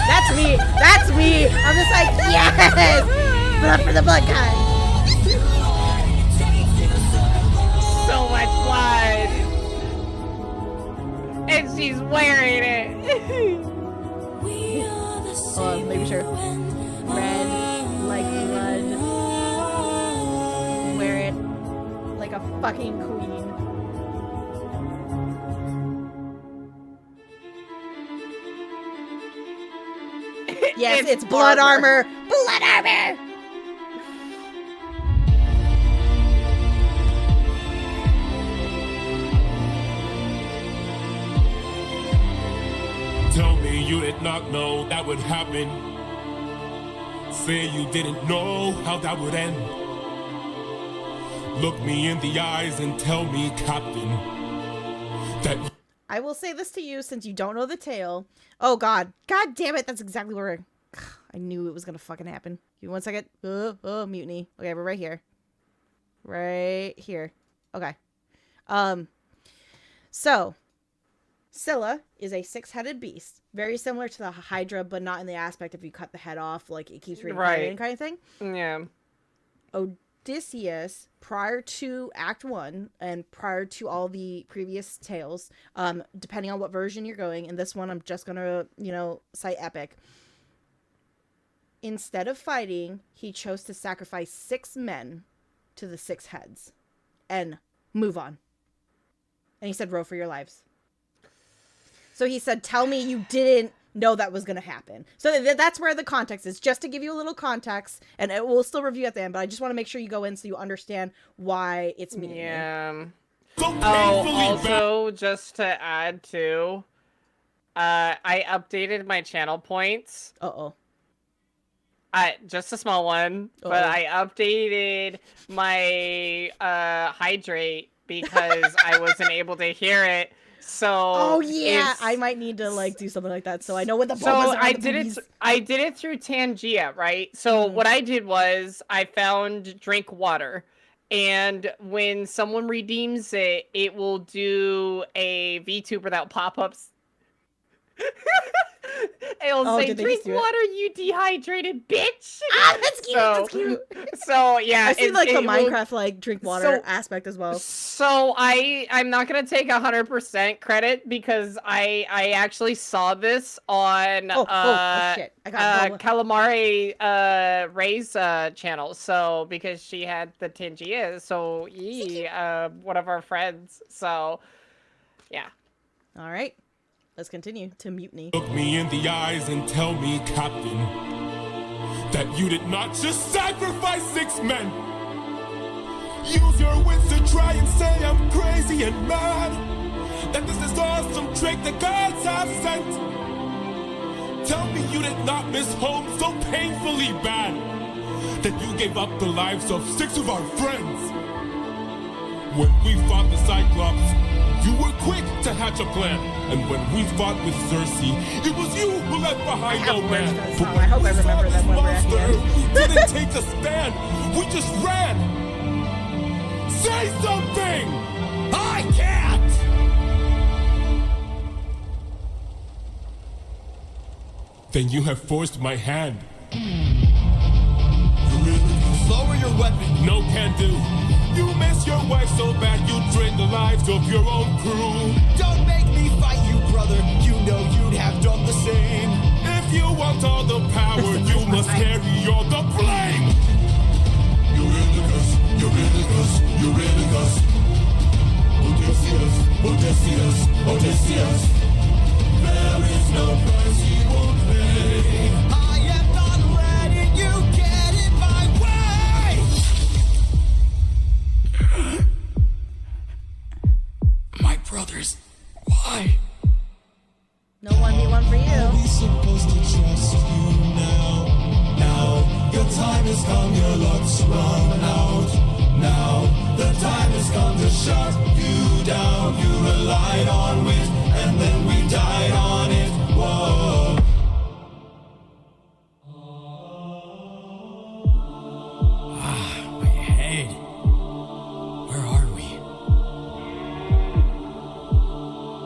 That's me. That's me. I'm just like, yes! Blood for the blood god.
So much blood! And she's wearing it!
Hold on, make sure. Red, like blood. Wear it like a fucking queen. Yes, it's blood armor. Blood armor!
Tell me you did not know that would happen. Say you didn't know how that would end. Look me in the eyes and tell me, Captain, that
I will say this to you since you don't know the tale. Oh, God. God damn it. That's exactly where I knew it was going to fucking happen. Give me 1 second. Oh, mutiny. Okay, we're right here. Right here. Okay. So, Scylla is a 6-headed beast. Very similar to the Hydra, but not in the aspect if you cut the head off, like it keeps reincarnating kind of thing.
Yeah.
Odysseus, prior to Act 1 and prior to all the previous tales, depending on what version you're going, in this one I'm just going to, cite Epic. Instead of fighting, he chose to sacrifice 6 men to the 6 heads and move on. And he said, row for your lives. So he said, tell me you didn't know that was going to happen. So that's where the context is, just to give you a little context, and we'll still review at the end, but I just want to make sure you go in so you understand why it's meaning.
Yeah. Also, just to add to, I updated my channel points. Just a small one, but I updated my hydrate because I wasn't able to hear it. So
I might need to do something like that so I know what the
I did it through Tangia, right? So what I did was I found drink water, and when someone redeems it, it will do a VTuber that pop-ups. It'll say, drink water, you dehydrated bitch.
That's cute. That's cute.
So yeah,
I see the Minecraft drink water aspect as well.
So I'm not gonna take 100% credit because I actually saw this on
shit. I got
Calamari Ray's channel. So because she had the Tangia, so one of our friends. So yeah.
All right. Let's continue to mutiny.
Look me in the eyes and tell me, Captain, that you did not just sacrifice 6 men. Use your wits to try and say I'm crazy and mad. That this is all some trick the gods have sent. Tell me you did not miss home so painfully bad that you gave up the lives of 6 of our friends. When we fought the Cyclops, you were quick to hatch a plan, and when we fought with Circe, it was you who left behind no man. But
I hope I remember that when we're at the end.
We didn't take a stand, we just ran. Say something! I can't! Then you have forced my hand.
Lower your weapon.
No can do. You miss your wife so bad you drain the lives of your own crew.
Don't make me fight you, brother. You know you'd have done the same.
If you want all the power, you must carry all the blame. Eurydice. Odysseus. There is no price he won't pay.
I am not letting you get in my way.
My brothers, why?
No 1v1 for you.
Are we supposed to trust you now? Now, your time has come, your luck's run out. Now, the time has come to shut you down. You relied on wit, and then we died on it. Whoa. My head. Where are we?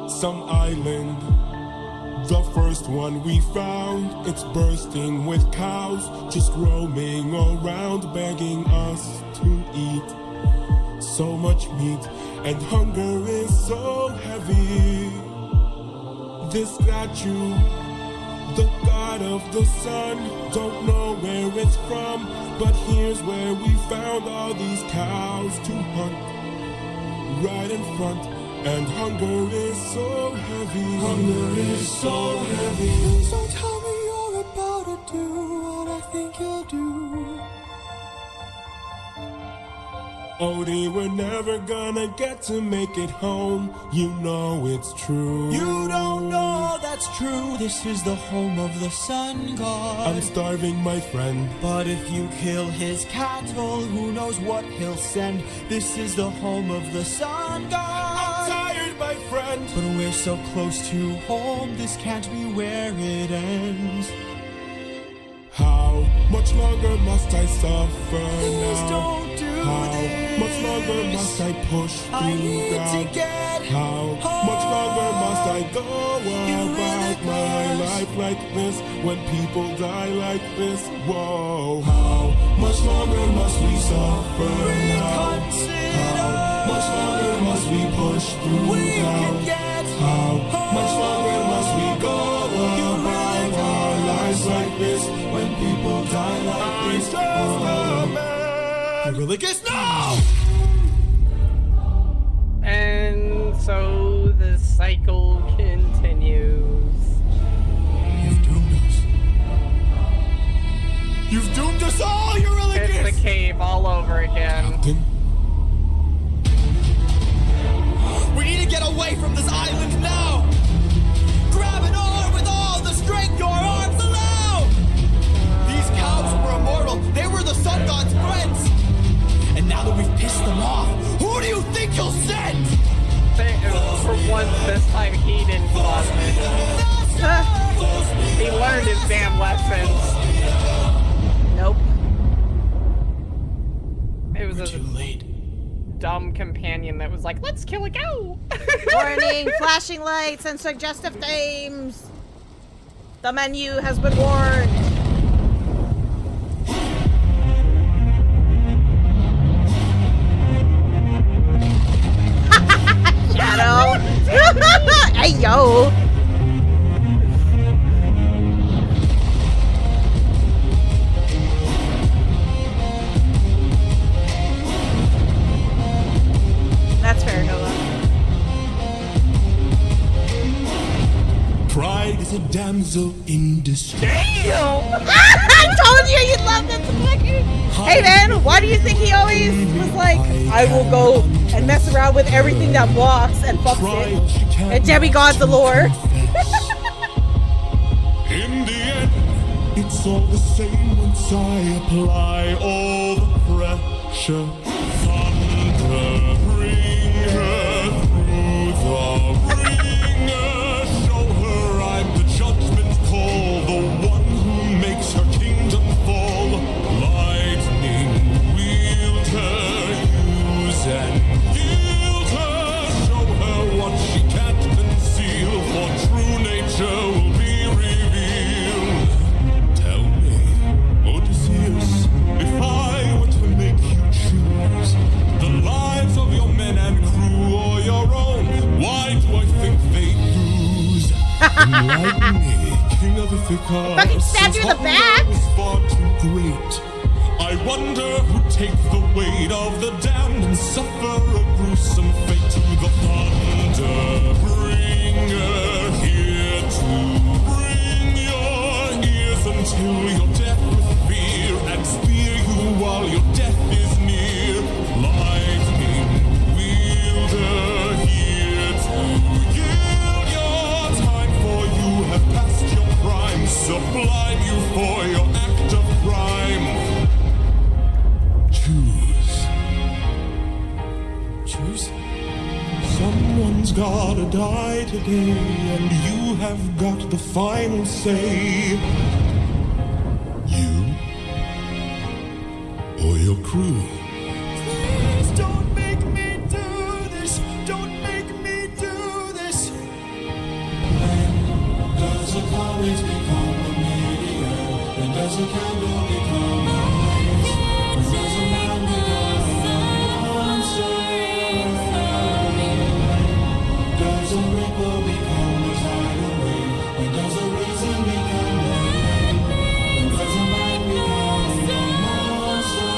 Some island, the first one we found. It's bursting with cows, just roaming around, begging us to eat. So much meat, and hunger is so heavy. This statue, the god of the sun, don't know where it's from, but here's where we found all these cows to hunt. Right in front, and hunger is so heavy. Hunger is so heavy.
Please don't tell me you're about to do what I think you'll do.
Odie, we're never gonna get to make it home. You know it's true.
You don't know that's true. This is the home of the sun god.
I'm starving, my friend.
But if you kill his cattle, who knows what he'll send. This is the home of the sun god.
I'm tired, my friend.
But we're so close to home, this can't be where it ends.
How much longer must I suffer
Please
now?
don't do
How
this.
much longer must I push through
I need
doubt?
to get
How much longer must I go about my life like this when people die like this? Whoa. How much longer must we suffer now? How much longer must we push through doubt? How much longer must we go about our lives like this when people die like this?
You really guess no!
And so the cycle continues.
You've doomed us. You've doomed us all, you really
It's the cave all over again.
Captain?
We need to get away from this island now! Grab an arm with all the strength your arms allow! These cows were immortal, they were the sun god's friends! And now that we've pissed them off, who do you think he'll send?
For once, this time he didn't bother it. He learned his damn lessons.
Nope.
It was a
Too late.
dumb companion that was like, let's kill a cow.
Warning, flashing lights and suggestive themes. The menu has been warned. Shadow. Hey, yo. That's fair, Noah.
Pride is a damsel in distress.
I told you you'd love this. Hey man, why do you think he always was like, I will go and mess around with everything that walks and fucks it? And demigods allure.
In the end, it's all the same once I apply all the pressure. Thunder, bring her through the ringer. Show her I'm the judgment call, the one who makes her kingdom fall. Lightning, wield her, use and yield her. Show her what she can't conceal, for true nature will be revealed. Tell me, Odysseus, if I were to make you choose the lives of your men and crew or your own, why do I think they lose? Enlighten me, King of Ithaca.
Fucking stabbed you in the
since
back.
hunger was far too great. I wonder who'd take the weight of the damned and suffer a gruesome fate. To the thunder bringer, here to bring your ears until you're deaf with fear and spear you while your death is near. Lightning wielder, here to yield your time, for you have passed your prime. Sublime you for your act of crime. Choose. Someone's gotta die today, and you have got the final say. You or your crew.
Please don't make me do this. Don't make me do this. When does a comet become a meteor? When does a candle become a light? When does a man become a monster? Does a ripple become a tidal wave? When does a reason become a rain? When does a man become a monster?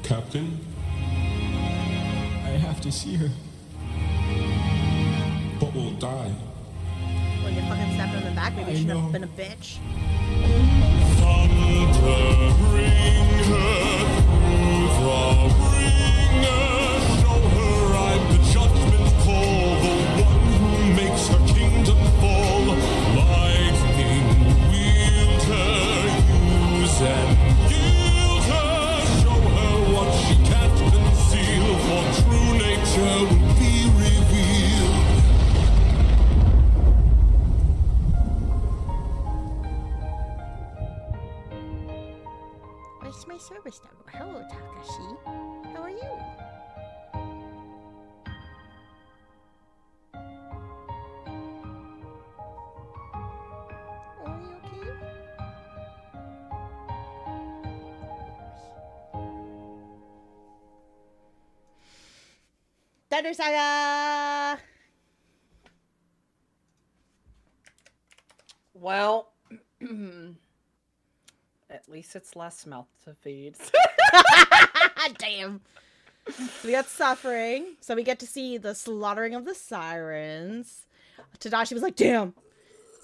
Captain?
I have to see her.
But we'll die.
When you fucking stabbed him in the back, maybe you
I
should
know.
have been a bitch.
Thunder, bring her through the ringer. Show her I'm the judgment call, the one who makes her kingdom
Thunder Saga.
Well, at least it's less mouth to feed.
Damn. So we got suffering. So we get to see the slaughtering of the Sirens. Tadashi was like, damn.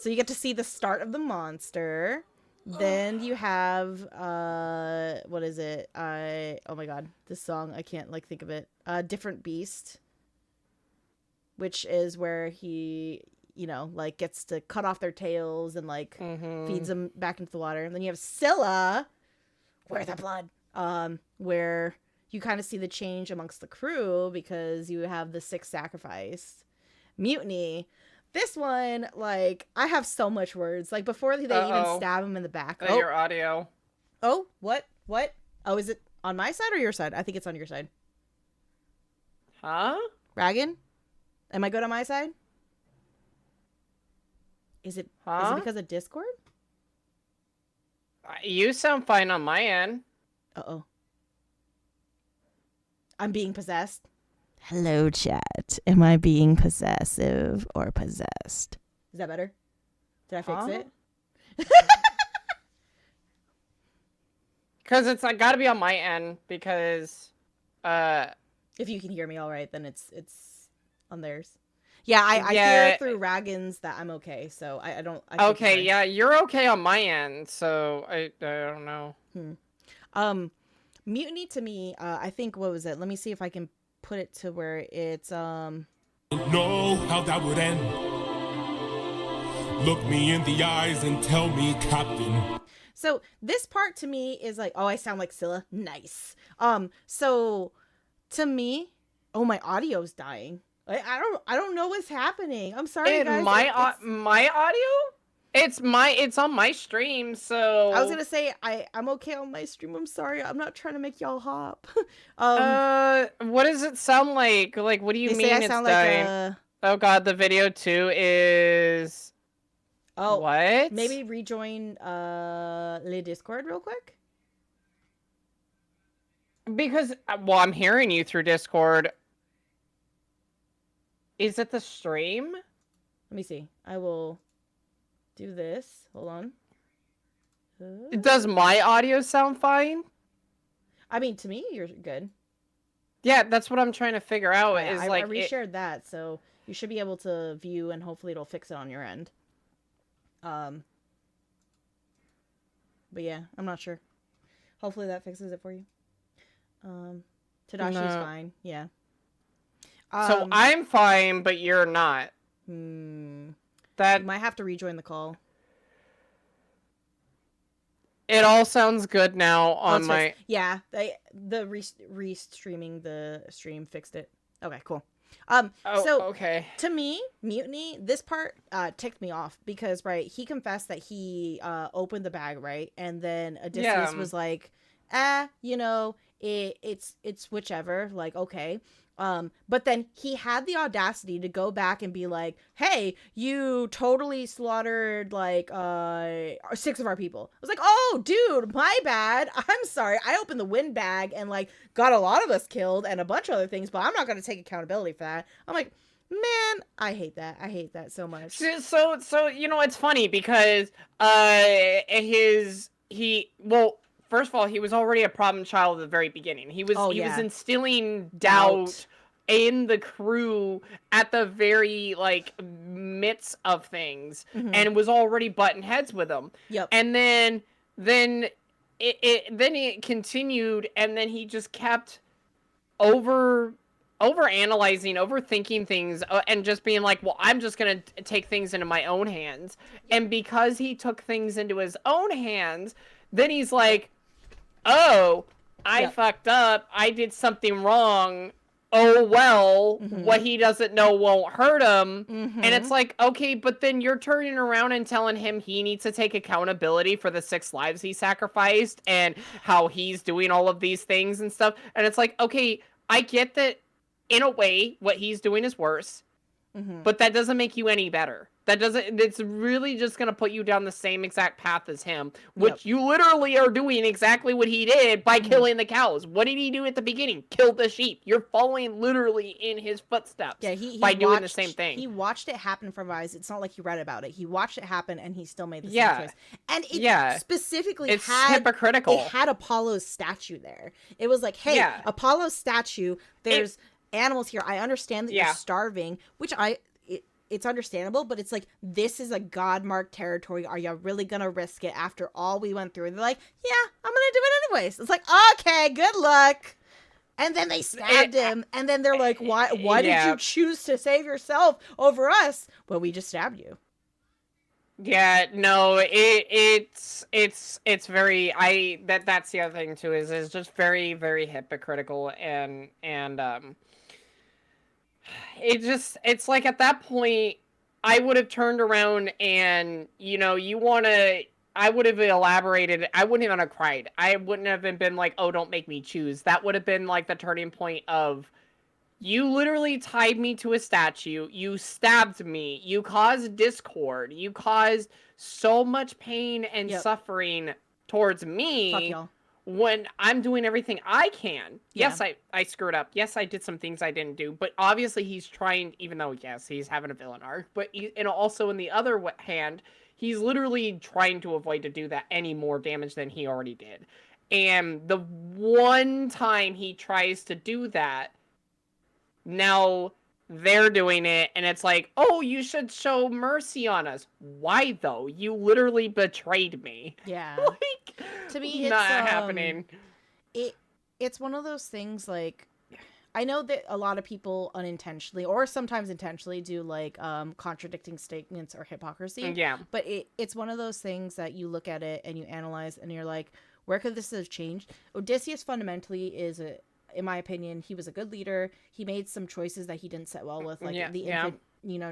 So you get to see the start of the monster. Then you have, what is it? Oh my god, this song, I can't, like, think of it. Different Beast. Which is where he, you know, like, gets to cut off their tails and, like, feeds them back into the water. And then you have Scylla, where the blood, where you kind of see the change amongst the crew because you have the 6 sacrificed. Mutiny. This one, like, I have so much words. Like, before they even stab him in the back.
Oh, your audio.
Oh, what? What? Oh, is it on my side or your side? I think it's on your side.
Huh?
Ragan? Am I good on my side? Is it because of Discord?
You sound fine on my end.
Uh-oh. I'm being possessed. Hello, chat. Am I being possessive or possessed? Is that better? Did I fix it?
Because it's gotta be on my end because
if you can hear me all right, then it's on theirs. Yeah, I hear through Raggins that I'm okay, so I don't.
Okay, yeah, you're okay on my end, so I don't know.
Mutiny to me, I think, what was it? Let me see if I can put it to where it's
Know how that would end. Look me in the eyes and tell me, Captain.
So this part to me is like, oh, I sound like Scylla. Nice. So to me, oh, my audio's dying. I don't know what's happening. I'm sorry, guys.
My audio? It's on my stream, so
I was gonna say I'm okay on my stream. I'm sorry. I'm not trying to make y'all hop.
What does it sound like? Like, what do you mean it's dying? Oh god, the video too is.
Oh,
what?
Maybe rejoin Le Discord real quick.
Because well, I'm hearing you through Discord. Is it the stream?
Let me see. I will do this. Hold on.
Does my audio sound fine?
I mean, to me, you're good.
Yeah, that's what I'm trying to figure out.
I reshared that, so you should be able to view, and hopefully it'll fix it on your end. But yeah, I'm not sure. Hopefully that fixes it for you. Tadashi's fine. Yeah.
So I'm fine, but you're not. That
you might have to rejoin the call.
It all sounds good now on my.
Yeah, the restreaming the stream fixed it. Okay, cool. So
okay.
To me, Mutiny, this part ticked me off because he confessed that he opened the bag, right, and then Odysseus was like, it's whichever, like, okay. But then he had the audacity to go back and be like, hey, you totally slaughtered, like, 6 of our people. I was like, oh, dude, my bad. I'm sorry. I opened the wind bag and, like, got a lot of us killed and a bunch of other things, but I'm not going to take accountability for that. I'm like, man, I hate that. I hate that so much.
So it's funny because, first of all, he was already a problem child at the very beginning. He was was instilling doubt in the crew at the very, like, midst of things, and was already butting heads with them.
Yep.
And then it continued, and then he just kept overanalyzing, overthinking things, and just being like, well, I'm just gonna take things into my own hands. And because he took things into his own hands, then he's like, oh, I fucked up. I did something wrong. Oh, well, what he doesn't know won't hurt him. And it's like, okay, but then you're turning around and telling him he needs to take accountability for the 6 lives he sacrificed and how he's doing all of these things and stuff. And it's like, okay, I get that in a way what he's doing is worse. But that doesn't make you any better. That doesn't, it's really just going to put you down the same exact path as him, which you literally are doing exactly what he did by killing the cows. What did he do at the beginning? Kill the sheep. You're following literally in his footsteps by doing the same thing.
He watched it happen from eyes. It's not like he read about it. He watched it happen and he still made the same choice. And it specifically
hypocritical.
It had Apollo's statue there. It was like, hey, Apollo's statue, there's animals here. I understand that you're starving, which it's understandable, but it's like, this is a God-marked territory. Are you really gonna risk it after all we went through? And they're like, yeah, I'm gonna do it anyways. It's like, okay, good luck. And then they stabbed him, and then they're like, why did you choose to save yourself over us? Well, we just stabbed you.
Yeah, no, it's very, that's the other thing too, is just very, very hypocritical, and it's like at that point, I would have turned around and, I would have elaborated. I wouldn't even have cried. I wouldn't have been like, oh, don't make me choose. That would have been like the turning point of, you literally tied me to a statue. You stabbed me. You caused discord. You caused so much pain and suffering towards me.
Fuck y'all.
When I'm doing everything I can. Yes, I screwed up. Yes, I did some things I didn't do. But obviously he's trying, even though, yes, he's having a villain arc. But and also in the other hand, he's literally trying to avoid to do that any more damage than he already did. And the one time he tries to do that, now they're doing it, and it's like, oh, you should show mercy on us. Why, though? You literally betrayed me.
Yeah.
Like,
to me, it's
not happening.
It's one of those things, like, I know that a lot of people unintentionally, or sometimes intentionally, do, like, contradicting statements or hypocrisy.
Yeah.
But it's one of those things that you look at it and you analyze, and you're like, where could this have changed? Odysseus fundamentally is in my opinion, he was a good leader. He made some choices that he didn't set well with, like the infant,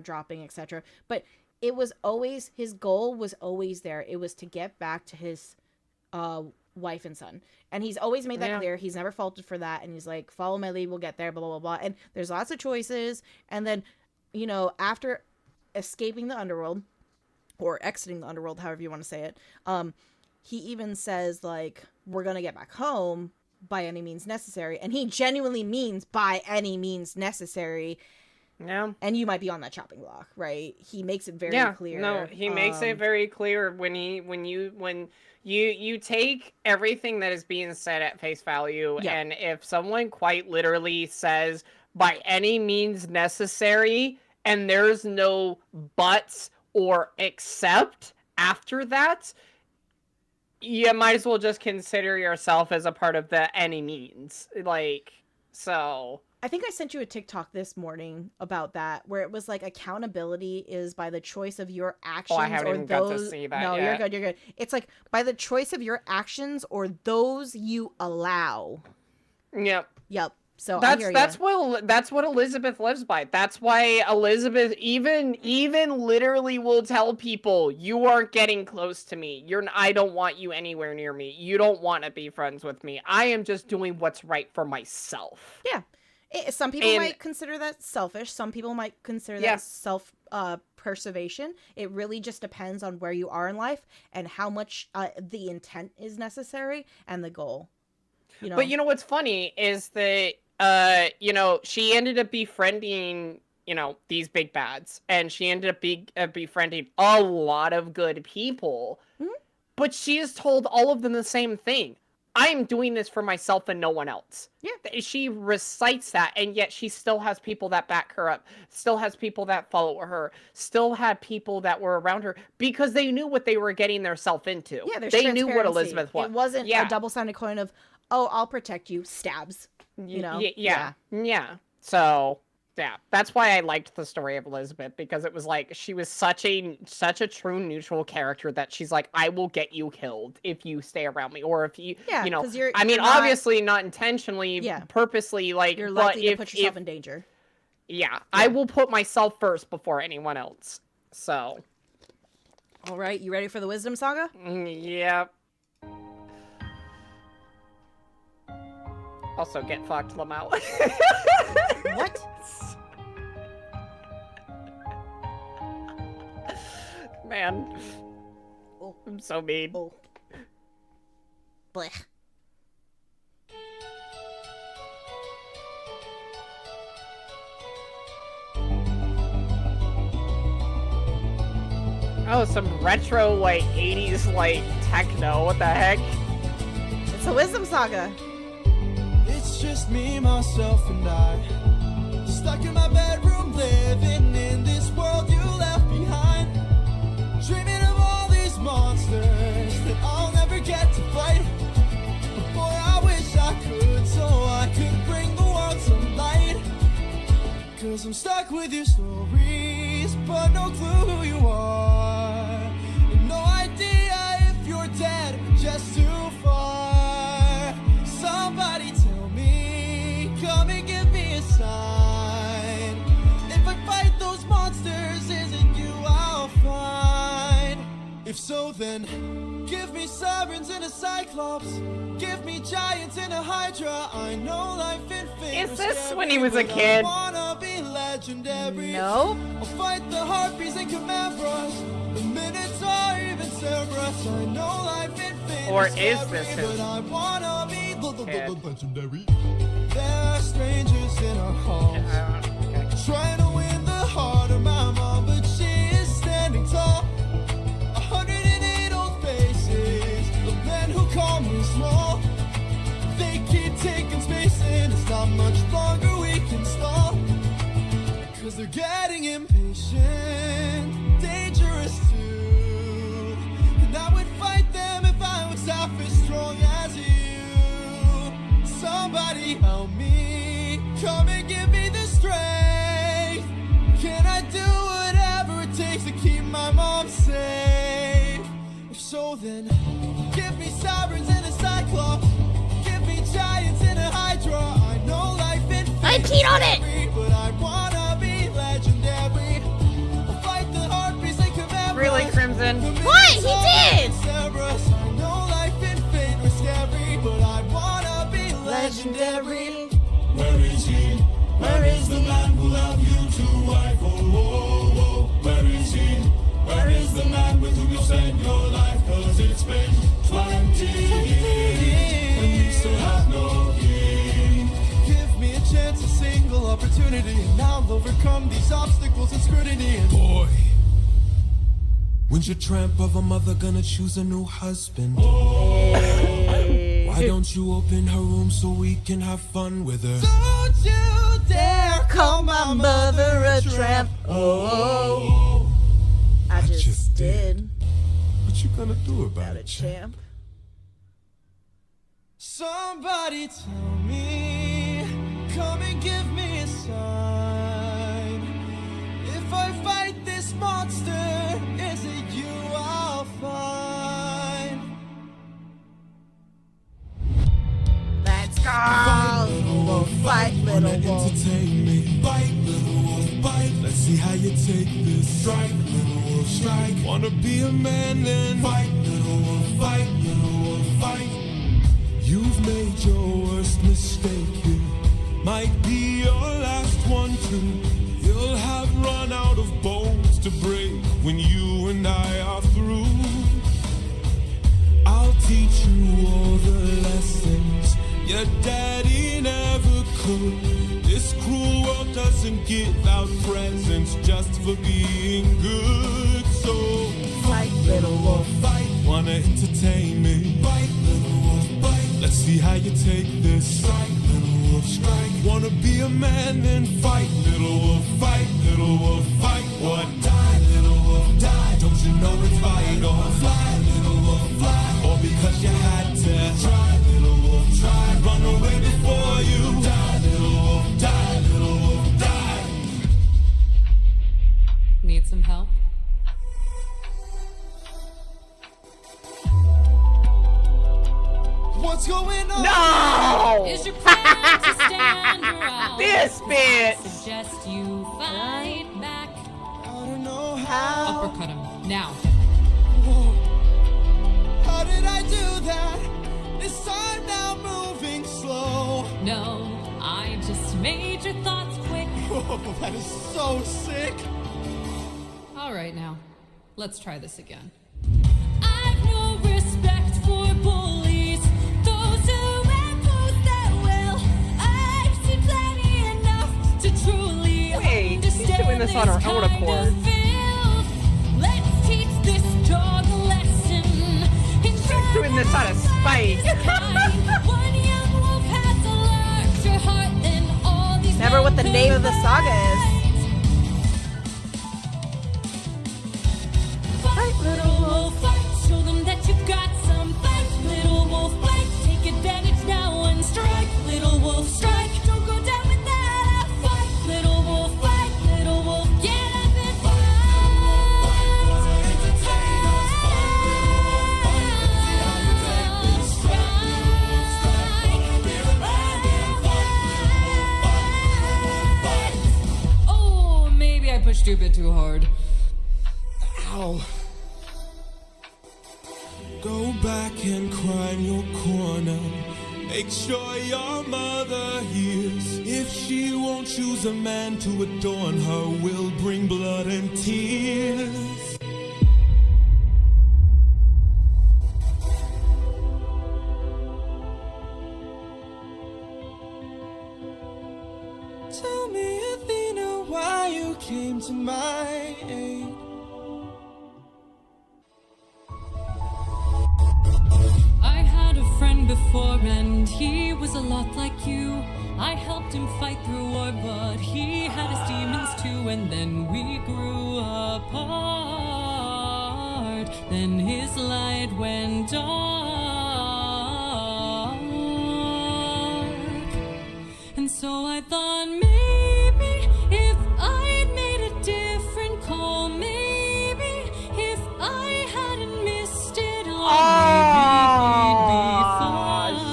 dropping, etc. But it was always, his goal was always there. It was to get back to his wife and son. And he's always made that clear. He's never faulted for that. And he's like, follow my lead, we'll get there, blah, blah, blah, blah. And there's lots of choices. And then, after escaping the underworld, or exiting the underworld, however you want to say it, he even says, like, we're going to get back home by any means necessary. And he genuinely means by any means necessary.
Yeah.
And you might be on that chopping block, right? He makes it very clear.
No, he makes it very clear when you take everything that is being said at face value, and if someone quite literally says by any means necessary, and there's no buts or except after that, you might as well just consider yourself as a part of the any means. Like, so
I think I sent you a TikTok this morning about that, where it was like, accountability is by the choice of your actions.
Oh, I haven't even got to see that yet.
You're good. It's like, by the choice of your actions or those you allow.
Yep.
So
that's what Elizabeth lives by. That's why Elizabeth even literally will tell people, you aren't getting close to me. I don't want you anywhere near me. You don't want to be friends with me. I am just doing what's right for myself.
Yeah. Some people might consider that selfish. Some people might consider that self-preservation. It really just depends on where you are in life and how much the intent is necessary and the goal.
But what's funny is that, she ended up befriending, these big bads. And she ended up befriending a lot of good people. Mm-hmm. But she has told all of them the same thing. I am doing this for myself and no one else. Yeah. She recites that, and yet she still has people that back her up, still has people that follow her, still had people that were around her, because they knew what they were getting themselves into.
Yeah,
they knew what Elizabeth was.
It wasn't a double-sided coin of, oh, I'll protect you, stabs.
Yeah. So, yeah, that's why I liked the story of Elizabeth, because it was like, she was such a true neutral character that she's like, I will get you killed if you stay around me, or if you, you're obviously not intentionally, purposely, like,
you're likely to put yourself in danger.
Yeah, I will put myself first before anyone else. So.
All right, you ready for the Wisdom Saga?
Yep. Also, get fucked, Lamau.
What?
Man.
Oh.
I'm so mean.
Oh. Blech.
Oh, some retro, like, 80s, like, techno. What the heck?
It's a Wisdom Saga.
It's just me, myself, and I. Stuck in my bedroom, living in this world you left behind. Dreaming of all these monsters that I'll never get to fight. But boy, I wish I could, so I could bring the world some light. Cause I'm stuck with your stories, but no clue who you are. And no idea if you're dead, just too far. Somebody tell me, come and give me a sign. If I fight those monsters, is it you I'll find? If so, then give me sirens and a Cyclops. Give me giants and a Hydra. I know life in fate
Is
was
this
scary,
when he was a
but
kid?
I wanna be legendary.
Nope.
I'll fight the harpies and Camembras, the Minotaur, even Cerberus. I know life in fate
Or
was
is
scary,
this his
but I wanna be
kid?
legendary. There are strangers in our halls,
Okay.
trying to win the heart of my mom, but she is standing tall. 108 old faces of men who call me small. They keep taking space and it's not much longer we can stall. Cause they're getting impatient, dangerous too. And I would fight them if I was half as strong as you. Somebody help me, come and give me the strength. Can I do whatever it takes to keep my mom safe? If so, then give me sirens and a Cyclops. Give me giants and a Hydra. I know life in
I
fate
peed on
is
it.
scary, but I wanna be legendary. I'll fight the harpies and Camembras.
Really, Crimson?
What? He did!
Cerberus. I know life in fate was scary, but I wanna be legendary.
Where is he? Where is the man who loved you to wife? Oh, oh, oh, where is he? Where is the man with whom you spent your life? Cause it's been 20 years and you still have no king.
Give me a chance, a single opportunity, and I'll overcome these obstacles and scrutiny. And
Boy, when's your tramp of a mother gonna choose a new husband? Why don't you open her room so we can have fun with her?
don't you dare
Call my mother a tramp. Oh, I just did.
What you gonna do about
Got a
it?
champ.
Somebody tell me, come and give me a sign. If I fight this monster, is it you I'll find?
Let's go. Wolf fight, little
Wanna
wolf.
entertain me? Bite, little wolf, bite. Let's see how you take this. Strike, little wolf, strike. Wanna be a man then? Fight, little wolf, fight, little wolf, fight. You've made your worst mistake here. Might be your last one too. You'll have run out of bones to break when you and I are through. I'll teach you all the lessons your daddy never could. This cruel world doesn't give out presents just for being good. So
Fight, little wolf.
fight, wanna entertain me? Bite, little wolf, bite. Let's see how you take this. Strike, little wolf, strike. Wanna be a man, then fight, little wolf, fight, little wolf, fight. What? Die, little wolf, die. Don't you know it's fight or fly, little wolf, fly? Or because you had to try, little wolf, try. Run away before you die, little wolf, die, little wolf, die.
Need some help?
What's going on?
No!
Is your plan to stand around?
This bitch!
Suggest you fight back.
I don't know how.
Uppercut him now.
How did I do that? This time now moving slow.
No, I just made your thoughts quick.
Oh, that is so sick.
All right now. Let's try this again. I've no respect for bullies, those who impose their will. I've seen plenty enough to truly
Wait, she's
understand
doing this on her own
kind
accord.
of filth. Let's teach this dog a lesson.
She's doing this out of spite.
One young wolf has a larger heart than all these
Never what the
men
name of the saga is.
Fight, little wolf, fight. Show them that you've got some fight. Little wolf, fight. Take advantage now and strike. Little wolf, strike. Don't go down without a fight. Little wolf, fight. Little wolf, get up and fight. Oh, maybe I pushed you a bit too hard.
Ow. Go back and cry in your corner. Make sure your mother hears. If she won't choose a man to adorn her, will bring blood and tears. Tell me, Athena, why you came to my aid.
I had a friend before and he was a lot like you. I helped him fight through war, but he had his demons too, and then we grew apart. Then his light went dark. And so I thought maybe if I'd made a different call, maybe if I hadn't missed it all,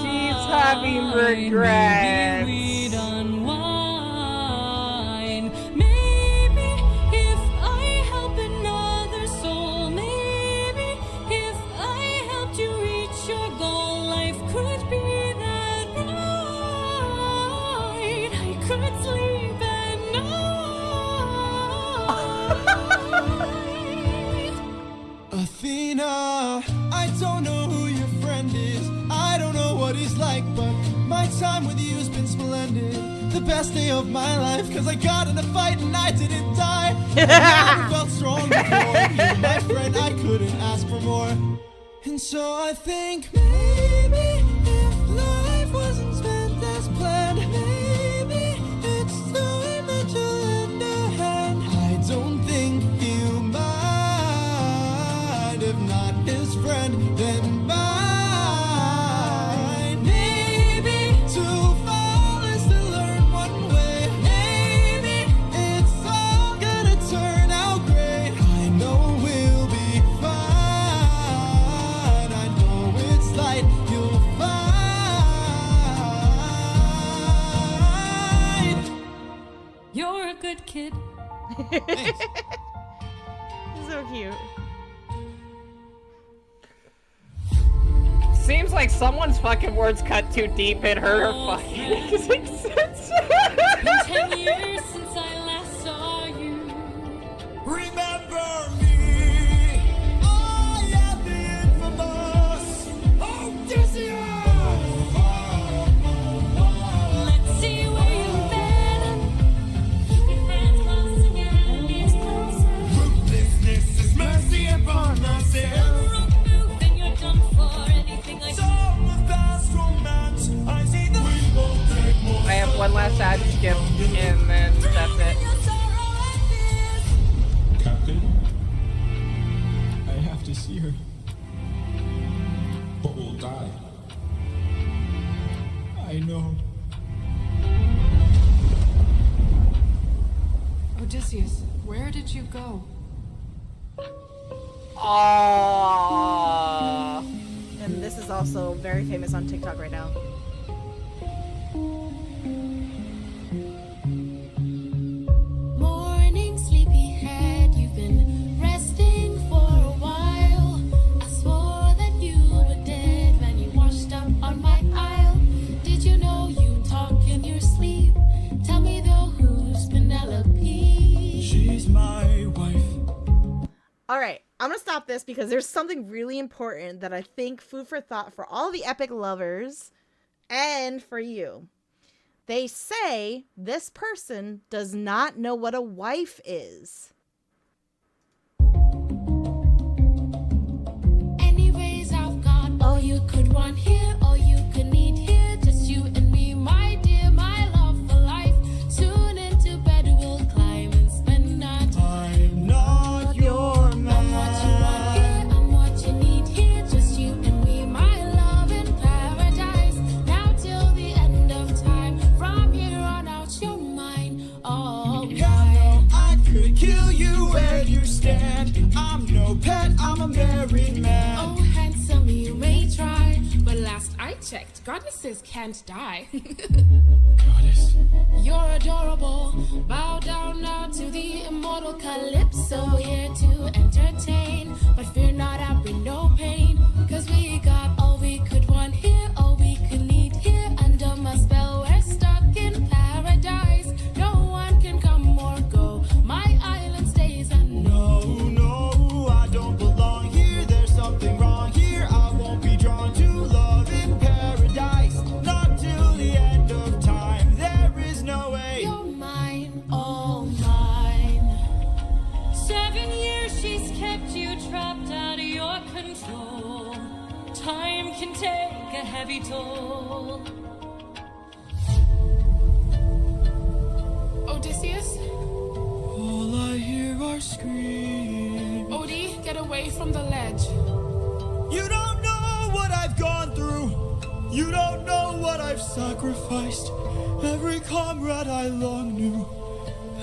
She's having regrets.
maybe we'd unwind. Maybe if I help another soul, maybe if I helped you reach your goal, life could be that bright. I could sleep at night.
Athena, I don't know who your friend is. I don't know what he's like, but my time with you's been splendid. The best day of my life, cause I got in a fight and I didn't die. I never felt strong before. You're my friend, I couldn't ask for more. And so I think maybe if life wasn't spent as planned, maybe it's time that you lend a hand. I don't think he'll mind. If not his friend, then mine. Maybe to fall is to learn one way. Maybe it's all gonna turn out great. I know we'll be fine. I know it's light you'll find.
You're a good kid.
So cute.
Seems like someone's fucking words cut too deep in her fucking making sense.
Been 10 years since I last saw you.
Remember me? I am the infamous Odysseus!
Let's see where you've been. Keep your hands close again, knees closer.
Ruthlessness is mercy upon us.
Wrong move and you're done for. Anything like
Song of past romance. I see the we will take more.
I have one last ad skip, and then that's it.
Captain,
I have to see her.
but we'll die.
I know.
Odysseus, where did you go?
Aww.
And this is also very famous on TikTok right now.
Morning, sleepyhead, you've been resting for a while. I swore that you were dead when you washed up on my aisle. Did you know you talk in your sleep? Tell me though, who's Penelope?
She's my wife.
All right, I'm gonna stop this because there's something really important that I think food for thought for all the epic lovers and for you. They say this person does not know what a wife is.
Anyways, I've got all you could want here, all you could need here. Just you and me, my dear, my love for life. Soon into bed we'll climb and spend our time.
I'm not your
I'm what you want here, I'm what you need here. Just you and me, my love in paradise. Now till the end of time. From here on out, you're mine. Oh,
Hell no, I could kill you where you stand. I'm no pet, I'm a married man.
oh, handsome, you may try, but last I checked, goddesses can't die.
Goddess.
You're adorable. Bow down now to the immortal Calypso, here to entertain. But fear not, I bring no pain. Cause we got all we could want here, all we could need here. Under my spell, we're stuck in paradise. No one can come or go. My island stays unknown.
No, I don't belong here. There's something wrong here. I won't be drawn to love in paradise. Not till the end of time. There is no way.
You're mine, all mine.
7 years she's kept you trapped out of your control. Time can take a heavy toll.
Odysseus?
All I hear are screams.
Odie, get away from the ledge.
You don't know what I've gone through. You don't know what I've sacrificed. Every comrade I long knew.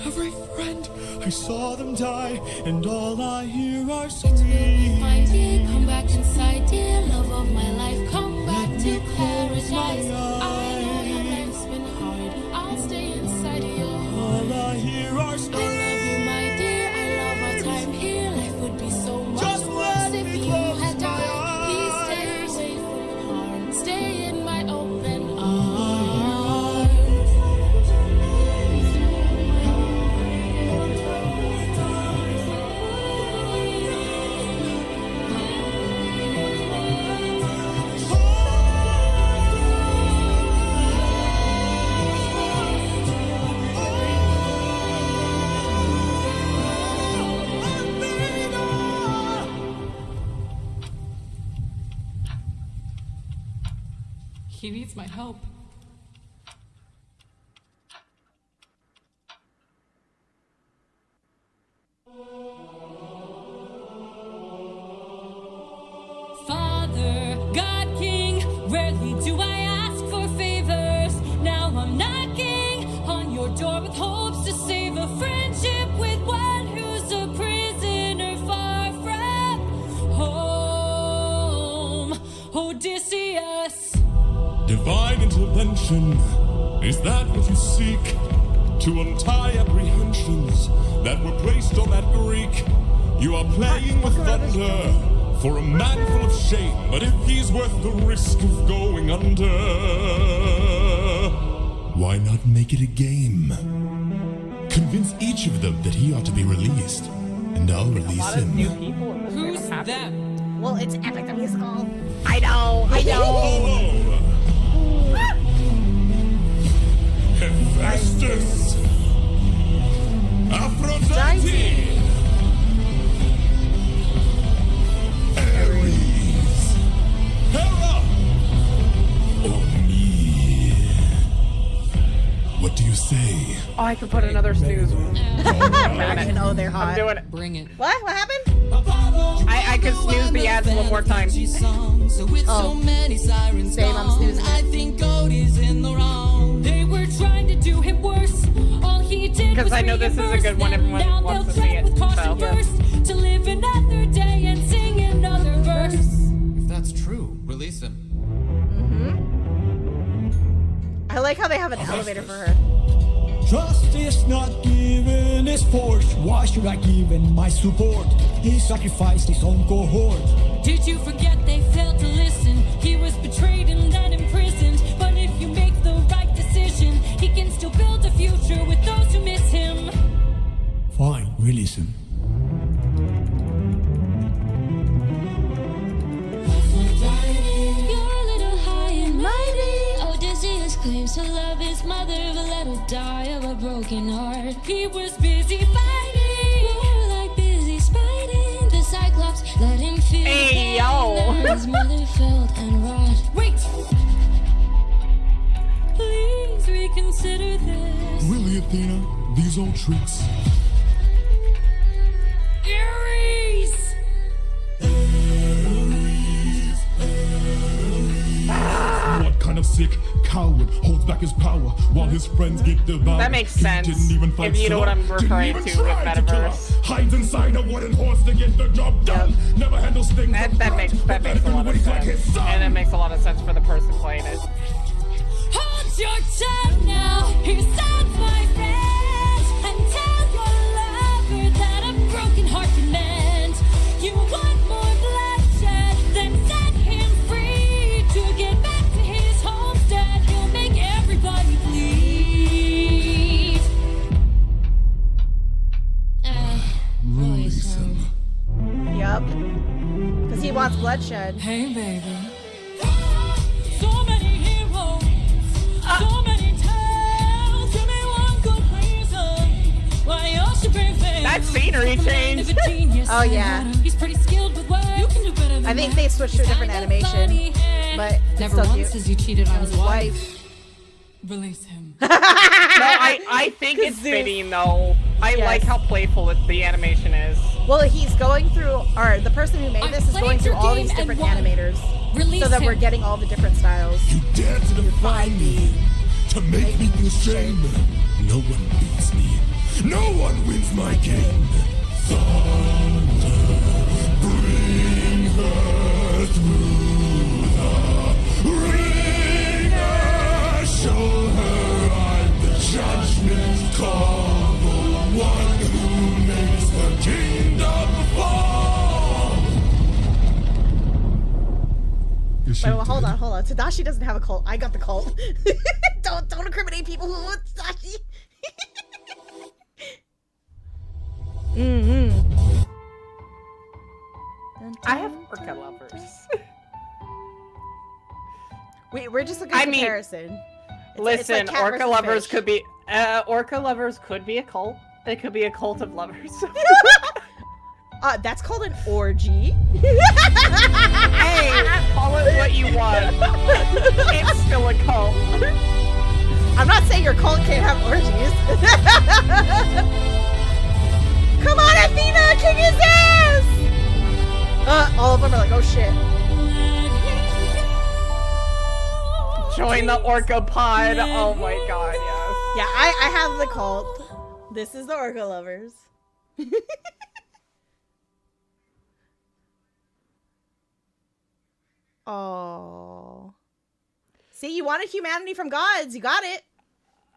Every friend, I saw them die. And all I hear are
It will be fine,
screams.
dear. Come back inside, dear. Love of my life, come back
Let
to
me close my
paradise. I know your
eyes.
life's been hard. I'll stay inside your heart.
All I hear are
I love you,
screams.
my dear. I love our time here. Life would be so much
Just
worse
let
if
me
you
close
had
my
died. Please stay
eyes.
away from harm. Stay in my open arms.
He needs my help. Father, God King, rarely do I ask for favors. Now I'm knocking on your door with hopes to save a friendship with one who's a prisoner far from home. Odysseus.
Divine intervention, is that what you seek? To untie apprehensions that were placed on that Greek. You are playing with thunder for a man full of shame, but if he's worth the risk of going under, why not make it a game? Convince each of them that he ought to be released, and I'll
A
release
lot of new
him.
people in this
Who's
game. Happy.
them?
Well, it's epic the musical.
I know, I know.
Apollo! Hephaestus! Aphrodite! Ares! Hera! Or me? What do you say?
Oh, I could put another snooze.
Imagine, oh, they're
I'm
hot.
doing it.
Bring it.
What? What happened?
I could snooze the ads one more time.
Oh.
Many sirens
Same, I'm snoozing
I
it.
think Cody's in the wrong.
They were trying to do him worse. All he did
'Cause
was
I know this is a
reimburse
good one.
them.
Everyone
Now
wants
they'll
to see
tread
it,
with caution
so.
first to live another day and sing another verse.
If that's true, release him.
I like how they have an elevator for her.
Justice not given is forced. Why should I give in my support? He sacrificed his own cohort.
Did you forget they failed to listen? He was betrayed and then imprisoned. But if you make the right decision, he can still build a future with those who miss him.
Fine, release him.
claims to love his mother, but let her die of a broken heart. He was busy fighting, more like busy spiting. The Cyclops let him feel
Hey,
pain
yo.
that his mother felt and wrought. Wait! Please reconsider this.
Really, Athena? These old tricks?
Ares!
What kind of sick coward holds back his power while his friends get devoured?
That makes
He
sense,
didn't even fight
if you know what I'm
Scylla,
referring
didn't
to
even
with
try to kill her.
Metaverse.
Hides inside a wooden horse to get the job done. Never handles things.
That makes a lot of sense. And it makes a lot of sense for the person playing it.
Hold your tongue now, hear sounds, my friend, and tell your lover that a broken heart demands. You want more bloodshed, then set him free to get back to his homestead. He'll make everybody bleed.
Release him.
Yup. Because he wants bloodshed.
Hey, baby. So many heroes, so many tales. Give me one good reason why you should be famous.
That scenery change.
Oh, yeah.
He's pretty skilled with words. You can do better than
I think
that.
they switched to a different
Kinda
animation,
funny.
but it's
Never
still
once
cute.
has he cheated on his wife.
Wife.
Release him.
No, I think it's
Zeus.
fitting though. I
Yes.
like how playful the animation is.
Well, he's going through, or the person who made
I've
this is
played
going through
your
all
game
these
and
different
won.
animators,
Release
so that we're
him.
getting all the different styles.
You dare to defy me, to make me feel shame. No one beats me. No one wins my game. Thunder, bring her through the ringer. Show her I'm the judgment call, the one who makes the kingdom fall. Is she
Wait, well, hold
dead?
on. Tadashi doesn't have a cult. I got the cult. don't incriminate people who want Tadashi.
I have orca lovers.
We're just looking at
I mean,
comparison. It's
Listen,
like cat
orca
versus
lovers
fish.
could be orca lovers could be a cult. It could be a cult of lovers.
That's called an orgy.
Hey, call it what you want. It's still a cult.
I'm not saying your cult can't have orgies. Come on, Athena, kick his ass! All of them are like, oh shit.
Join the orca pod. Oh my god, yes.
Yeah, I have the cult. This is the orca lovers. Oh. See, you wanted humanity from gods. You got it.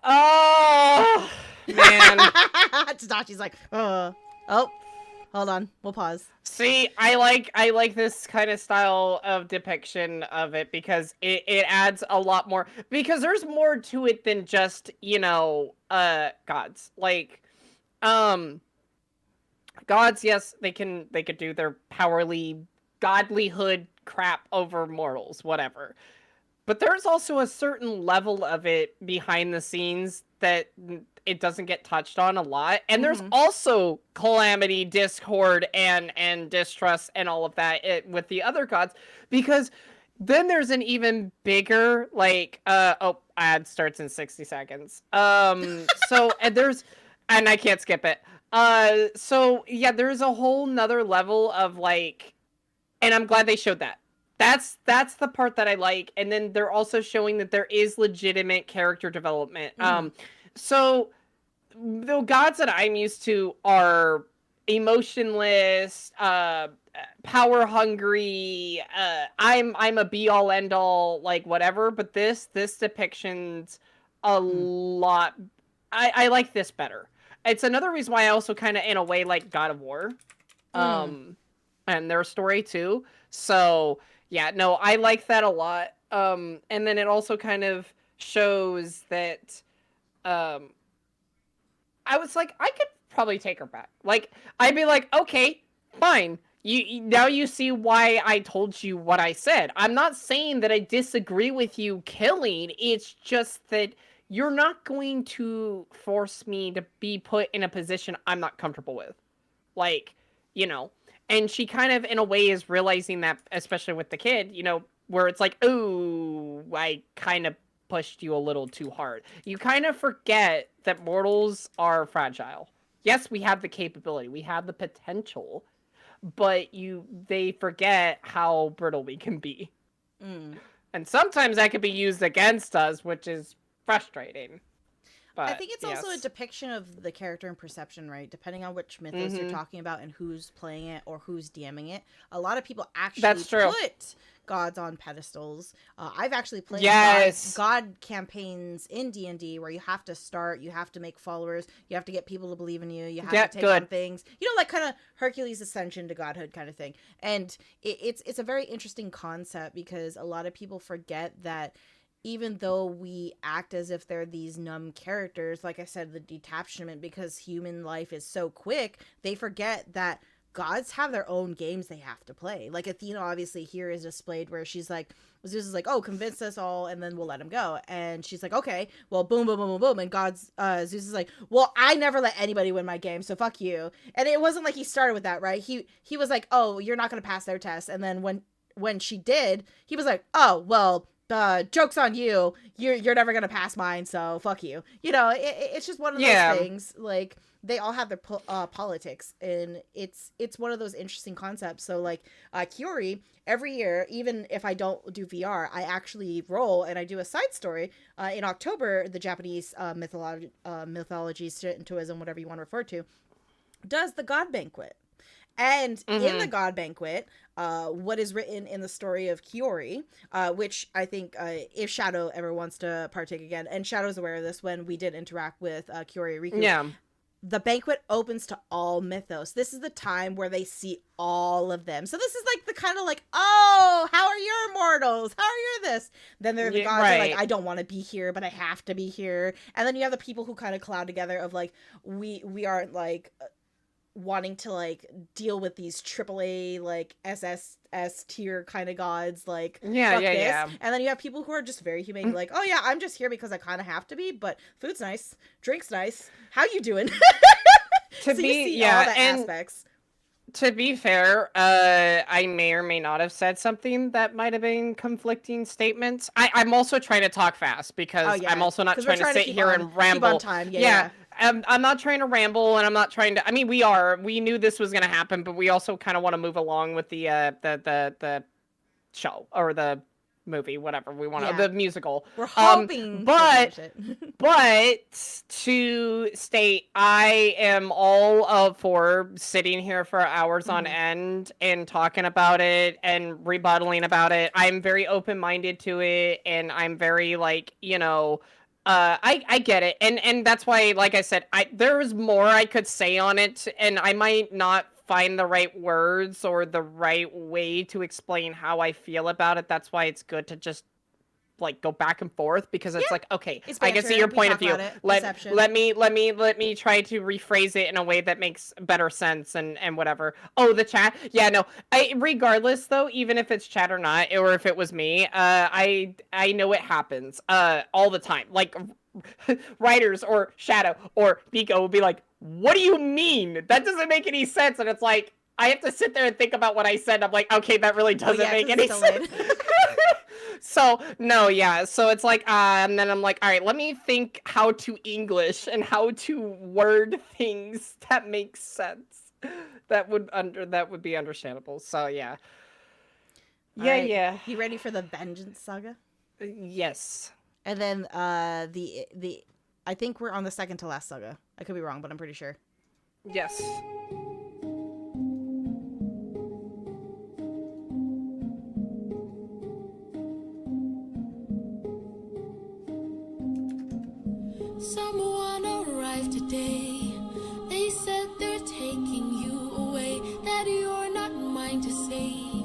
Oh man.
Tadashi's like, oh, hold on. We'll pause.
See, I like this kind of style of depiction of it because it adds a lot more, because there's more to it than just, you know, gods. Like gods, yes, they could do their godlyhood crap over mortals, whatever. But there's also a certain level of it behind the scenes that it doesn't get touched on a lot. And there's also calamity, discord, and distrust and all of that with the other gods. Because then there's an even bigger, like, ad starts in 60 seconds. So, and I can't skip it. So, yeah, there's a whole nother level of, like, and I'm glad they showed that. That's the part that I like. And then they're also showing that there is legitimate character development. So the gods that I'm used to are emotionless, power hungry, I'm a be all end all, like whatever, but this depiction's a lot. I like this better. It's another reason why I also kind of in a way like God of War. And their story too. So yeah, no, I like that a lot. And then it also kind of shows that I was like, I could probably take her back. Like, I'd be like, okay, fine. now you see why I told you what I said. I'm not saying that I disagree with you killing. It's just that you're not going to force me to be put in a position I'm not comfortable with. Like, you know, and she kind of, in a way, is realizing that, especially with the kid, you know, where it's like, oh, I kind of pushed you a little too hard. You kind of forget that mortals are fragile. Yes, we have the capability, we have the potential, but they forget how brittle we can be. And sometimes that could be used against us, which is frustrating. But,
I think it's also a depiction of the character and perception, right? Depending on which mythos you're talking about and who's playing it or who's DMing it. A lot of people actually put gods on pedestals. I've actually played god campaigns in D&D where you have to start, you have to make followers, you have to get people to believe in you, you have to take on things. You know, like kind of Hercules' ascension to godhood kind of thing. And it's a very interesting concept because a lot of people forget that even though we act as if they're these numb characters, like I said, the detachment, because human life is so quick, they forget that gods have their own games they have to play. Like Athena obviously here is displayed where she's like, Zeus is like, oh, convince us all and then we'll let him go. And she's like, okay, well, boom, boom, boom, boom, boom. And Zeus is like, well, I never let anybody win my game, so fuck you. And it wasn't like he started with that, right? He was like, oh, you're not going to pass their test. And then when she did, he was like, oh, well, joke's on you. You're never going to pass mine, so fuck you. You know, it's just one of those things, like, they all have their politics, and it's one of those interesting concepts. So like Kiori, every year, even if I don't do VR, I actually roll and I do a side story. In October, the Japanese mythology, Shintoism, whatever you want to refer to, does the God Banquet. And in the God Banquet, what is written in the story of Kiori, which I think if Shadow ever wants to partake again, and Shadow's aware of this when we did interact with Kiori Riku, the banquet opens to all mythos. This is the time where they see all of them. So this is like the kind of like, oh, how are your mortals? How are your this? Then the gods are like, I don't want to be here, but I have to be here. And then you have the people who kind of cloud together of like, we aren't like wanting to like deal with these AAA like SSS tier kind of gods, like yeah. And then you have people who are just very humane, like, oh yeah, I'm just here because I kind of have to be, but food's nice, drink's nice. How you doing?
To
so
be
you see all the aspects.
To be fair, I may or may not have said something that might have been conflicting statements. I'm also trying to talk fast because I'm also not trying to sit here and ramble.
Keep on time. Yeah.
I'm not trying to ramble, and I'm not trying to. I mean, we knew this was going to happen, but we also kind of want to move along with the show or the movie, whatever we want, the musical.
We're hoping,
but to state, I am all for sitting here for hours on end and talking about it and rebuttaling about it. I'm very open-minded to it, and I'm very like, you know. I get it, and that's why, like I said, there's more I could say on it, and I might not find the right words or the right way to explain how I feel about it. That's why it's good to just like go back and forth, because it's like, okay, I can see your point of view. Let me try to rephrase it in a way that makes better sense and whatever. Oh, the chat. Yeah, no. Regardless though, even if it's chat or not, or if it was me, I know it happens all the time. Like writers or Shadow or Biko will be like, what do you mean? That doesn't make any sense. And it's like, I have to sit there and think about what I said. I'm like, okay, that really doesn't make any sense. So, no, yeah. So it's like, and then I'm like, all right, let me think how to English and how to word things that make sense. That would be understandable. So, yeah. Yeah.
You ready for the Vengeance Saga?
Yes.
And then the I think we're on the second to last saga. I could be wrong, but I'm pretty sure.
Yes.
Someone arrived today. They said they're taking you away, that you're not mine to save.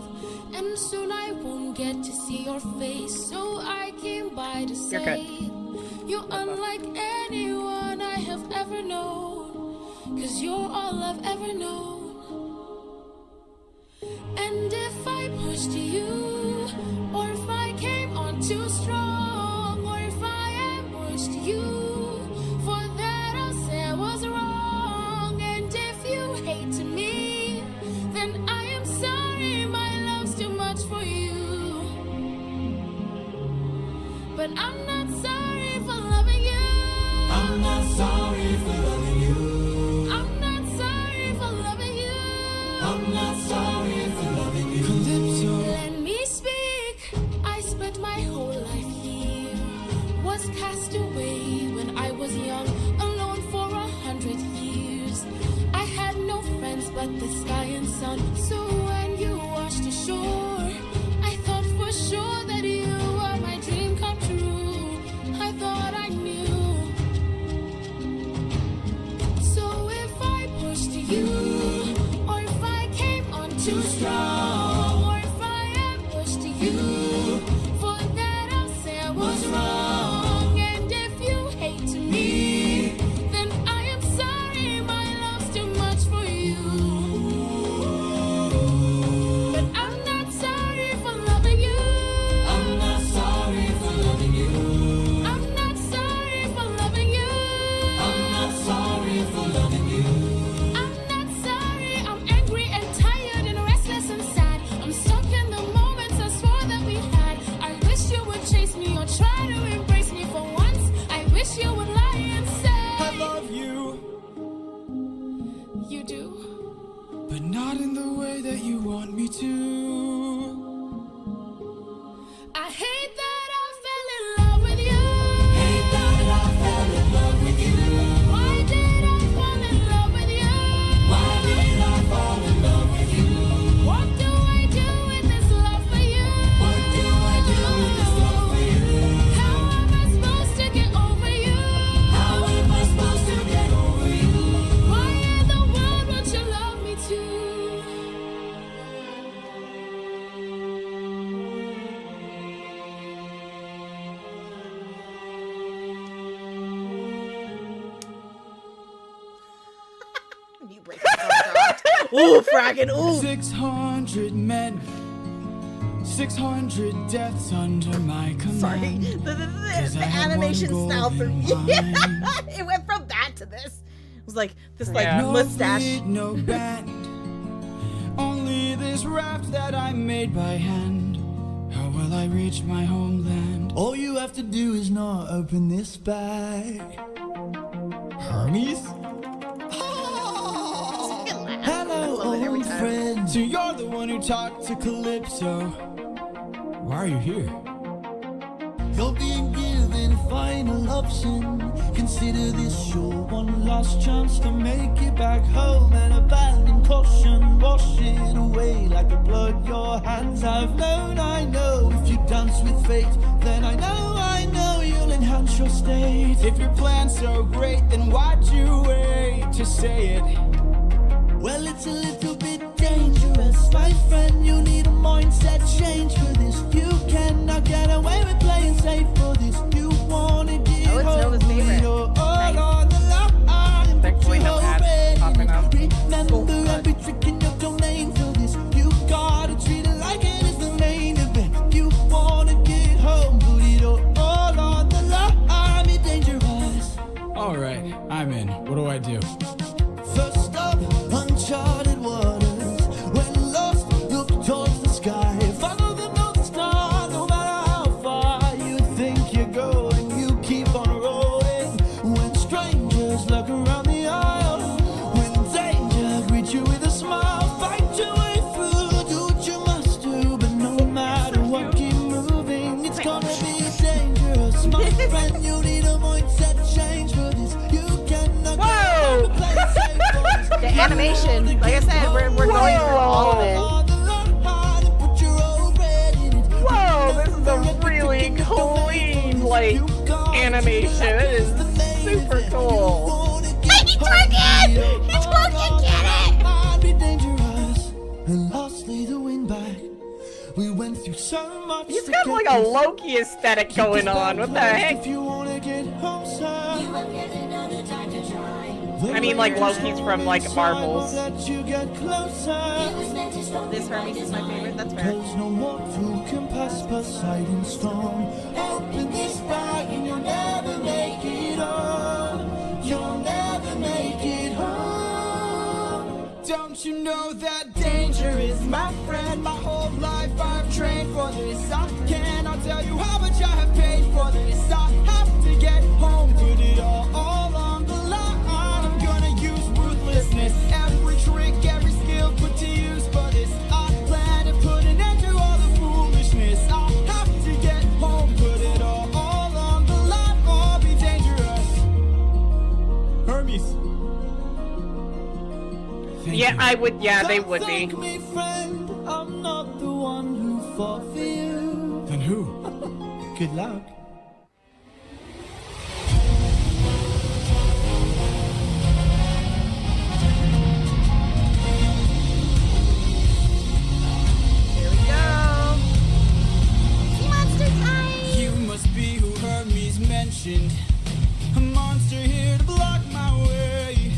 And soon I won't get to see your face, so I came by to say you're unlike anyone I have ever known, 'cause you're all I've ever known. pushed you, or if I came on too strong, or if I ambushed you. For that I'll say I was wrong, and if you hate me, then I am sorry. My love's too much for you. But I'm not sorry for loving you.
I'm not sorry for loving you.
I'm not sorry for loving you.
I'm not sorry for loving you.
Calypso.
Let me speak. I spent my whole life here. Was cast away when I was young, alone for 100 years. I had no friends but the sky and sun. So when you washed ashore, I thought for sure that you were my dream come true. I thought I knew. So if I pushed you, or if I came on too strong, or if I ambushed you, for that I'll say I was wrong. And if you hate me, then I am sorry. My love's too much for you. But I'm not sorry for loving you.
I'm not sorry for loving you.
I'm not sorry for loving you.
I'm not sorry for loving you.
I'm not sorry. I'm angry and tired and restless and sad. I'm stuck in the moments I swore that we had. I wish you would chase me or try to embrace me for once. I wish you would lie and say
I love you,
you do.
but not in the way that you want me to.
I hate that I fell in love with you.
Hate that I fell in love with you.
Why did I fall in love with you?
Why did I fall in love with you?
What do I do with this love for you?
What do I do with this love for you?
How am I supposed to get over you?
How am I supposed to get over you?
Why in the world won't you love me too?
You break it down. Ooh, fragging. Ooh.
600 men, 600 deaths under my command.
Sorry. The animation style for me. It went from that to this. It was like this, like
Yeah.
No
mustache.
fleet, no band, only this raft that I made by hand. How will I reach my homeland?
All you have to do is not open this bag.
Hermes?
Hello,
love it every
old
time.
friend.
So you're the one who talked to Calypso. Why are you here?
You're being given a final option. Consider this your one last chance to make it back home and abandon caution. Wash it away like the blood your hands have known. I know if you dance with fate, then I know you'll enhance your state.
If your plan's so great, then why'd you wait to say it?
Well, it's a little bit dangerous, my friend. You need a mindset change for this. You cannot get away with playing safe for this. You wanna get
Oh, it's Nova's favorite.
all
Nice.
on the line.
Thankfully, no ads popping up.
Remember
Oh,
every trick in your domain for this. You gotta treat it like it is the main event. You wanna get home, put it all on the line. Be dangerous.
Alright, I'm in. What do I do?
First up, uncharted waters. When lost, look towards the sky. Follow the North Star, no matter how far you think you're going. You keep on rolling. When strangers look around the aisle, when danger greets you with a smile, fight your way through. Do what you must do, but no matter what, keep moving. It's gonna be dangerous, my friend. You need a mindset change for this. You cannot
Whoa!
get play safe for this.
The animation, like I said, we're going through all of it.
Whoa, this is a really clean, like, animation. It is super cool.
He's twerking! He's twerking, get it!
Dangerous. And lastly, the win back. We went through so much.
He's
to
got
get
like a
this.
Loki aesthetic going on. What the heck?
If you wanna get home, sir.
You will get another time to try.
I mean, like Loki's from like Marvels.
This Hermes is my favorite. That's fair.
No mortal can pass Poseidon's storm. Open this bag and you'll never make it home. You'll never make it home. Don't you know that danger is my friend? My whole life I've trained for this. I cannot tell you how much I have paid for this. I have to get home, put it all on the line. I'm gonna use ruthlessness, every trick, every skill put to use for this. I plan to put an end to all the foolishness. I have to get home, put it all on the line, or be dangerous. Hermes.
Yeah, I would. Yeah, they would be.
Thank me, friend. I'm not the one who fought for you. Then who? Good luck.
Here we go. Sea monster time.
You must be who Hermes mentioned. A monster here to block my way.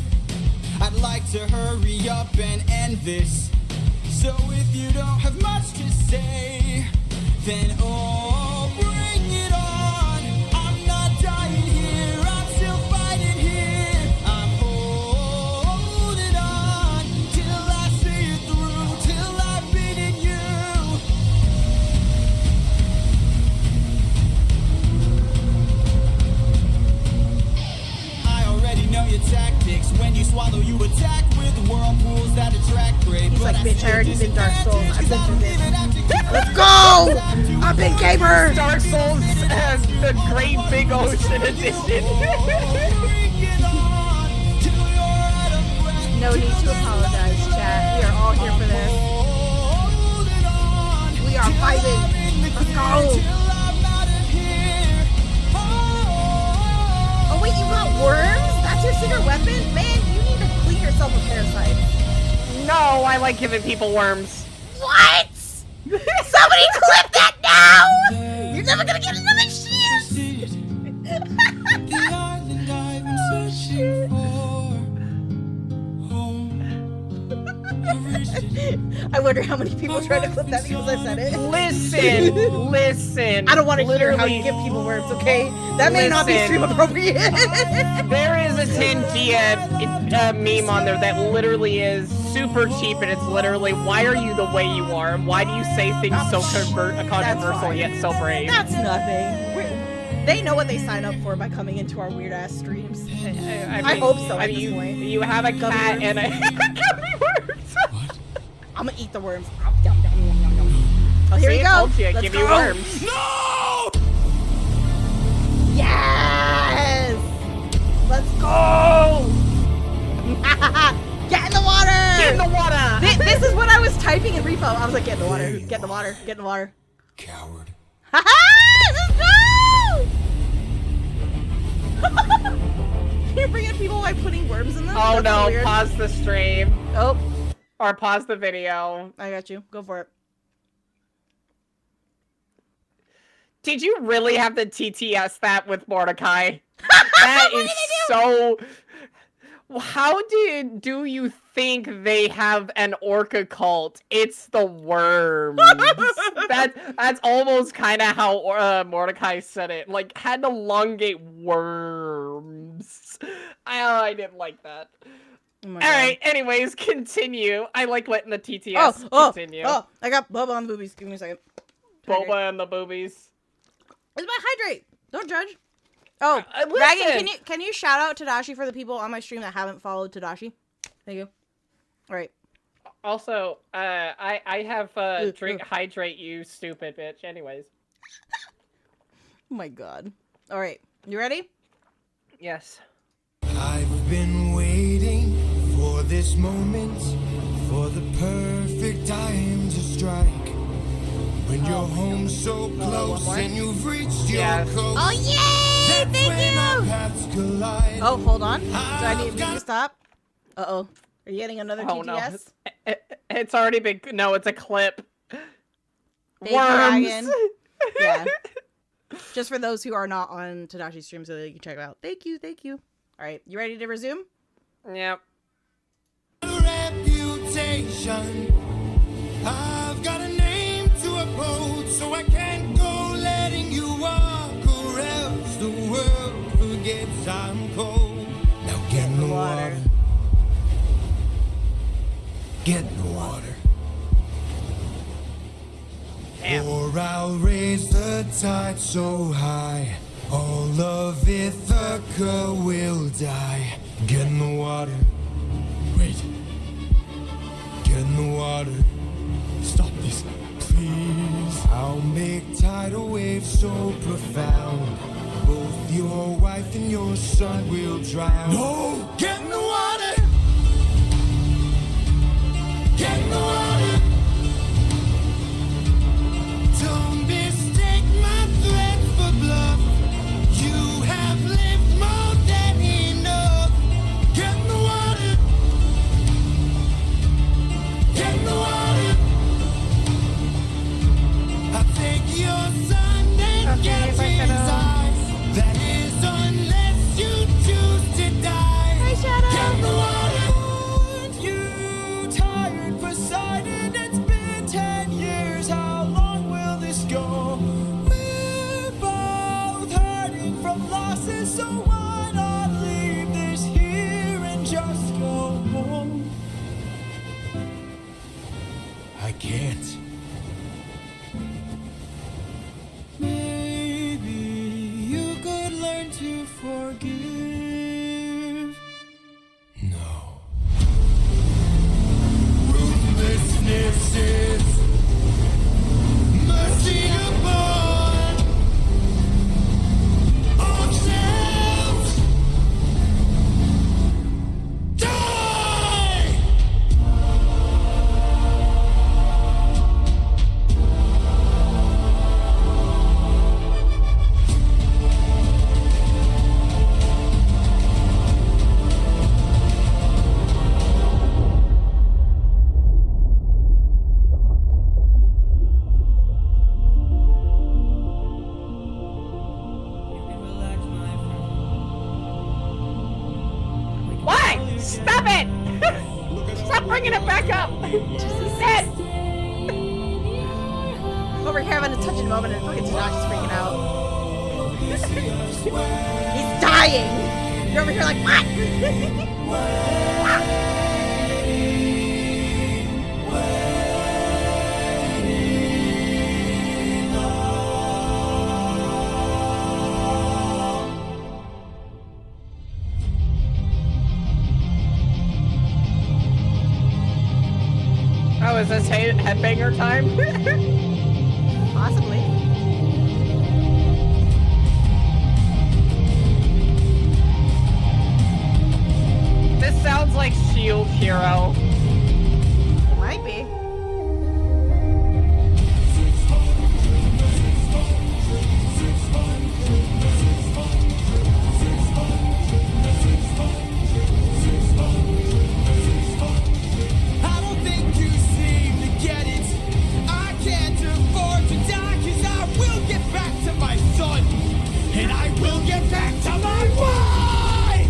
I'd like to hurry up and end this. So if you don't have much to say, then oh, bring it on. I'm not dying here, I'm still fighting here. I'm holding on till I see it through, till I've beaten you. I already know your tactics. When you swallow, you attack with whirlpools that attract prey.
He's like, bitch, I already been Dark Souls. I've been through this.
Let's
Go! I've been gamer!
Dark Souls has the Great Big Ocean Edition.
No need to apologize, chat. We are all here for this. We are vibing. Let's go! Oh wait, you got worms? That's your secret weapon? Man, you need to clean yourself of parasites.
No, I like giving people worms.
What? Somebody clip that now! You're never gonna get another chance!
The island I've been searching for. Home. I've reached it.
I wonder how many people tried to clip that because I said it.
Listen.
I don't want to hear how you give people worms, okay? That may not be
Listen.
stream appropriate.
There is a Tangia meme on there that literally is super cheap, and it's literally, why are you the way you are? And why do you say things so controversial
fine.
yet so brave?
That's nothing. They know what they sign up for by coming into our weird ass streams. I hope so at this point.
You have a cat and a gummy worms.
I'm gonna eat the worms. Yum, yum, yum, yum, yum. Oh, here
See,
we go.
told you,
Let's
give
go.
you worms.
No!
Yes! Let's go! Get in the water!
Get in the water!
This is what I was typing in repo. I was like, get in the water, get in the water, get in the water.
Coward.
Haha! Let's go! You're bringing people by putting worms in them?
Oh
That's
no,
weird.
pause the stream.
Oh,
Or pause the video.
I got you. Go for it.
Did you really have to TTS that with Mordecai? That is so... How do you think they have an orca cult? It's the worms. That's almost kind of how Mordecai said it. Like, had to elongate worms. I didn't like that.
Oh my
All
God.
right, anyways, continue. I like letting the TTS continue.
Oh, I got Bubba on the boobies. Give me a second.
Boba and the boobies.
It's my hydrate. Don't judge. Oh,
listen.
Dragon, can you shout out Tadashi for the people on my stream that haven't followed Tadashi? Thank you. All right.
Also, I have drink hydrate, you stupid bitch. Anyways.
Oh my God. All right. You ready?
Yes.
I've been waiting for this moment, for the perfect time to strike. When you're home so close and you've reached your coast.
Oh, yay! Thank you! Oh, hold on. Do I need to stop? Uh-oh. Are you getting another TTS?
No. It's already been... No, it's a clip.
Thank you, Dragon. Yeah. Just for those who are not on Tadashi's stream so that you can check it out. Thank you, thank you. All right, you ready to resume?
Yep.
Reputation. I've got a name to uphold, so I can't go letting you walk, or else the world forgets I'm cold. Now get in the water. Get in the water.
Damn.
Or I'll raise the tide so high, all of Ithaca will die. Get in the water. Wait. Get in the water. Stop this, please. I'll make tidal waves so profound, both your wife and your son will drown. No! Get in the water! Get in the water! Don't mistake my threats for bluff. You have lived more than enough. Get in the water! Get in the water! I'll take your son and get his eyes. That is unless you choose to die.
Hi, Shadow.
Get in the water! You tired Poseidon? It's been 10 years. How long will this go? We're both hurting from losses, so why not leave this here and just go home? I can't. Maybe you could learn to forgive. No. Ruthlessness is mercy upon ourselves. Die!
Why? Stop it! Stop bringing it back up! He's dead!
Over here, I'm gonna touch it a moment and fucking Tadashi's freaking out. He's dying! You're over here like, what?
Oh, is this headbanger time?
Possibly.
This sounds like Shield Hero.
It might be.
I don't think you seem to get it. I can't afford to die, 'cause I will get back to my son. And I will get back to my wife!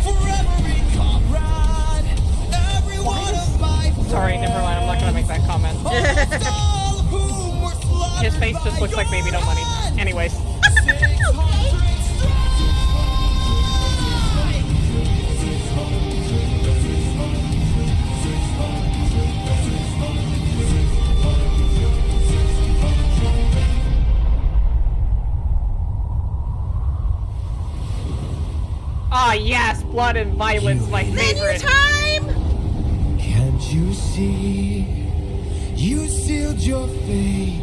For every comrade, every one of my
Sorry, never mind. I'm not gonna make that comment.
friends, all of whom were slaughtered
His face just
by
looks like
your
baby no money.
hand.
Anyways.
600
Ah, yes, blood and violence, my favorite.
Time!
Can't you see? You sealed your fate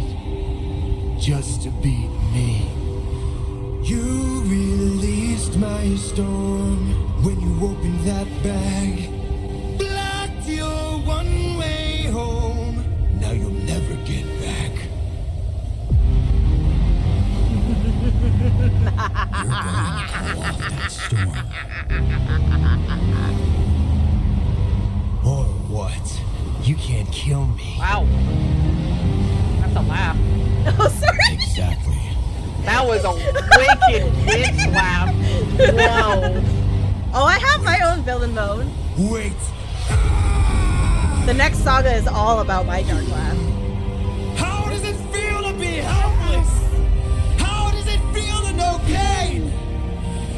just to beat me. You released my storm when you opened that bag. Blocked your one-way home. Now you'll never get back. You're going to call off that storm. Or what? You can't kill me.
Wow. That's a laugh.
Oh, sorry.
Exactly.
That was a wicked bitch laugh. Whoa.
Oh, I have my own villain mode.
Wait.
The next saga is all about my dark laugh.
How does it feel to be helpless? How does it feel to know pain?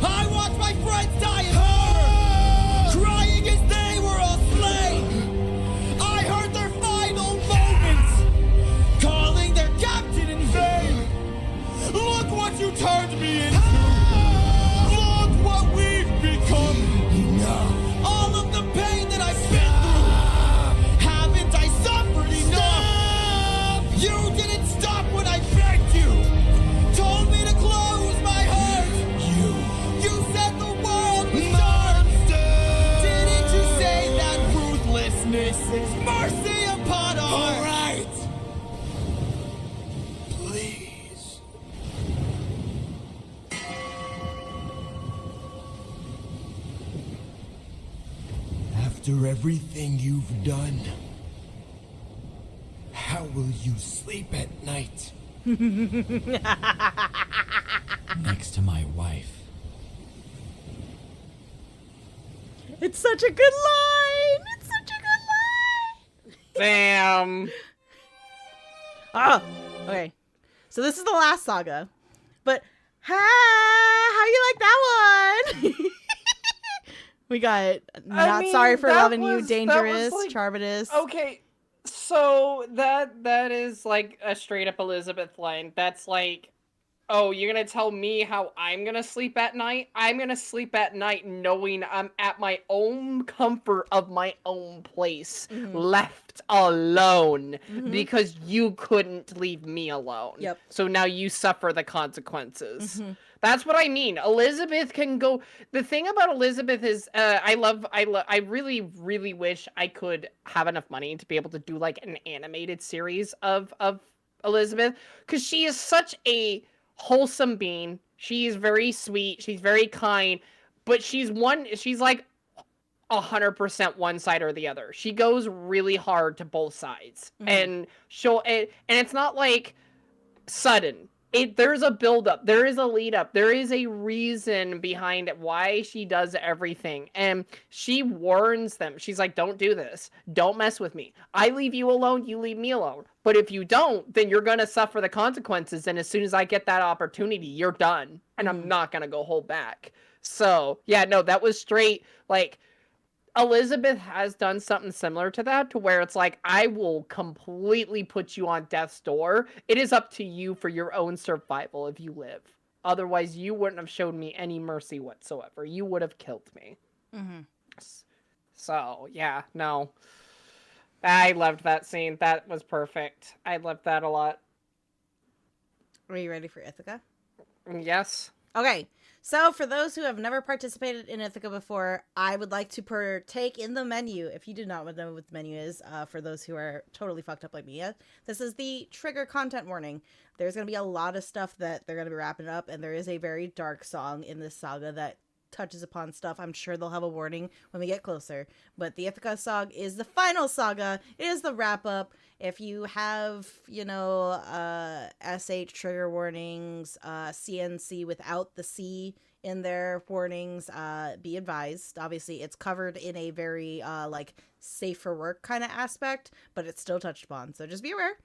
I watched my friends die in horror, crying as they were all slain. I heard their final moments, calling their captain in vain. Look what you turned me into. Look what we've become. Enough. All of the pain that I've been through. Haven't I suffered enough? You didn't stop when I begged you. Told me to close my heart. You said the world was dark. Didn't you say that ruthlessness is mercy upon our... All right. Please. After everything you've done, how will you sleep at night? Next to my wife.
It's such a good line. It's such a good line.
Damn.
Ah, okay. So this is the last saga, but how you like that one? We got Not Sorry for Loving You, Dangerous,
like,
Charbitus.
Okay, so that is like a straight up Elizabeth line. That's like, oh, you're gonna tell me how I'm gonna sleep at night? I'm gonna sleep at night knowing I'm at my own comfort of my own place, left alone, because you couldn't leave me alone.
Yep.
So now you suffer the consequences. That's what I mean. Elizabeth can go. The thing about Elizabeth is, I really, really wish I could have enough money to be able to do like an animated series of Elizabeth, because she is such a wholesome being. She's very sweet. She's very kind, but she's like 100% one side or the other. She goes really hard to both sides, and it's not like sudden. There's a build up, there is a lead up, there is a reason behind why she does everything, and she warns them. She's like, don't do this, don't mess with me. I leave you alone, you leave me alone. But if you don't, then you're gonna suffer the consequences, and as soon as I get that opportunity, you're done, and I'm not gonna go hold back. So yeah, no, that was straight. Like, Elizabeth has done something similar to that, to where it's like, I will completely put you on death's door. It is up to you for your own survival if you live. Otherwise, you wouldn't have shown me any mercy whatsoever. You would have killed me. So, yeah, no. I loved that scene. That was perfect. I loved that a lot.
Are you ready for Ithaca?
Yes.
Okay. So, for those who have never participated in Ithaca before, I would like to partake in the menu. If you do not know what the menu is, for those who are totally fucked up like me, this is the trigger content warning. There's going to be a lot of stuff that they're going to be wrapping up, and there is a very dark song in this saga that touches upon stuff. I'm sure they'll have a warning when we get closer. But the Ithaca saga is the final saga. It is the wrap-up. If you have, SH trigger warnings, CNC without the C in their warnings, be advised. Obviously, it's covered in a very, safe for work kind of aspect, but it's still touched upon. So just be aware.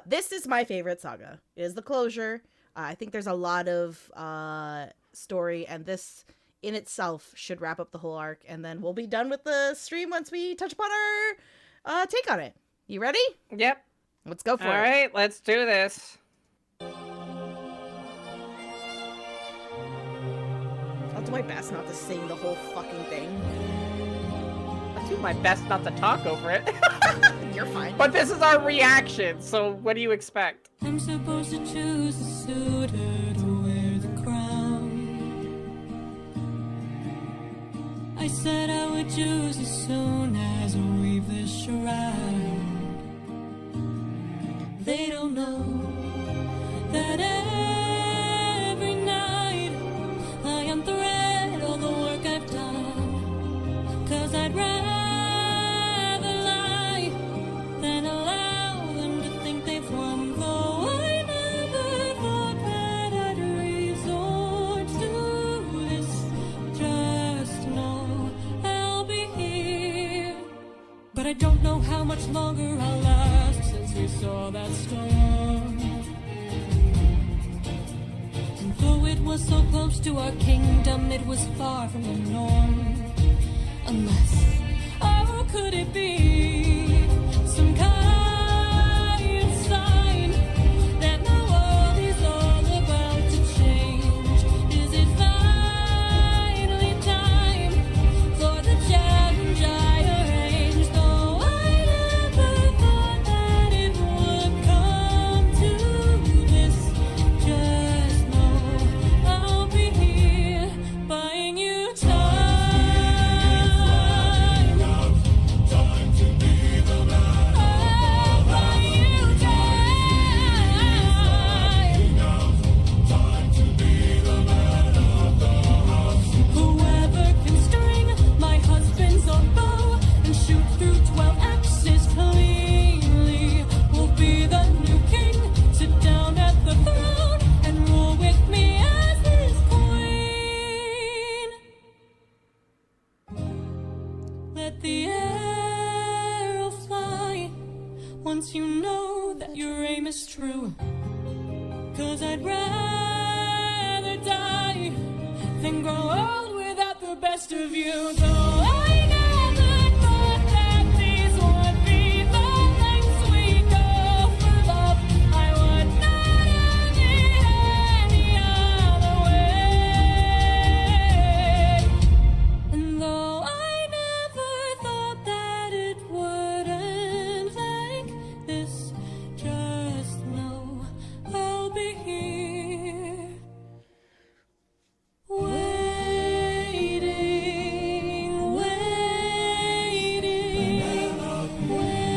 This is my favorite saga. It is the closure. I think there's a lot of story, and this in itself should wrap up the whole arc, and then we'll be done with the stream once we touch upon our take on it. You ready?
Yep.
Let's go for it.
All right, let's do this.
I'll do my best not to sing the whole fucking thing.
I'll do my best not to talk over it.
You're fine.
But this is our reaction, so what do you expect?
I'm supposed to choose a suitor to wear the crown. I said I would choose as soon as we weave this shroud. They don't know that every night I unthread all the work I've done. 'Cause I'd rather lie saw that storm. And though it was so close to our kingdom, it was far from the norm. Unless, oh, could it be some kind of sign that the world is all about to change? Is it finally time for the challenge I arranged? Though I never thought that it would come to this, just know I'll be here buying you time. Whoever can string my husband's bow and shoot through 12 axes cleanly will be the new king. Sit down at the throne and rule with me as his queen. Let the arrow fly once you know that your aim is true. 'Cause I'd rather die than grow old without the best of you. Though I never thought that these would be the lengths we go for love, I would not have it any other way. And though I never thought that it would end like this, just know I'll be here waiting, waiting, waiting, waiting,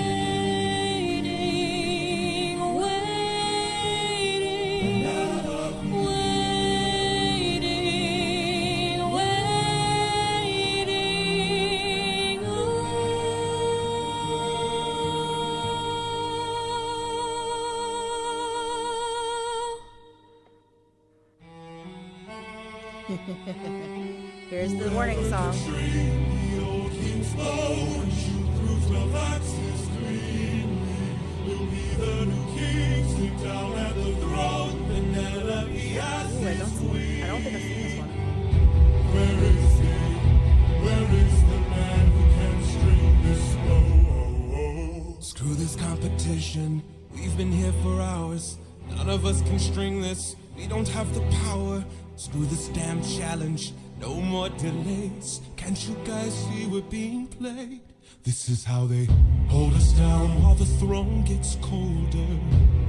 waiting,
Here's the warning song. Ooh, I don't think I've seen this one.
Screw this competition. We've been here for hours. None of us can string this. We don't have the power. Screw this damn challenge. No more delays. Can't you guys see we're being played? This is how they hold us down while the throne gets colder.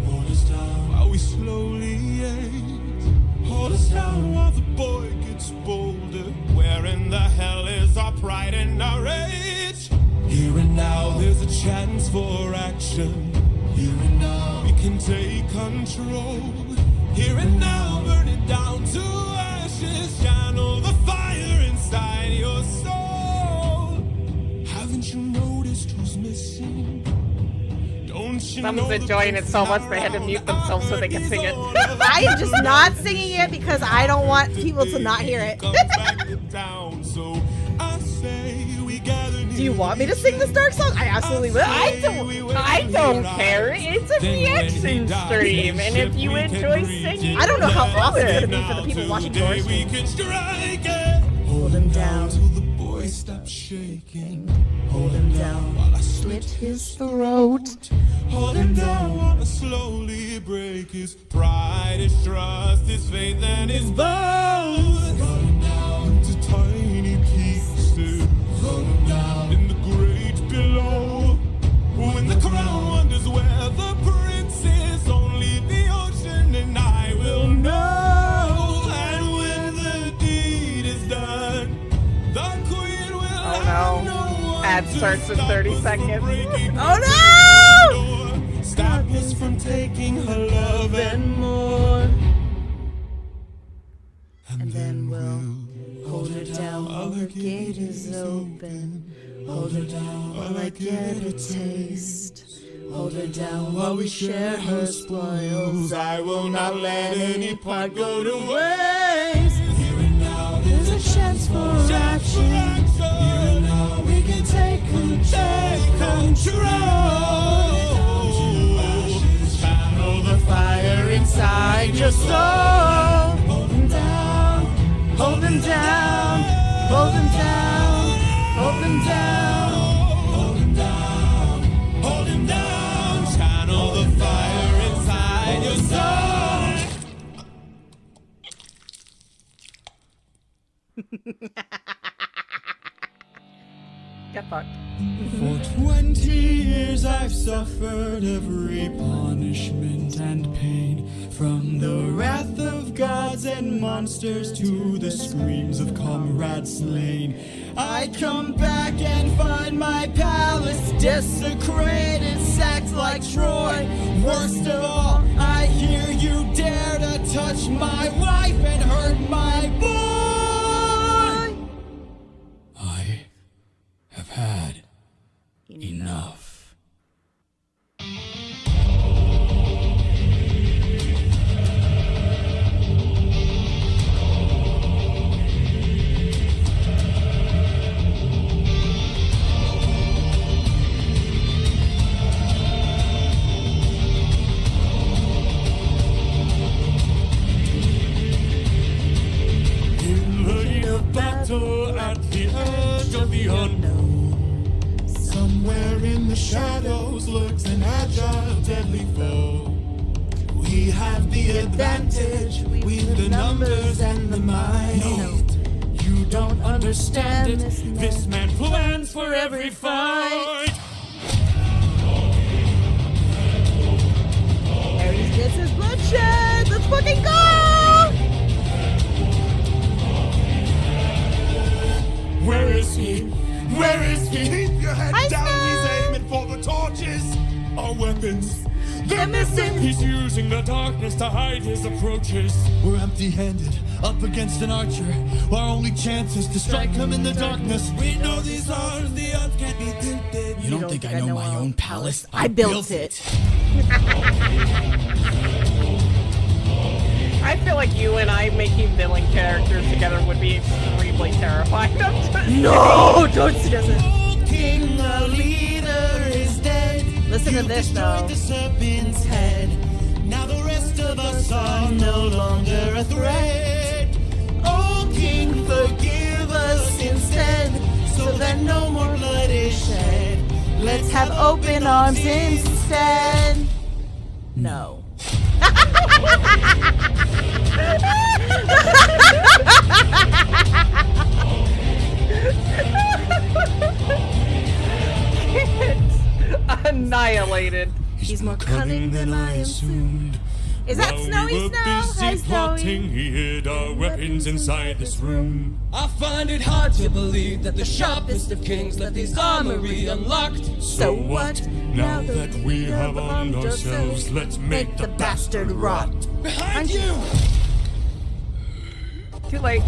Hold us down while we slowly age. Hold us down while the boy gets bolder. Where in the hell is our pride and our rage? Here and now there's a chance for action. Here and now we can take control. Here and now burn it down to ashes. Channel the fire inside your soul. Haven't you noticed who's missing? Don't you
Someone's
know
enjoying it so much they had to mute themselves so they can sing it.
I am just not singing it because I don't want people to not hear it. Do you want me to sing this dark song? I absolutely will.
I don't care. It's a reaction stream, and if you enjoy singing,
I don't know how awesome it's gonna be for the people watching yours. Hold him down
till the boy stops shaking.
Hold him down
while I
slit his throat.
Hold him down while I slowly break his pride, his trust, his faith, and his bones. Cut him down into tiny pieces. Cut him down in the great below. When the crown wonders where the prince is, only the ocean and I will know. And when the deed is done, the queen will have no one
Add Circe in 30 seconds.
Oh no!
Stop us from taking her love and more.
And then we'll hold her down while her gate is open. Hold her down while I get a taste. Hold her down while we share her spoils. I will not let any part go to waste. Here and now there's a chance for action. Here and now we can take control.
inside your soul. Hold them down, hold them down, hold them down, hold them down, hold them down, hold them down. Channel the fire inside your soul.
Get fucked.
For 20 years I've suffered every punishment and pain, from the wrath of gods and monsters to the screams of comrades slain. I come back and find my palace desecrated, sacked like Troy. Worst of all, I hear you dare to touch my wife and hurt my boy. I have had enough. In the heat of battle at the edge of the unknown, somewhere in the shadows lurks an agile, deadly foe. We have the advantage, we've the numbers and the might. No, you don't understand it, this man plans for every fight.
Ares gets his bloodshed. Let's fucking go!
Where is he? Where is he?
Keep your head
Hi,
down,
Snow.
he's aiming for the torches. Our weapons,
They're missing.
He's using the darkness to hide his approaches. We're empty-handed, up against an archer. Our only chance is to strike him in the darkness. We know these odds, the odds can't be tilted. You don't think I know my own palace?
I built it.
I feel like you and I making villain characters together would be extremely terrifying. I'm just
No, don't suggest it.
King, the leader, is dead.
Listen to
You've
this,
destroyed
though.
the serpent's head. Now the rest of us are no longer a threat. Oh, King, forgive us instead, so that no more blood is shed.
Let's have open arms instead. No.
annihilated.
He's more cunning than I assumed. Is that Snowy Snow? Hi, Snowy.
He hid our weapons inside this room.
I find it hard to believe that the sharpest of kings left his armory unlocked.
So what?
Now that we have armed ourselves, let's make the bastard rot.
Behind you!
Too late.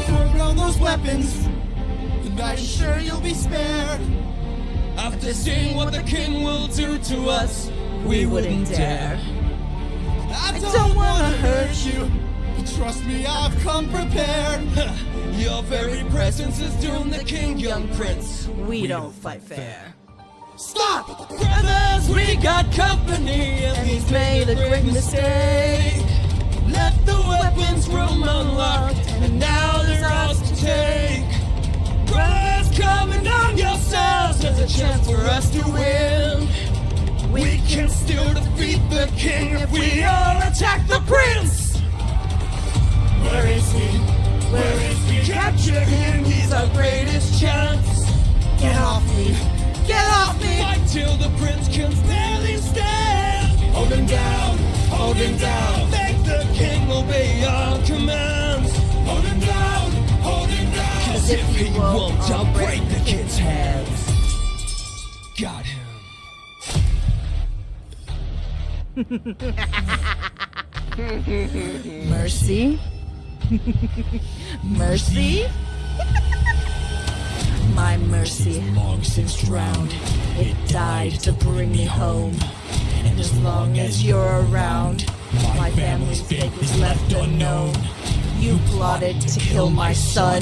Throw down those weapons, and I'm sure you'll be spared.
After seeing what the king will do to us, we wouldn't dare.
I don't wanna hurt you, but trust me, I've come prepared.
Your very presence is doomed the king, young prince.
We don't fight fair.
Stop!
Brothers, we got company, and he's made a great mistake. Let the weapons room unlocked, and now there's ours to take. Brothers, come and arm yourselves, there's a chance for us to win. We can still defeat the king if we all attack the prince.
Where is he? Where is he?
Capture him, he's our greatest chance.
Get off me!
Get off me!
Fight till the prince can barely stand.
Hold him down! Hold him down!
Make the king obey our commands.
Hold him down! Hold him down!
'Cause if he won't, I'll break the kid's hands. Got him.
Mercy? Mercy? My mercy
Long since drowned,
it died to bring me home. And as long as you're around, my family's fate is left unknown.
You plotted to kill my son.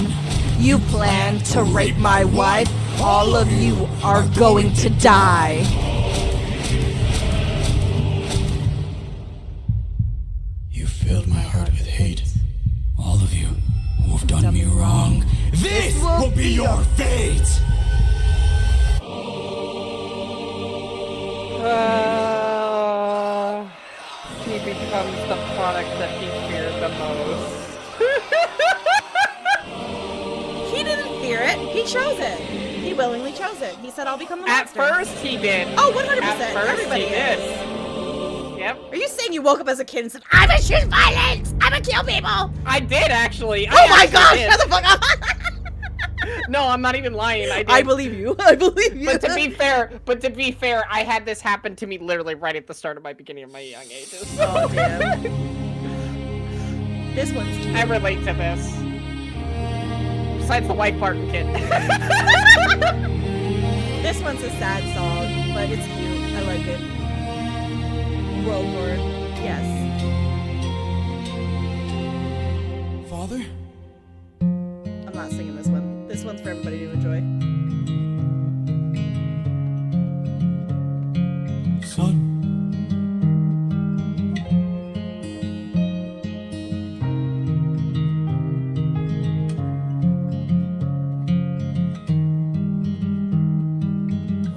You planned to rape my wife. All of you are going to die.
You filled my heart with hate. All of you who have done me wrong. This will be your fate!
He becomes the product that he feared the most.
He didn't fear it. He chose it. He willingly chose it. He said, I'll become the
At
monster.
first he did.
Oh, 100%.
At first
Everybody
he
is.
did. Yep.
Are you saying you woke up as a kid and said, I'm gonna choose violence! I'm gonna kill people!
I did actually.
Oh my gosh! Shut the fuck up!
No, I'm not even lying. I did.
I believe you. I believe you.
But to be fair, I had this happen to me literally right at the start of my beginning of my young ages.
Oh, damn. This one's cute.
I relate to this. Besides the white Barton kid.
This one's a sad song, but it's cute. I like it. World War. Yes.
Father?
I'm not singing this one. This one's for everybody to enjoy.
Son.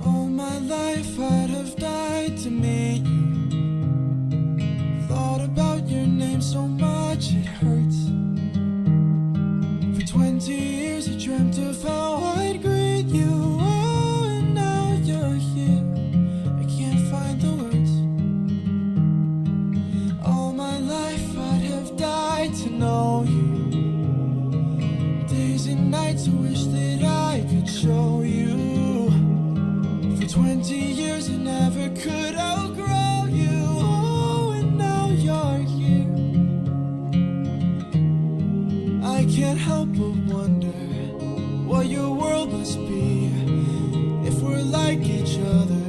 All my life I'd have died to meet you. Thought about your name so much it hurts. For 20 years I dreamt of how I'd greet you. Oh, and now you're here. I can't find the words. All my life I'd have died to know you. Days and nights I wish that I could show you. For 20 years I never could outgrow you. Oh, and now you're here. I can't help but wonder what your world must be. If we're like each other,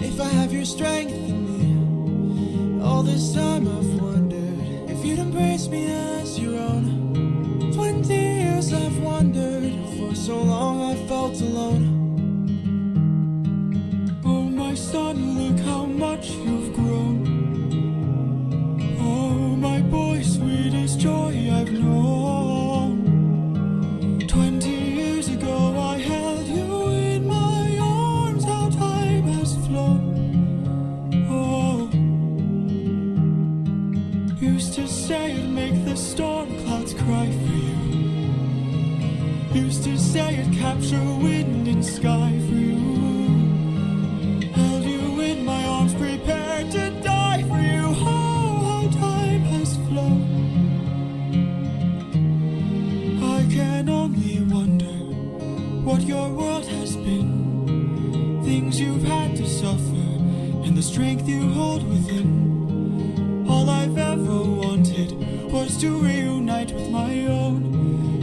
if I have your strength in me. All this time I've wondered if you'd embrace me as your own. 20 years I've wondered, for so long I felt alone. Oh my son, look how much you've grown. Oh my boy, sweetest joy I've known. 20 years ago I held you in my arms, how time has flown. Oh, used to say I'd make the storm clouds cry for you. Used to say I'd capture wind and sky for you. Held you in my arms, prepared to die for you. Oh, how time has flown. I can only wonder what your world has been. Things you've had to suffer, and the strength you hold within. All I've ever wanted was to reunite with my own.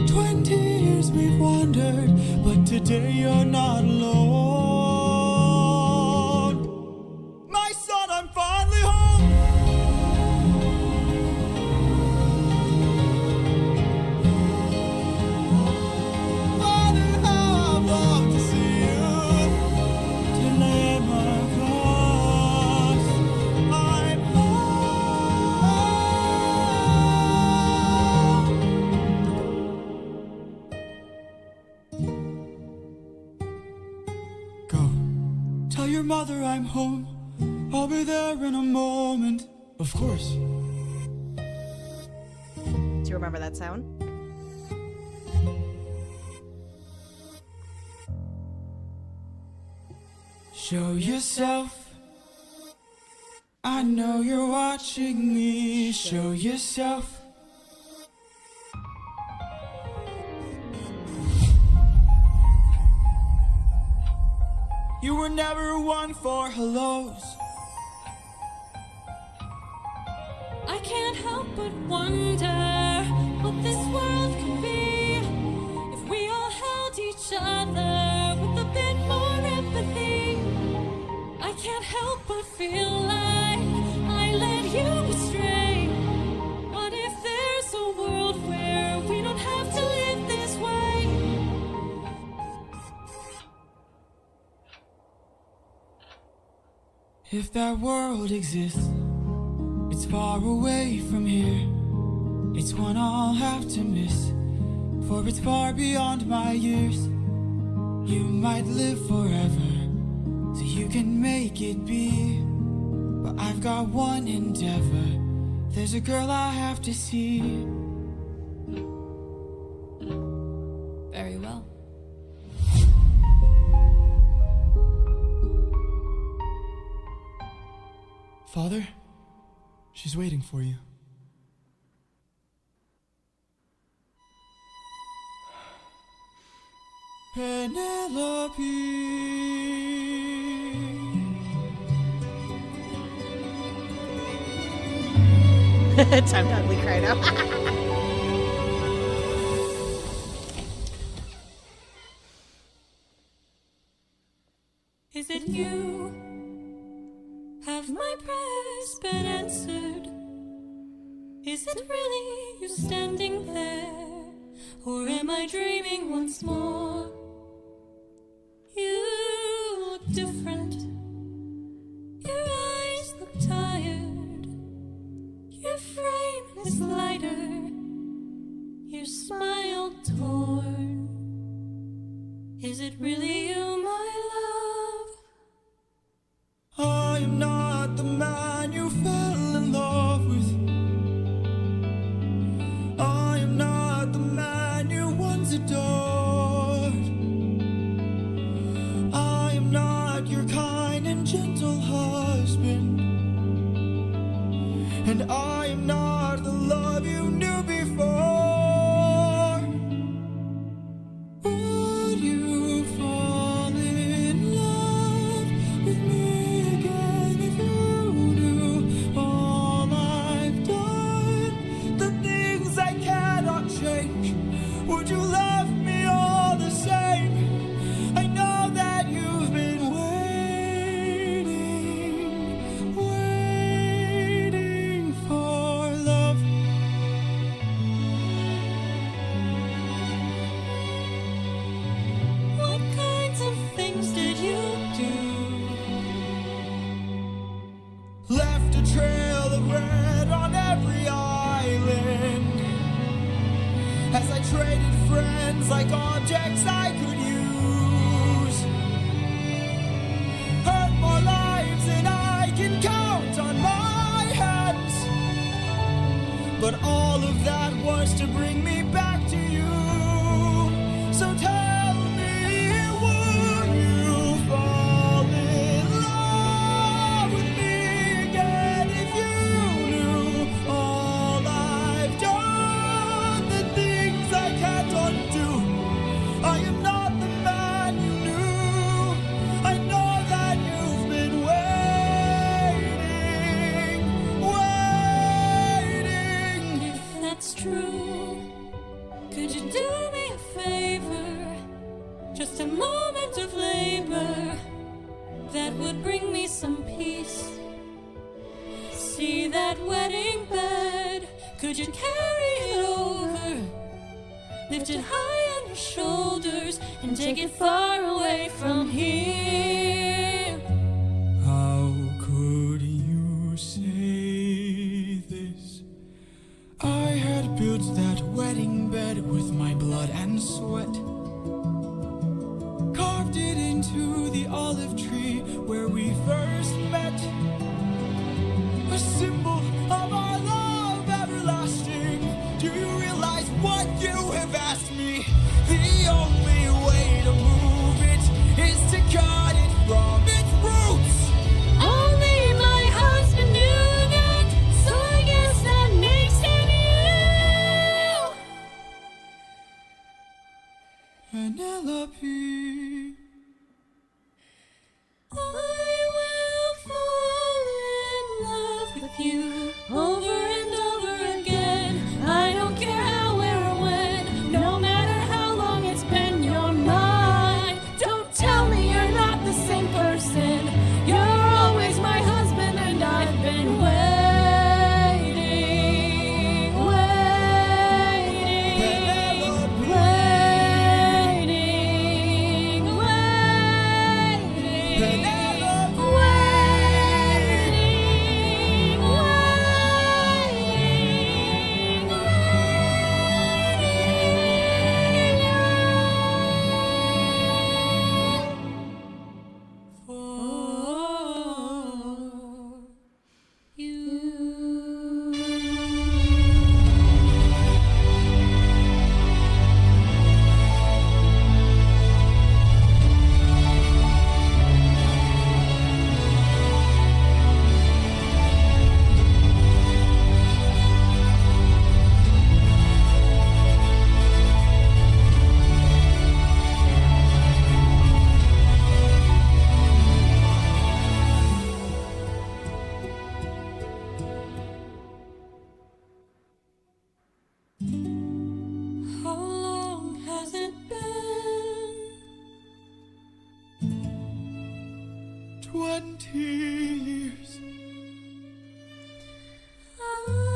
20 years we've wandered, but today you're not alone. My son, I'm finally home. Father, how I've longed to see you. To lay my cross, I'm home. Go. Tell your mother I'm home. I'll be there in a moment. Of course.
Do you remember that sound?
Show yourself. I know you're watching me. Show yourself. You were never one for hellos.
I can't help but wonder what this world could be if we all held each other with a bit more empathy. I can't help but feel like I led you astray. What if there's a world where
If that world exists, it's far away from here. It's one I'll have to miss, for it's far beyond my years. You might live forever, so you can make it be. But I've got one endeavor. There's a girl I have to see.
Very well.
Father, she's waiting for you. Penelope.
Time to ugly cry now.
Is it you? Have my prayers been answered? Is it really you standing there? Or am I dreaming once more? You look different. Your eyes look tired. Your frame is lighter. Your smile torn. Is it really you, my love?
I am not the man you fell in love with. I am not the man you once adored. I am not your kind and gentle husband. And I am not the love you knew before. Would you fall in love with me again if you knew all I've done? The things I cannot change. Would you love me all the same? I know that you've been waiting for love.
What kinds of things did you do?
Left a trail of red on every island as I traded friends like objects I could use. Hurt more lives than I can count on my hands. But all of that was to bring me back to you. So tell me, would you fall in love with me again if you knew all I've done? The things I can't undo. I am not the man you knew. I know that you've been waiting.
If that's true, could you do me a favor? Just a moment of labor that would bring me some peace. See that wedding bed? Could you carry it over? Lift it high on your shoulders and take it far away from here.
How could you say this? I had built that wedding bed with my blood and sweat. Carved it into the olive tree where we first met. A symbol of our love everlasting. Do you realize what you have asked me? The only way to move it is to cut it from its roots.
Only my husband knew that, so I guess that makes him you.
Penelope.
I will fall in love with you over and over again. I don't care how, where, or when. No matter how long it's been, you're mine. Don't tell me you're not the same person. You're always my husband, and I've been waiting, waiting,
20 years.
I love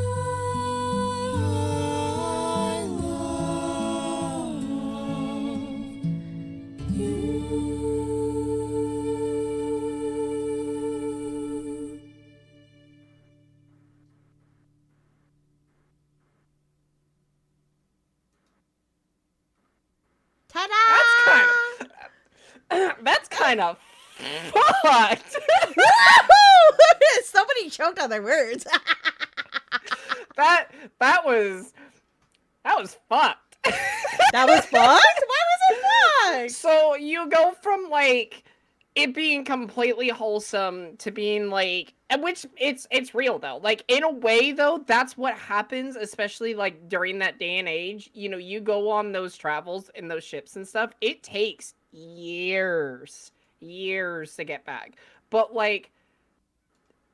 you.
Ta-da!
That's kind of fucked.
Somebody choked on their words.
that was fucked.
That was fucked? Why was it fucked?
So you go from like it being completely wholesome to being like, which it's real though. Like in a way though, that's what happens, especially like during that day and age. You know, you go on those travels in those ships and stuff. It takes years to get back. But like,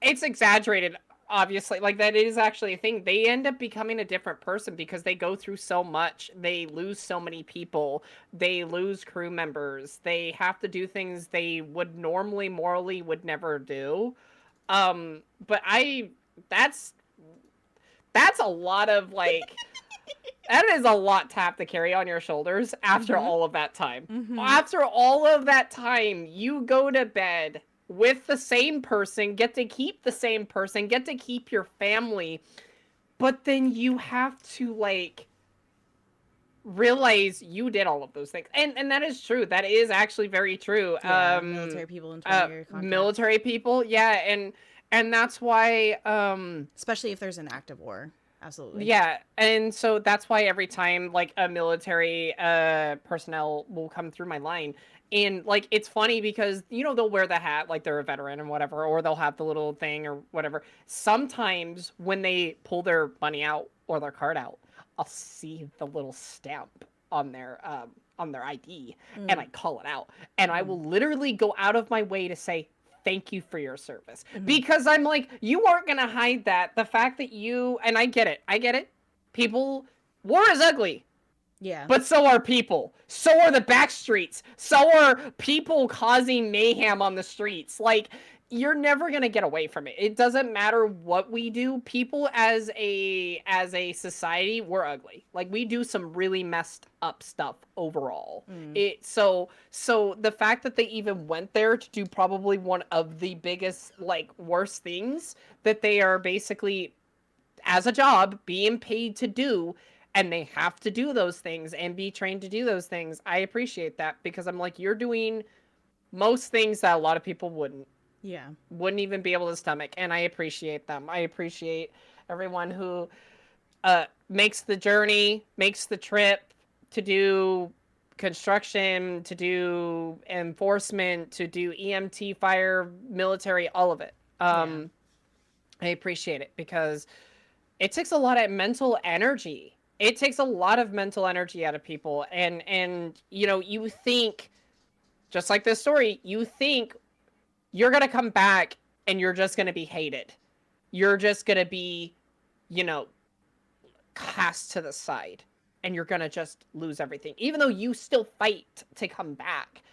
it's exaggerated. Obviously, like that is actually a thing. They end up becoming a different person because they go through so much. They lose so many people. They lose crew members. They have to do things they would normally morally would never do. But that's a lot of like that is a lot to have to carry on your shoulders after all of that time. After all of that time, you go to bed with the same person, get to keep the same person, get to keep your family, but then you have to like realize you did all of those things, and that is true. That is actually very true.
Yeah, military people in 20-year contract.
Military people, yeah, and that's why
especially if there's an active war. Absolutely.
Yeah, and so that's why every time like a military personnel will come through my line. And, like, it's funny because, you know, they'll wear the hat like they're a veteran and whatever, or they'll have the little thing or whatever. Sometimes when they pull their money out or their card out, I'll see the little stamp on their ID, and I call it out. And I will literally go out of my way to say, thank you for your service. Because I'm like, you aren't going to hide that. The fact that you, and I get it. People, war is ugly.
Yeah.
But so are people. So are the back streets. So are people causing mayhem on the streets. Like, you're never going to get away from it. It doesn't matter what we do. People as a society, we're ugly. Like, we do some really messed up stuff overall. So the fact that they even went there to do probably one of the biggest, like, worst things that they are basically, as a job, being paid to do, and they have to do those things and be trained to do those things. I appreciate that because I'm like, you're doing most things that a lot of people wouldn't even be able to stomach. And I appreciate them. I appreciate everyone who makes the journey, makes the trip to do construction, to do enforcement, to do EMT, fire, military, all of it. I appreciate it because it takes a lot of mental energy. It takes a lot of mental energy out of people. And you know, you think, just like this story, you think you're going to come back and you're just going to be hated. You're just going to be, you know, cast to the side. And you're going to just lose everything. Even though you still fight to come back.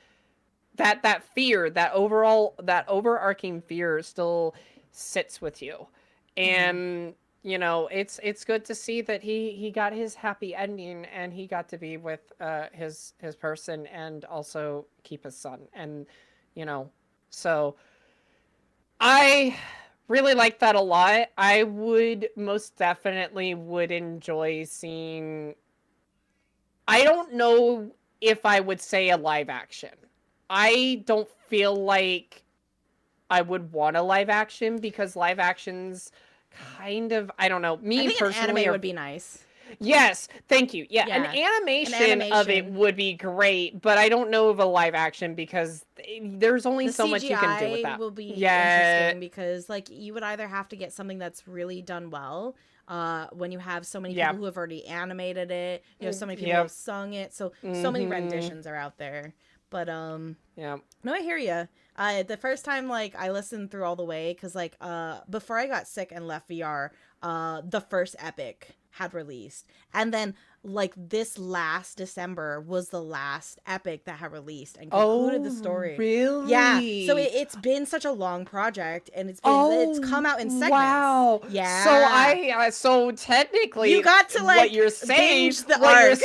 That fear, that overarching fear still sits with you. And you know, it's good to see that he got his happy ending and he got to be with his person and also keep his son. And, you know, so I really like that a lot. I would most definitely would enjoy seeing, I don't know if I would say a live action. I don't feel like I would want a live action because live actions kind of, I don't know. Me
I think
personally,
an anime would be nice.
Yes, thank you. Yeah, an animation of it would be great, but I don't know of a live action because there's only so much you can do with that.
Will be interesting because, like, you would either have to get something that's really done well, when you have so many people who have already animated it, you know, so many people who have sung it, so many renditions are out there. But no, I hear you. The first time, like, I listened through all the way because, like, before I got sick and left VR, the first epic had released. And then like this last December was the last epic that had released and concluded the story.
Really?
Yeah. So it's been such a long project, and it's come out in segments.
Wow.
Yeah.
So technically,
you got to like
what you're saying,
binge the arc.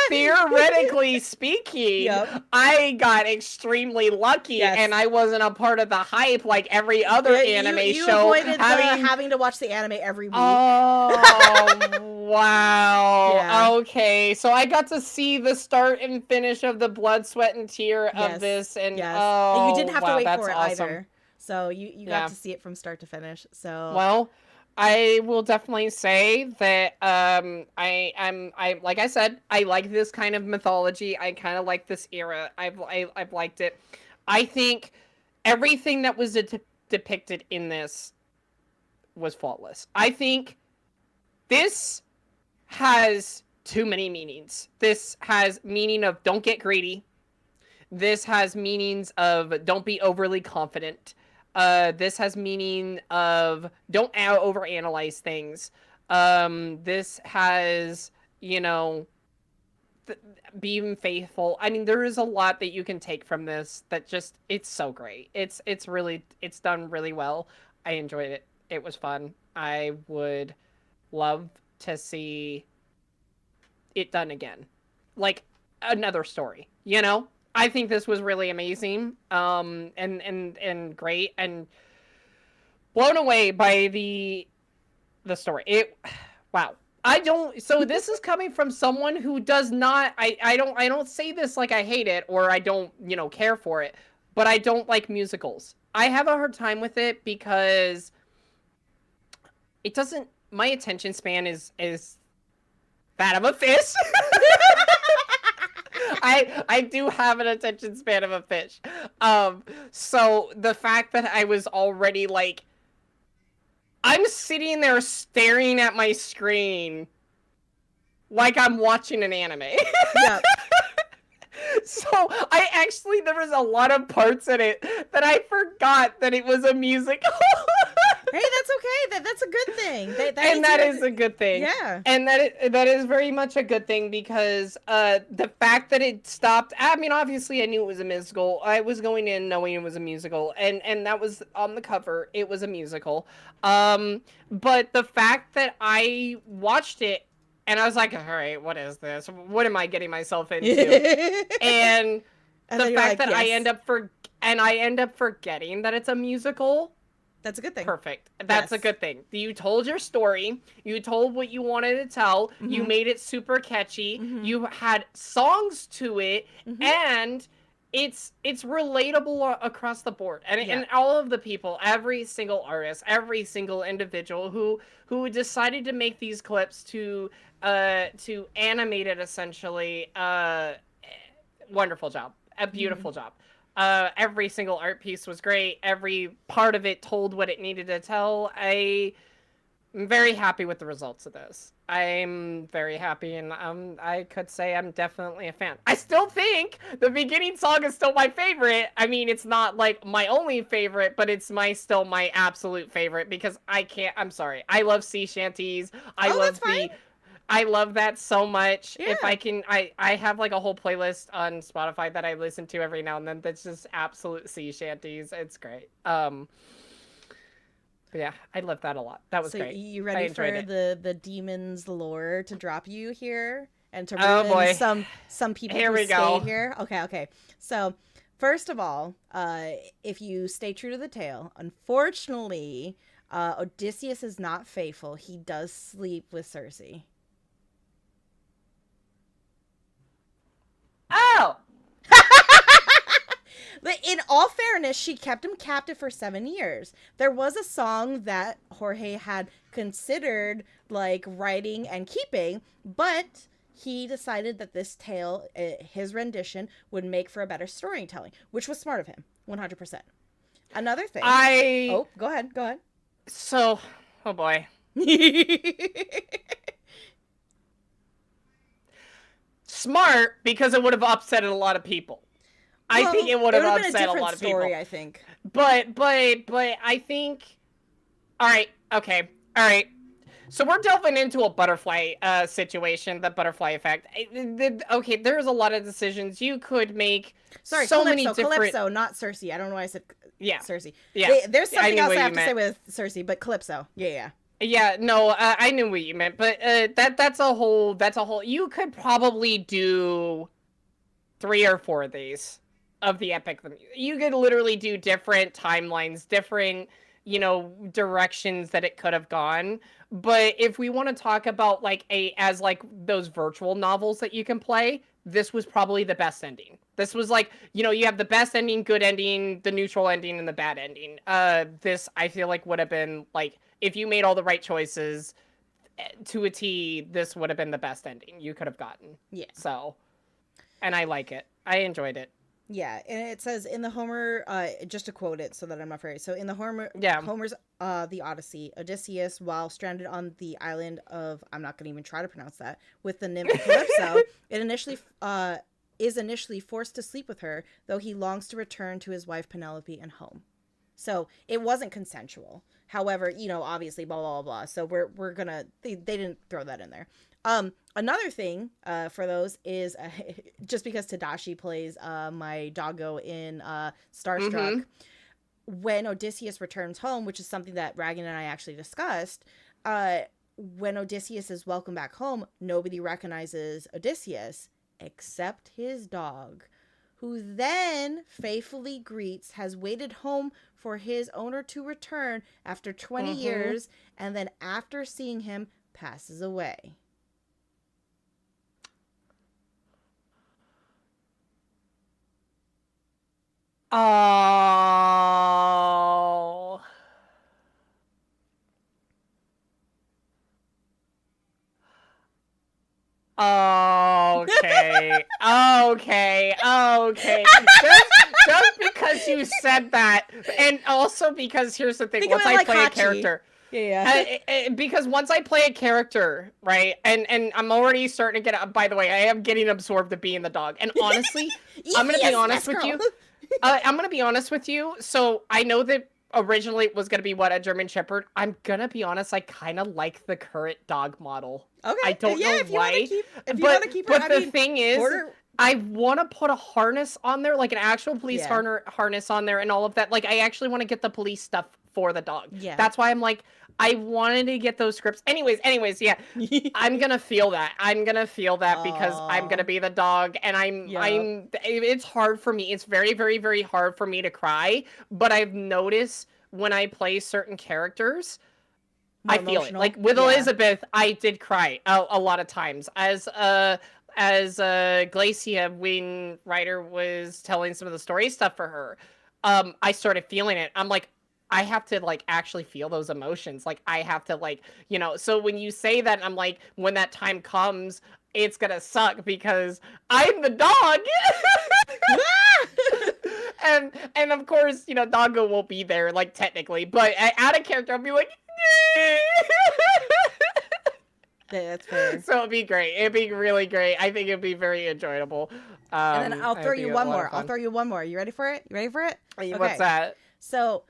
theoretically speaking,
Yep.
I got extremely lucky, and I wasn't a part of the hype like every other anime
you
show.
Avoided having to watch the anime every week.
Oh, wow.
Yeah.
Okay, so I got to see the start and finish of the blood, sweat, and tear of this, and
and
oh,
you didn't have to wait for it
awesome.
either. So you got to see it from start to finish. So
well, I will definitely say that I like I said, I like this kind of mythology. I kind of like this era. I've liked it. I think everything that was depicted in this was faultless. I think this has too many meanings. This has meaning of don't get greedy. This has meanings of don't be overly confident. This has meaning of don't overanalyze things. This has, being faithful. I mean, there is a lot that you can take from this that just, it's so great. It's done really well. I enjoyed it. It was fun. I would love to see it done again. Like another story, I think this was really amazing, and great, and blown away by the story. Wow. So this is coming from someone who does not, I don't say this like I hate it or I don't, care for it, but I don't like musicals. I have a hard time with it because it doesn't, my attention span is that of a fish. I do have an attention span of a fish. So the fact that I was already like, I'm sitting there staring at my screen like I'm watching an anime.
Yeah.
So there was a lot of parts in it that I forgot that it was a musical.
Hey, that's okay. That's a good thing.
That is a good thing.
Yeah.
And that is very much a good thing because the fact that it stopped, I mean, obviously I knew it was a musical. I was going in knowing it was a musical, and that was on the cover. It was a musical. But the fact that I watched it and I was like, all right, what is this? What am I getting myself into? and the fact that I end up forgetting that it's a musical.
That's a good thing.
Perfect. That's a good thing. You told your story. You told what you wanted to tell. Mm-hmm. You made it super catchy. Mm-hmm. You had songs to it, mm-hmm. and it's relatable across the board. And all of the people, every single artist, every single individual who decided to make these clips to animate it essentially, wonderful job. A beautiful job. Every single art piece was great. Every part of it told what it needed to tell. I'm very happy with the results of this. I'm very happy, and I could say I'm definitely a fan. I still think the beginning song is still my favorite. I mean, it's not like my only favorite, but it's still my absolute favorite because I'm sorry. I love sea shanties. I love that so much. Yeah. If I can, I have like a whole playlist on Spotify that I listen to every now and then. That's just absolute sea shanties. It's great. But yeah, I love that a lot. That was great.
You ready for the demon's lore to drop you here and to ruin some people who stayed here? Okay. So first of all, if you stay true to the tale, unfortunately, Odysseus is not faithful. He does sleep with Circe.
Oh!
But in all fairness, she kept him captive for 7 years. There was a song that Jorge had considered like writing and keeping, but he decided that this tale, his rendition, would make for a better storytelling, which was smart of him, 100%. Another thing. Oh, go ahead.
So, oh boy. Smart because it would have upset a lot of people. I think it would have upset a lot of people.
I think.
But I think. All right. Okay. All right. So we're delving into a butterfly situation, the butterfly effect. Okay, there's a lot of decisions you could make.
Sorry,
so
Calypso,
many different.
Calypso, not Circe. I don't know why I said Circe.
Yeah.
There's something else I have to say
meant.
with Circe, but Calypso. Yeah.
Yeah, no, I knew what you meant, but that's a whole. You could probably do 3 or 4 of these of the epic. You could literally do different timelines, different directions that it could have gone. But if we want to talk about as those virtual novels that you can play, this was probably the best ending. This was you have the best ending, good ending, the neutral ending, and the bad ending. This I feel like would have been if you made all the right choices to a T, this would have been the best ending you could have gotten.
Yeah.
So, and I like it. I enjoyed it.
Yeah, and it says in the Homer, just to quote it so that I'm not afraid. So in the Homer's The Odyssey, Odysseus, while stranded on the island of, I'm not going to even try to pronounce that, with the nymph Calypso, is initially forced to sleep with her, though he longs to return to his wife Penelope and home. So it wasn't consensual. However, obviously, blah, blah, blah, blah. So we're going to, they didn't throw that in there. Another thing for those is just because Tadashi plays my doggo in Starstruck, when Odysseus returns home, which is something that Ragan and I actually discussed, when Odysseus is welcome back home, nobody recognizes Odysseus except his dog, who then faithfully greets, has waited home for his owner to return after 20 years, and then after seeing him, passes away.
Oh. Okay. Just because you said that, and also because here's the thing: once I play a character, because once I play a character, right, and I'm already starting to get. By the way, I am getting absorbed to being the dog, and honestly, I'm gonna be honest with you. I'm gonna be honest with you. So I know that originally it was gonna be a German Shepherd. I'm gonna be honest. I kind of like the current dog model.
Okay.
I don't know why. But the thing is, I want to put a harness on there, like an actual police harness on there, and all of that. I actually want to get the police stuff for the dog.
Yeah.
That's why I'm I wanted to get those scripts. Anyways, yeah. I'm gonna feel that. Because I'm gonna be the dog, and it's hard for me. It's very, very, very hard for me to cry. But I've noticed when I play certain characters, I feel it. With Elizabeth, I did cry a lot of times. As Glacia, when Ryder was telling some of the story stuff for her, I started feeling it. I'm I have to actually feel those emotions. I have to so when you say that, I'm when that time comes, it's gonna suck because I'm the dog. and of course, Doggo won't be there technically, but out of character I'll be
Yeah, that's fair.
So it'd be great. It'd be really great. I think it'd be very enjoyable.
And then I'll throw you one more. You ready for it? Okay.
What's that?
So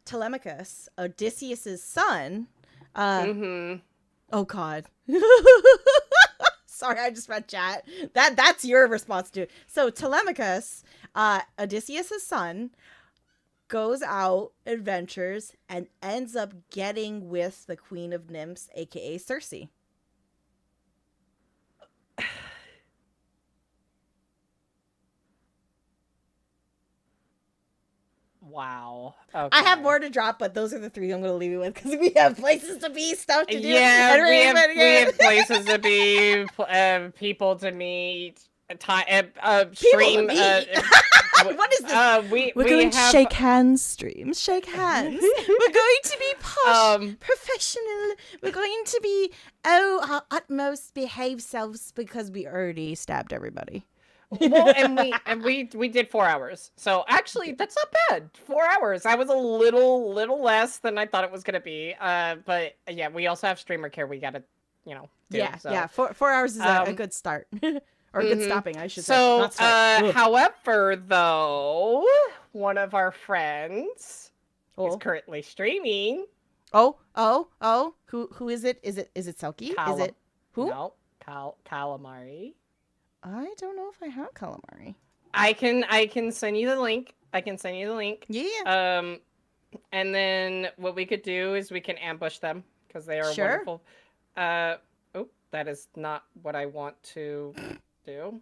Telemachus, Odysseus's son. Oh God. Sorry, I just read chat. That's your response to it. So Telemachus, Odysseus's son, goes out, adventures, and ends up getting with the Queen of Nymphs, aka Circe.
Wow. Okay.
I have more to drop, but those are the 3 I'm going to leave you with because we have places to be, stuff to do.
Yeah, we have places to be, people to meet, stream.
What is this?
We're
going to shake hands stream. Shake hands. We're going to be posh, professional. We're going to be, our utmost behave selves because we already stabbed everybody.
Well, and we did 4 hours. So actually, that's not bad. 4 hours. I was a little less than I thought it was gonna be. But yeah, we also have streamer care. We gotta, do.
Yeah,
so.
yeah. 4 hours is a good start, or good stopping, I should say.
So, however, though, one of our friends is currently streaming.
Oh. Who is it? Is it Selkie? Is it who?
No, calamari.
I don't know if I have calamari.
I can send you the link.
Yeah.
And then what we could do is we can ambush them because they are wonderful. Oh, that is not what I want to do.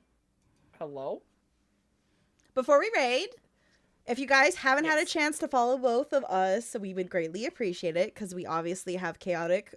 Hello?
Before we raid, if you guys haven't had a chance to follow both of us, we would greatly appreciate it because we obviously have chaotic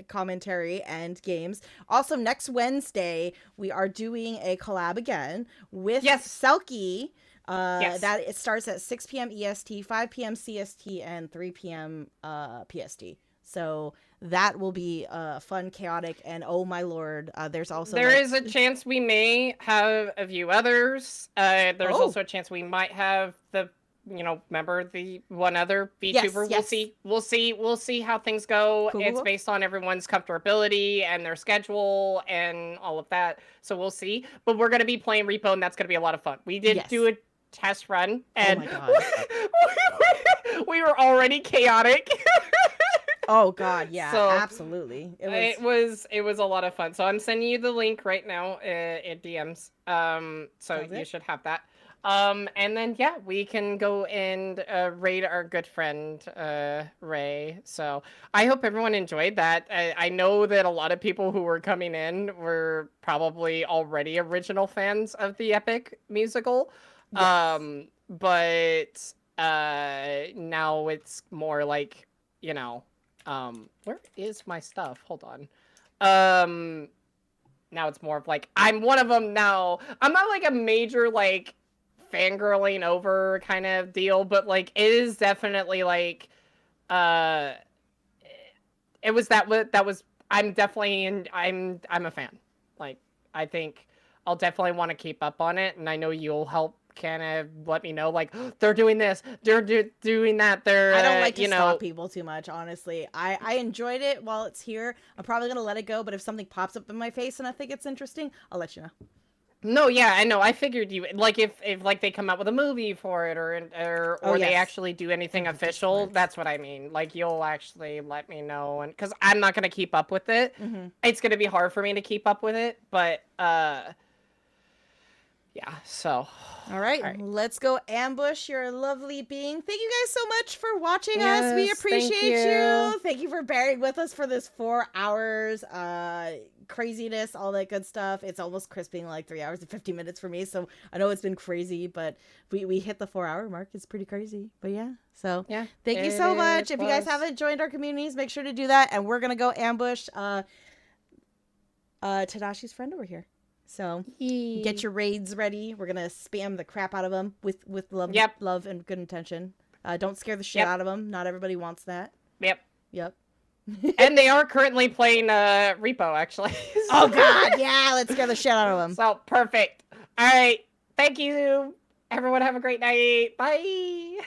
commentary and games. Also, next Wednesday, we are doing a collab again with Selkie. That it starts at 6 p.m. EST, 5 p.m. CST, and 3 p.m. PST. So that will be fun, chaotic, and oh my lord, there's also
there is a chance we may have a few others. There's also a chance we might have the remember the one other VTuber.
Yes.
We'll see how things go.
Cool.
It's based on everyone's comfortability and their schedule and all of that. So we'll see. But we're gonna be playing Repo, and that's gonna be a lot of fun. We did do a test run, and
oh my god.
we were already chaotic.
Oh god, yeah,
so
absolutely.
It was a lot of fun. So I'm sending you the link right now in DMs. So you should have that. And then we can go and raid our good friend Ray. So I hope everyone enjoyed that. I know that a lot of people who were coming in were probably already original fans of the Epic musical.
Yes.
But now it's more like, where is my stuff? Hold on. Now it's more of like, I'm one of them now. I'm not like a major like fangirling over kind of deal, but like it is definitely like it was I'm definitely I'm a fan. Like I think I'll definitely want to keep up on it, and I know you'll help kind of let me know like they're doing this, they're doing that.
I don't like to stop people too much, honestly. I enjoyed it while it's here. I'm probably gonna let it go, but if something pops up in my face and I think it's interesting, I'll let you know.
No, yeah, I know. I figured you like if like they come out with a movie for it or they actually do anything official. That's what I mean. Like you'll actually let me know, and because I'm not gonna keep up with it.
Mm-hmm.
It's gonna be hard for me to keep up with it, but yeah. So
all right, let's go ambush your lovely being. Thank you guys so much for watching us. We appreciate you. Thank you for bearing with us for this 4 hours craziness, all that good stuff. It's almost crisping like 3 hours and 50 minutes for me, so I know it's been crazy, but we hit the 4 hour mark. It's pretty crazy, but so thank you so much. If you guys haven't joined our communities, make sure to do that, and we're gonna go ambush Tadashi's friend over here. So get your raids ready. We're gonna spam the crap out of them with love, love and good intention. Don't scare the shit out of them. Not everybody wants that. Yep.
And they are currently playing Repo, actually.
Oh god, yeah, let's scare the shit out of them.
So perfect. All right, thank you, everyone. Have a great night. Bye.